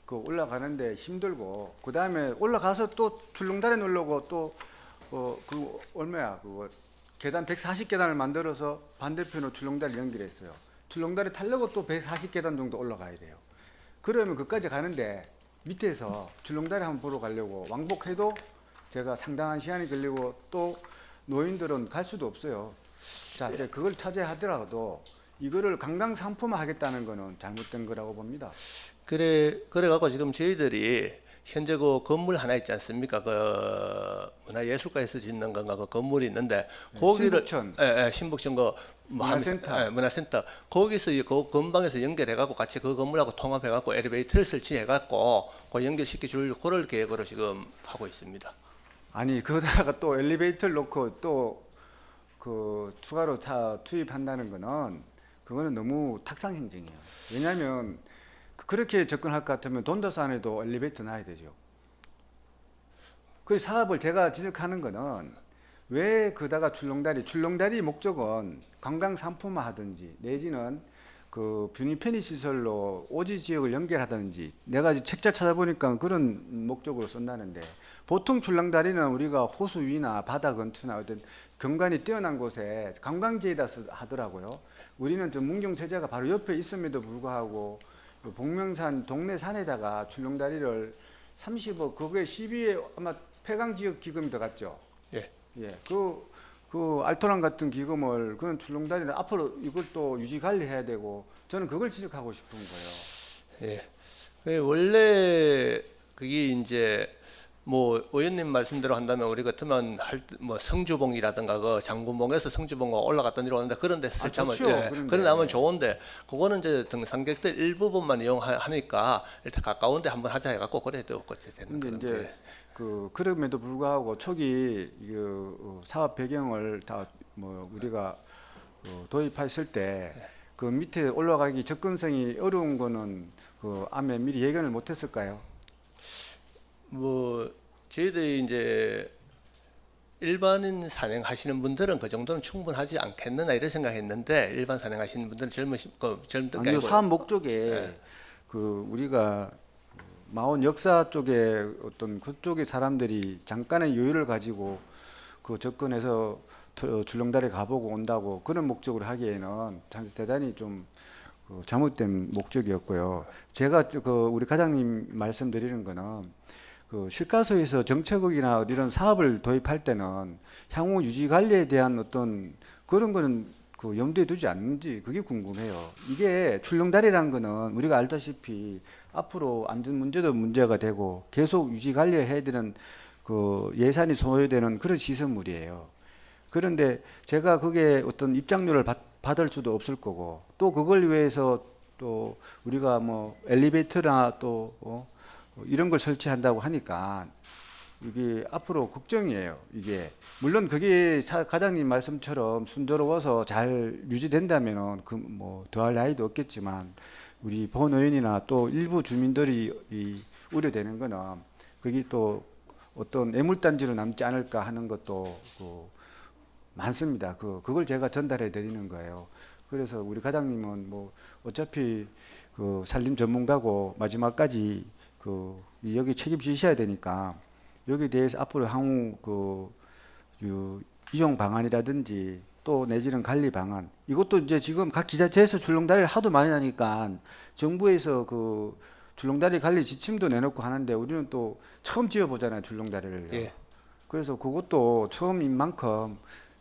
그 올라가는데 힘들고 그 다음에 올라가서 또 출렁다리 누르고 또 그 얼마야 그거 계단 140계단을 만들어서 반대편으로 출렁다리 연결했어요. 출렁다리 타려고 또 140계단 정도 올라가야 돼요. 그러면 그까지 가는데 밑에서 출렁다리 한번 보러 가려고 왕복해도 제가 상당한 시간이 걸리고 또 노인들은 갈 수도 없어요. 자, 이제 그걸 차지하더라도 이거를 관광 상품화 하겠다는 거는 잘못된 거라고 봅니다. 그래 갖고 지금 저희들이 현재 그 건물 하나 있지 않습니까? 그 문화예술가에서 짓는 건가 그 건물이 있는데 거기를 신북천. 신북천 그 문화센터. 문화센터 거기서 그 건방에서 연결해 갖고 같이 그 건물하고 통합해 갖고 엘리베이터를 설치해 갖고 그 연결시켜 줄 그럴 계획으로 지금 하고 있습니다. 아니 거기다가 또 엘리베이터를 놓고 또 그 추가로 투입한다는 거는 그거는 너무 탁상 행정이에요. 왜냐하면 그렇게 접근할 것 같으면 돈다산에도 엘리베이터 놔야 되죠. 그 사업을 제가 지적하는 거는 왜 그다가 출렁다리 목적은 관광 상품화 하든지 내지는 그 뷰니 편의 시설로 오지 지역을 연결하든지 내가 책자 찾아보니까 그런 목적으로 쓴다는데 보통 출렁다리는 우리가 호수 위나 바다 근처나 어떤 경관이 뛰어난 곳에 관광지에다 하더라고요. 우리는 좀 문경 세제가 바로 옆에 있음에도 불구하고 복명산 동네 산에다가 출렁다리를 30억 그거에 12에 아마 폐광지역 기금이 들어갔죠. 예. 예. 그 알토란 같은 기금을 그런 출렁다리는 앞으로 이걸 또 유지 관리해야 되고 저는 그걸 지적하고 싶은 거예요. 예. 원래 그게 이제 뭐 의원님 말씀대로 한다면 우리 같으면 뭐 성주봉이라든가 그 장군봉에서 성주봉 올라갔던 일 오는데 그런 데 설치하면 그런 데 하면 좋은데 그거는 이제 등산객들 일부분만 이용하니까 일단 가까운데 한번 하자 해갖고 그래도 없겠지 되는 근데 이제 그럼에도 불구하고 초기 사업 배경을 다 뭐 우리가 도입했을 때 그 밑에 올라가기 접근성이 어려운 거는 그 안에 미리 예견을 못했을까요? 뭐 저희들이 이제 일반인 산행하시는 분들은 그 정도는 충분하지 않겠느냐 이런 생각했는데 일반 산행하시는 분들은 젊은 아니요 사업 목적에 그 우리가 마온 역사 쪽에 어떤 그쪽의 사람들이 잠깐의 여유를 가지고 그 접근해서 출렁다리 가보고 온다고 그런 목적으로 하기에는 대단히 좀 잘못된 목적이었고요. 제가 우리 과장님 말씀드리는 거는 그 실가소에서 정책국이나 이런 사업을 도입할 때는 향후 유지 관리에 대한 어떤 그런 거는 그 염두에 두지 않는지 그게 궁금해요. 이게 출렁다리라는 거는 우리가 알다시피 앞으로 안전 문제도 문제가 되고 계속 유지 관리해야 되는 그 예산이 소요되는 그런 시설물이에요. 그런데 제가 그게 어떤 입장료를 받을 수도 없을 거고 또 그걸 위해서 또 우리가 뭐 엘리베이터나 또 이런 걸 설치한다고 하니까 이게 앞으로 걱정이에요. 이게 물론 그게 과장님 말씀처럼 순조로워서 잘 유지된다면은 그 뭐 더할 나위도 없겠지만 우리 본 의원이나 또 일부 주민들이 우려되는 거는 그게 또 어떤 애물단지로 남지 않을까 하는 것도 많습니다. 그걸 제가 전달해 드리는 거예요. 그래서 우리 과장님은 뭐 어차피 그 산림 전문가고 마지막까지 여기 책임지셔야 되니까 여기에 대해서 앞으로 향후 이용 방안이라든지 또 내지는 관리 방안, 이것도 이제 지금 각 지자체에서 출렁다리를 하도 많이 하니까 정부에서 그 출렁다리 관리 지침도 내놓고 하는데 우리는 또 처음 지어보잖아요, 출렁다리를. 예. 그래서 그것도 처음인 만큼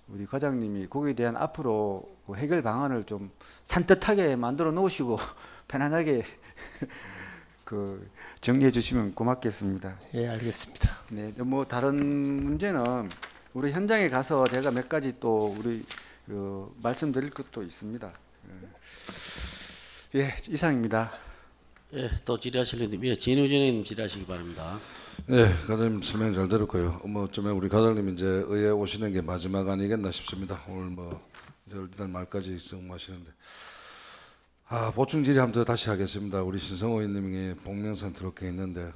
우리 과장님이 거기에 대한 앞으로 그 해결 방안을 좀 산뜻하게 만들어 놓으시고 편안하게 그 정리해 주시면 고맙겠습니다. 예, 알겠습니다. 네, 뭐 다른 문제는 우리 현장에 가서 제가 몇 가지 또 우리 그 말씀드릴 것도 있습니다. 예, 이상입니다. 예, 또 질의하실 의원님, 예, 진우진 의원님 질의하시기 바랍니다. 네, 과장님 설명 잘 들었고요. 어쩌면 우리 과장님 이제 의회 오시는 게 마지막 아니겠나 싶습니다. 오늘 뭐 이제 일단 말까지 정모하시는데, 보충 질의 한번 더 다시 하겠습니다. 우리 신성호 의원님이 복명산 들어게 있는데,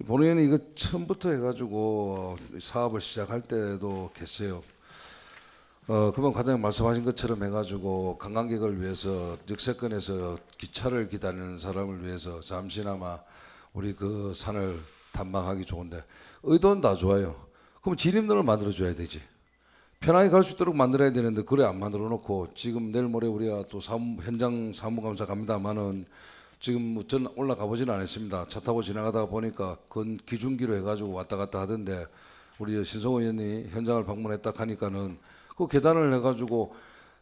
본 의원이 이거 처음부터 해가지고 사업을 시작할 때도 계세요. 그번 과장님 말씀하신 것처럼 해가지고 관광객을 위해서 역세권에서 기차를 기다리는 사람을 위해서 잠시나마 우리 그 산을 탐방하기 좋은데 의도는 다 좋아요. 그럼 진입로를 만들어줘야 되지. 편하게 갈 수 있도록 만들어야 되는데 그래 안 만들어 놓고 지금 내일 모레 우리가 또 현장 사무감사 갑니다만은 지금 전 올라가 보지는 않았습니다. 차 타고 지나가다가 보니까 그건 기준기로 해가지고 왔다 갔다 하던데 우리 신성호 의원이 현장을 방문했다 하니까는 그 계단을 해가지고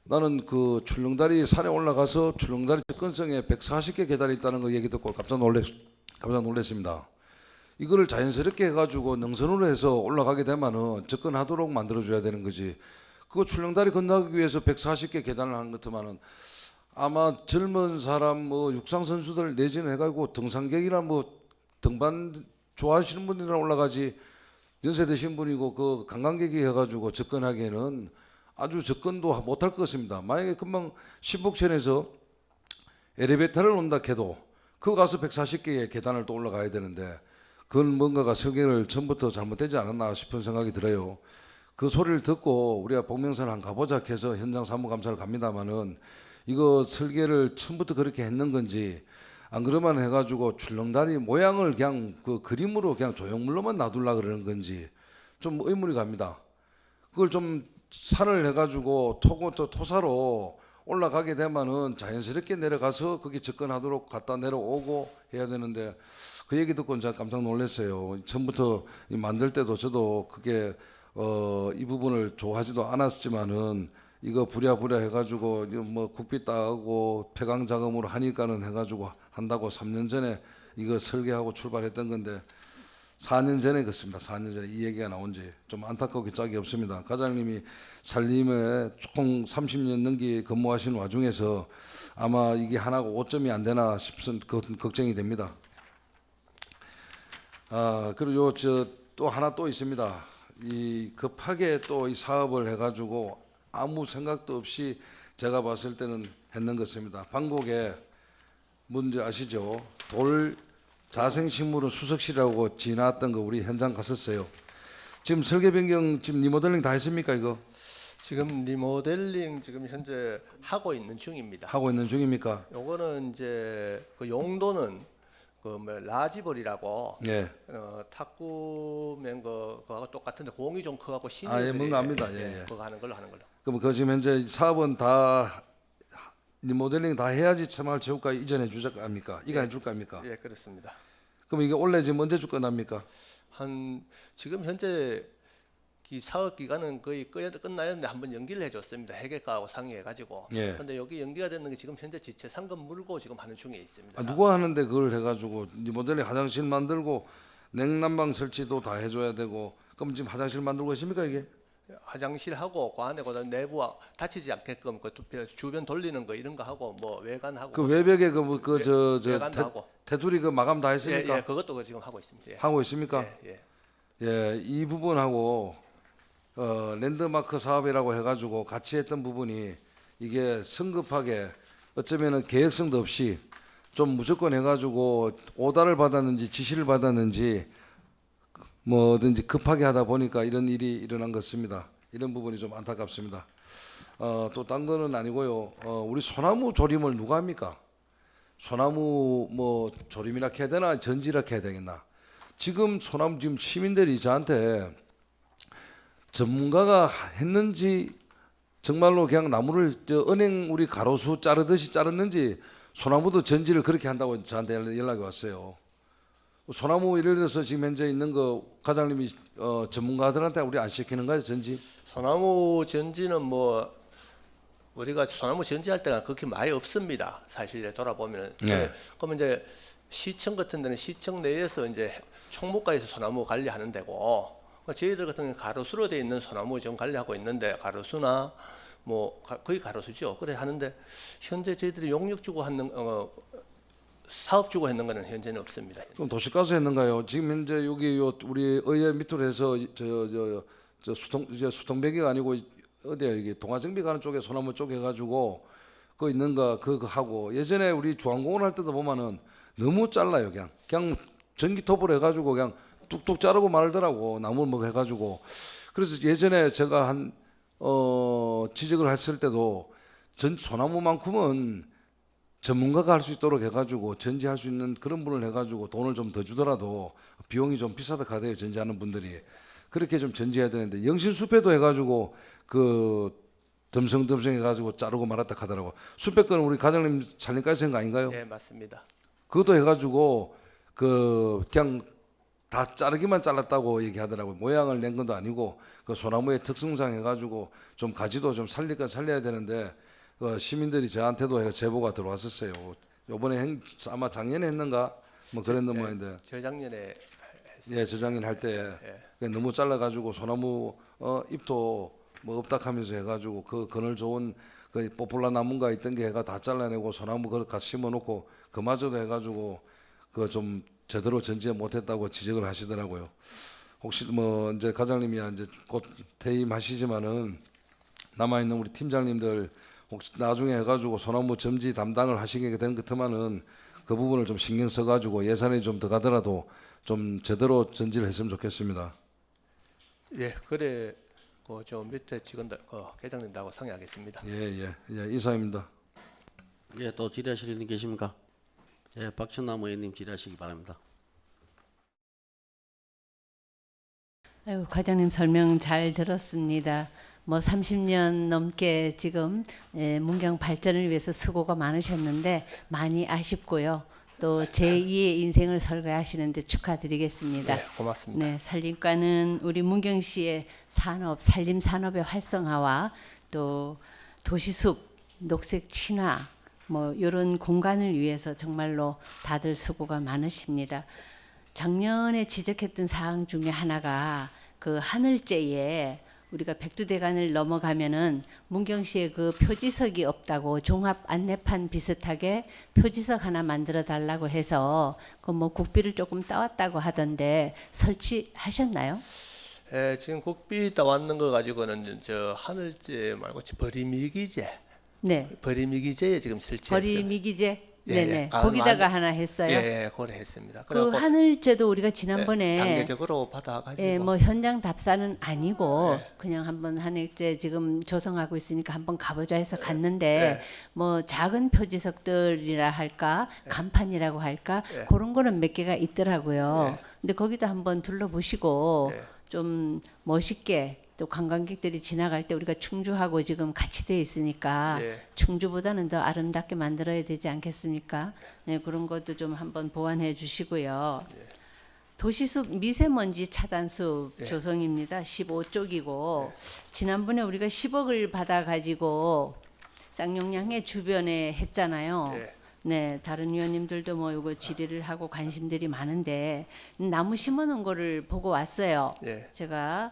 나는 그 출렁다리 산에 올라가서 출렁다리 접근성에 140개 계단이 있다는 거 얘기 듣고 깜짝 놀랐습니다. 이거를 자연스럽게 해가지고 능선으로 해서 올라가게 되면은 접근하도록 만들어줘야 되는 거지. 그거 출렁다리 건너기 위해서 140개 계단을 한 것 같으면은 아마 젊은 사람 뭐 육상 선수들 내지는 해가지고 등산객이나 뭐 등반 좋아하시는 분들이나 올라가지 연세 드신 분이고 그 관광객이 해가지고 접근하기에는 아주 접근도 못할 것 같습니다. 만약에 금방 신북천에서 엘리베이터를 온다 해도 그거 가서 140개의 계단을 또 올라가야 되는데 그건 뭔가가 설계를 처음부터 잘못되지 않았나 싶은 생각이 들어요. 그 소리를 듣고 우리가 복명산 한 가보자 해서 현장 사무감사를 갑니다마는 이거 설계를 처음부터 그렇게 했는 건지 안 그러면 해가지고 출렁다리 모양을 그냥 그 그림으로 그냥 조형물로만 놔둘라 그러는 건지 좀 의문이 갑니다. 그걸 좀 산을 해가지고 토사로 올라가게 되면은 자연스럽게 내려가서 거기 접근하도록 갔다 내려오고 해야 되는데 그 얘기 듣고 제가 깜짝 놀랐어요. 처음부터 만들 때도 저도 그게 이 부분을 좋아하지도 않았지만은 이거 부랴부랴 해가지고 뭐 국비 따고 폐강 작업으로 하니까는 해가지고 한다고 3년 전에 이거 설계하고 출발했던 건데 4년 전에 그렇습니다. 4년 전에 이 얘기가 나온 지 좀 안타깝게 짝이 없습니다. 과장님이 산림에 총 30년 넘게 근무하신 와중에서 아마 이게 하나가 5점이 안 되나 싶은 걱정이 됩니다. 그리고 또 하나 또 있습니다. 이 급하게 또 이 사업을 해가지고 아무 생각도 없이 제가 봤을 때는 했는 것입니다. 방곡에 문제 아시죠? 돌 자생식물은 수석실이라고 지나왔던 거 우리 현장 갔었어요. 지금 설계 변경 지금 리모델링 다 했습니까 이거? 지금 리모델링 지금 현재 하고 있는 중입니다. 하고 있는 중입니까? 요거는 이제 그 용도는 그 뭐 라지볼이라고 예. 탁구맨 그거하고 똑같은데 공이 좀 커갖고 신이 예, 뭔가 압니다. 예, 예. 그거 하는 걸로 하는 걸로. 그럼 그 지금 현재 사업은 다 리모델링 다 해야지 새마을체육관 이전해 주자 합니까? 이관해 줄까 합니까? 예, 그렇습니다. 그럼 이게 원래 지금 언제쯤 끝납니까? 지금 현재 이 사업 기간은 거의 끝나는데 한번 연기를 해줬습니다. 회계과하고 상의해가지고. 예. 그런데 여기 연기가 됐는 게 지금 현재 지체 상금 물고 지금 하는 중에 있습니다. 누가 하는데 그걸 해가지고 리모델링 화장실 만들고 냉난방 설치도 다 해줘야 되고 그럼 지금 화장실 만들고 계십니까 이게? 화장실하고 그 안에 그다음 내부 다치지 않게끔 그 주변 돌리는 거 이런 거 하고 뭐 외관하고 그 외벽에 외관도 하고. 테두리 그 마감 다 했습니까? 예, 그것도 지금 하고 있습니다. 예. 하고 있습니까? 예. 예, 이 부분하고 랜드마크 사업이라고 해가지고 같이 했던 부분이 이게 성급하게 어쩌면은 계획성도 없이 좀 무조건 해가지고 오달을 받았는지 지시를 받았는지 뭐든지 급하게 하다 보니까 이런 일이 일어난 것 같습니다. 이런 부분이 좀 안타깝습니다. 또 딴 거는 아니고요. 우리 소나무 조림을 누가 합니까? 소나무 뭐 조림이라 해야 되나 전지라 해야 되겠나? 지금 소나무 지금 시민들이 저한테 전문가가 했는지 정말로 그냥 나무를 은행 우리 가로수 자르듯이 자르는지 소나무도 전지를 그렇게 한다고 저한테 연락이 왔어요. 소나무 예를 들어서 지금 현재 있는 거 과장님이 전문가들한테 우리 안 시키는가요 전지? 소나무 전지는 뭐 우리가 소나무 전지할 때가 그렇게 많이 없습니다. 사실 돌아보면은. 네. 그러면 이제 시청 같은 데는 시청 내에서 이제 총무과에서 소나무 관리하는 데고 저희들 같은 경우는 가로수로 돼 있는 소나무 좀 관리하고 있는데 가로수나 뭐 거의 가로수죠. 그래 하는데 현재 저희들이 용역 주고 하는 사업 주고 했는 거는 현재는 없습니다. 그럼 도시가스 했는가요? 지금 현재 여기 우리 의회 밑으로 해서 저 수통배기가 아니고 어디야 이게 동아정비 가는 쪽에 소나무 쪽에 해가지고 그거 있는가 그거 하고 예전에 우리 중앙공원 할 때도 보면은 너무 잘라요 그냥 전기톱으로 해가지고 그냥 뚝뚝 자르고 말더라고 나무 뭐 해가지고 그래서 예전에 제가 한 지적을 했을 때도 소나무만큼은 전문가가 할 수 있도록 해가지고 전지할 수 있는 그런 분을 해가지고 돈을 좀 더 주더라도 비용이 좀 비싸다 가대요 전지하는 분들이 그렇게 좀 전지해야 되는데 영신숲에도 해가지고 그 덤성덤성 해가지고 자르고 말았다 하더라고. 숲에 거는 우리 과장님 살림까지 한 거 아닌가요? 네 맞습니다. 그것도 해가지고 그 그냥 다 자르기만 잘랐다고 얘기하더라고요. 모양을 낸 것도 아니고 그 소나무의 특성상 해가지고 좀 가지도 좀 살려야 되는데 그 시민들이 저한테도 제보가 들어왔었어요. 이번에 아마 작년에 했는가 뭐 그랬는 모양인데. 저작년에 예, 저작년 할 때 너무 잘라가지고 소나무 잎도 뭐 없다 하면서 해가지고 그 그늘 좋은 그 포플라 나무가 있던 게 해가 다 잘라내고 소나무 그걸 같이 심어놓고 그마저도 해가지고 그 좀 제대로 전지 못했다고 지적을 하시더라고요. 혹시 뭐 이제 과장님이 이제 곧 퇴임하시지만은 남아 있는 우리 팀장님들 혹시 나중에 해가지고 소나무 점지 담당을 하시게 된 것 같으면은 그 부분을 좀 신경 써가지고 예산이 좀 더 가더라도 좀 제대로 전지를 했으면 좋겠습니다. 예, 그래 저 밑에 직원들 계장님들하고 상의하겠습니다. 예, 이사입니다. 예, 또 질의하실 의원님 계십니까? 예, 박천남 의원님 질의하시기 바랍니다. 아유, 과장님 설명 잘 들었습니다. 뭐 30년 넘게 지금 문경 발전을 위해서 수고가 많으셨는데 많이 아쉽고요. 또 제2의 인생을 설계하시는데 축하드리겠습니다. 네, 고맙습니다. 네, 산림과는 우리 문경시의 산림 산업의 활성화와 또 도시숲, 녹색 친화 뭐 이런 공간을 위해서 정말로 다들 수고가 많으십니다. 작년에 지적했던 사항 중에 하나가 그 하늘재에 우리가 백두대간을 넘어가면은 문경시에 그 표지석이 없다고 종합 안내판 비슷하게 표지석 하나 만들어 달라고 해서 그 뭐 국비를 조금 따왔다고 하던데 설치하셨나요? 예, 지금 국비 따왔는 거 가지고는 저 하늘재 말고 버리미기재. 네. 버리미기재에 지금 설치했어요. 버리미기재. 예, 네네. 예. 거기다가 하나 했어요. 예, 그래 했습니다. 그 하늘재도 우리가 지난번에 단계적으로 받아가지고. 예, 뭐 현장 답사는 아니고 예. 그냥 한번 하늘재 지금 조성하고 있으니까 한번 가보자 해서 갔는데 뭐 작은 표지석들이라 할까 간판이라고 할까 그런 거는 몇 개가 있더라고요. 근데 거기도 한번 둘러보시고 좀 멋있게 또 관광객들이 지나갈 때 우리가 충주하고 지금 같이 돼 있으니까 충주보다는 더 아름답게 만들어야 되지 않겠습니까? 네, 그런 것도 좀 한번 보완해 주시고요. 도시숲 미세먼지 차단숲 조성입니다. 15쪽이고 지난번에 우리가 10억을 받아가지고 쌍용량의 주변에 했잖아요. 네, 다른 위원님들도 뭐 이거 질의를 하고 관심들이 많은데 나무 심어놓은 거를 보고 왔어요. 제가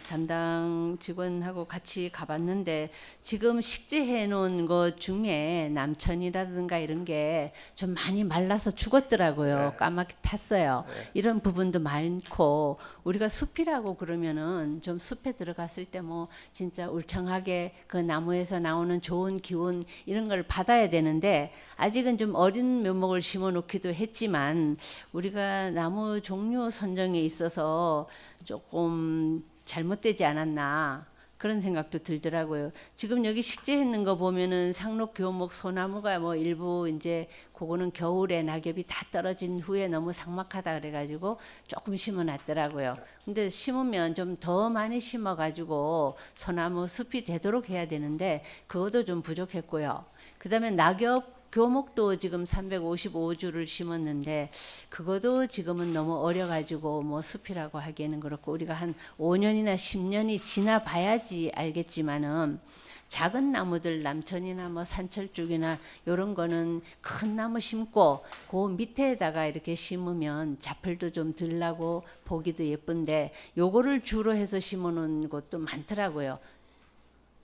담당 직원하고 같이 가봤는데 지금 식재해 놓은 것 중에 남천이라든가 이런 게 좀 많이 말라서 죽었더라고요. 까맣게 탔어요. 이런 부분도 많고 우리가 숲이라고 그러면은 좀 숲에 들어갔을 때 뭐 진짜 울창하게 그 나무에서 나오는 좋은 기운 이런 걸 받아야 되는데 아직은 좀 어린 묘목을 심어 놓기도 했지만 우리가 나무 종류 선정에 있어서 조금 잘못되지 않았나 그런 생각도 들더라고요. 지금 여기 식재했는 거 보면은 상록, 교목, 소나무가 뭐 일부 이제 그거는 겨울에 낙엽이 다 떨어진 후에 너무 삭막하다 그래가지고 조금 심어놨더라고요. 근데 심으면 좀 더 많이 심어가지고 소나무 숲이 되도록 해야 되는데 그것도 좀 부족했고요. 그다음에 낙엽, 교목도 지금 355주를 심었는데 그것도 지금은 너무 어려가지고 뭐 숲이라고 하기에는 그렇고 우리가 한 5년이나 10년이 지나봐야지 알겠지만은 작은 나무들 남천이나 뭐 산철쭉이나 이런 거는 큰 나무 심고 그 밑에다가 이렇게 심으면 자풀도 좀 덜 나고 보기도 예쁜데 요거를 주로 해서 심어놓은 곳도 많더라고요.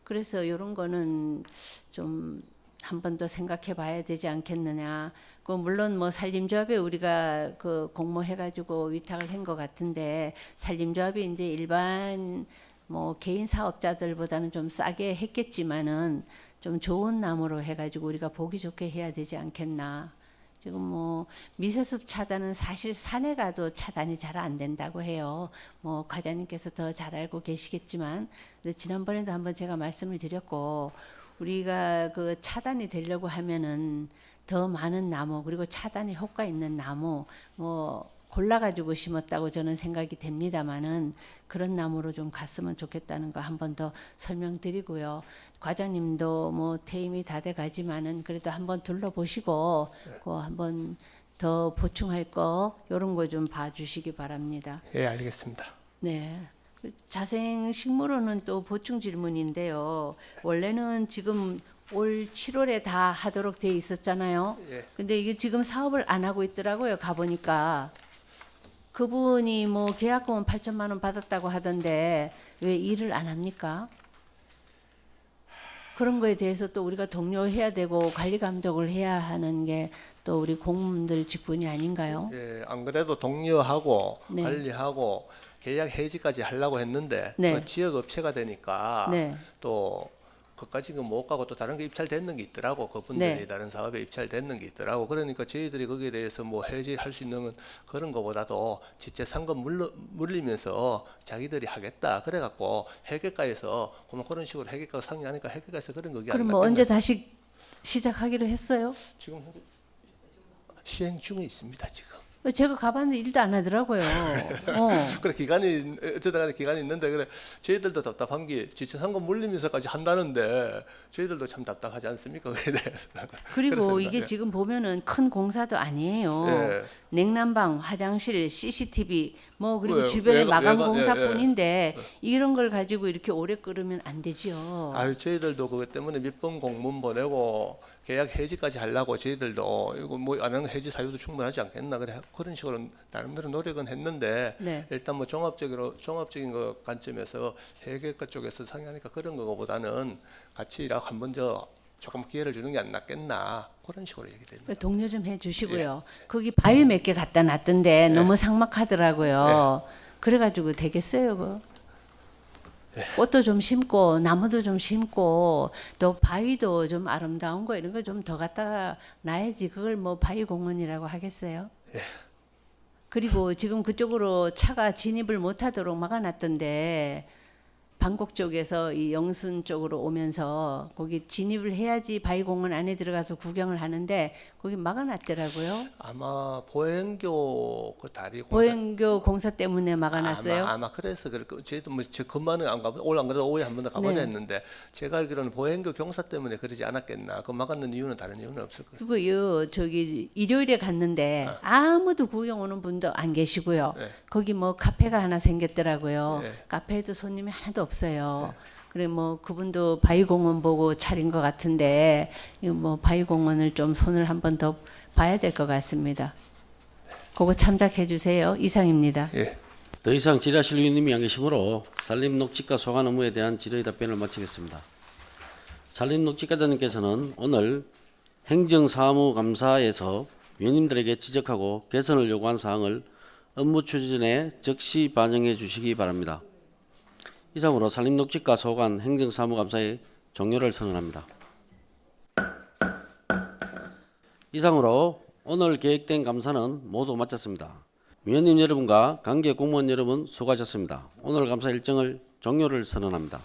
그래서 이런 거는 좀 한 번 더 생각해 봐야 되지 않겠느냐. 그 물론 뭐 산림조합에 우리가 그 공모해가지고 위탁을 한 것 같은데 산림조합이 이제 일반 뭐 개인 사업자들보다는 좀 싸게 했겠지만은 좀 좋은 나무로 해가지고 우리가 보기 좋게 해야 되지 않겠나. 지금 뭐 미세숲 차단은 사실 산에 가도 차단이 잘 안 된다고 해요. 뭐 과장님께서 더 잘 알고 계시겠지만 지난번에도 한번 제가 말씀을 드렸고 우리가 그 차단이 되려고 하면은 더 많은 나무 그리고 차단이 효과 있는 나무 뭐 골라가지고 심었다고 저는 생각이 됩니다만은 그런 나무로 좀 갔으면 좋겠다는 거 한 번 더 설명드리고요. 과장님도 뭐 퇴임이 다 돼가지만은 그래도 한번 둘러보시고 그 한번 더 보충할 거 이런 거 좀 봐주시기 바랍니다. 예, 알겠습니다. 네. 자생 식물원은 또 보충 질문인데요. 원래는 지금 올 7월에 다 하도록 돼 있었잖아요. 예. 근데 이게 지금 사업을 안 하고 있더라고요. 가보니까 그분이 뭐 계약금은 8천만 원 받았다고 하던데 왜 일을 안 합니까? 그런 거에 대해서 또 우리가 독려해야 되고 관리 감독을 해야 하는 게 또 우리 공무원들 직분이 아닌가요? 예, 안 그래도 독려하고 네. 관리하고 계약 해지까지 하려고 했는데 네. 그 지역 업체가 되니까 네. 또 그까지는 못 가고 또 다른 게 입찰됐는 게 있더라고. 그분들이 네. 다른 사업에 입찰됐는 게 있더라고. 그러니까 저희들이 거기에 대해서 뭐 해지할 수 있는 그런 거보다도 지체 상금 물리면서 자기들이 하겠다. 그래갖고 회계과에서 그런 식으로 회계과 상의하니까 회계과에서 그런 거기 안 그럼 뭐 언제 다시 시작하기로 했어요? 지금 시행 중에 있습니다. 지금. 제가 가봤는데 일도 안 하더라고요. 그래 기간이 어쩌다 간에 기간이 있는데 그래 저희들도 답답한 게 지체 상금 물리면서까지 한다는데 저희들도 참 답답하지 않습니까? 그에 대해서. 그리고 그렇습니다. 이게 예. 지금 보면은 큰 공사도 아니에요. 예. 냉난방, 화장실, CCTV 뭐 그리고 예, 주변에 마감 예, 공사뿐인데 이런 걸 가지고 이렇게 오래 끌으면 안 되죠. 아유 저희들도 그것 때문에 몇 번 공문 보내고 계약 해지까지 하려고 저희들도 이거 뭐 안 하는 해지 사유도 충분하지 않겠나 그래 그런 식으로 나름대로 노력은 했는데 네. 일단 뭐 종합적인 거 관점에서 회계과 쪽에서 상의하니까 그런 거보다는 같이 일하고 한 번 더 조금 기회를 주는 게 안 낫겠나 그런 식으로 얘기됩니다. 동료 좀 해주시고요. 거기 바위 몇 개 갖다 놨던데 너무 삭막하더라고요. 그래가지고 되겠어요, 그. 꽃도 좀 심고 나무도 좀 심고 또 바위도 좀 아름다운 거 이런 거 좀 더 갖다 놔야지 그걸 뭐 바위 공원이라고 하겠어요? 예. 그리고 지금 그쪽으로 차가 진입을 못하도록 막아놨던데 방곡 쪽에서 이 영순 쪽으로 오면서 거기 진입을 해야지 바위공원 안에 들어가서 구경을 하는데 거기 막아놨더라고요. 아마 보행교 그 다리 공사 보행교 공사 때문에 막아놨어요. 아마 그래서 그럴 거 저희도 뭐 제 그만은 안 가보 올 안 그래도 오후에 한 번 더 가보자 네. 했는데 제가 알기로는 보행교 경사 때문에 그러지 않았겠나 그 막았는 이유는 다른 이유는 없을 것 같습니다. 그리고요 저기 일요일에 갔는데 아무도 구경 오는 분도 안 계시고요. 네. 거기 뭐 카페가 하나 생겼더라고요. 네. 카페에도 손님이 하나도 없어요. 그래 뭐 그분도 바위공원 보고 차린 것 같은데 이거 뭐 바위공원을 좀 손을 한 번 더 봐야 될 것 같습니다. 그거 참작해 주세요. 이상입니다. 예. 더 이상 질의하실 위원님이 안 계시므로 산림녹지과 소관 업무에 대한 질의 답변을 마치겠습니다. 산림녹지과장님께서는 오늘 행정사무감사에서 위원님들에게 지적하고 개선을 요구한 사항을 업무 추진에 즉시 반영해 주시기 바랍니다. 이상으로 산림녹지과 소관 행정사무감사의 종료를 선언합니다. 이상으로 오늘 계획된 감사는 모두 마쳤습니다. 위원님 여러분과 관계 공무원 여러분 수고하셨습니다. 오늘 감사 일정을 종료를 선언합니다.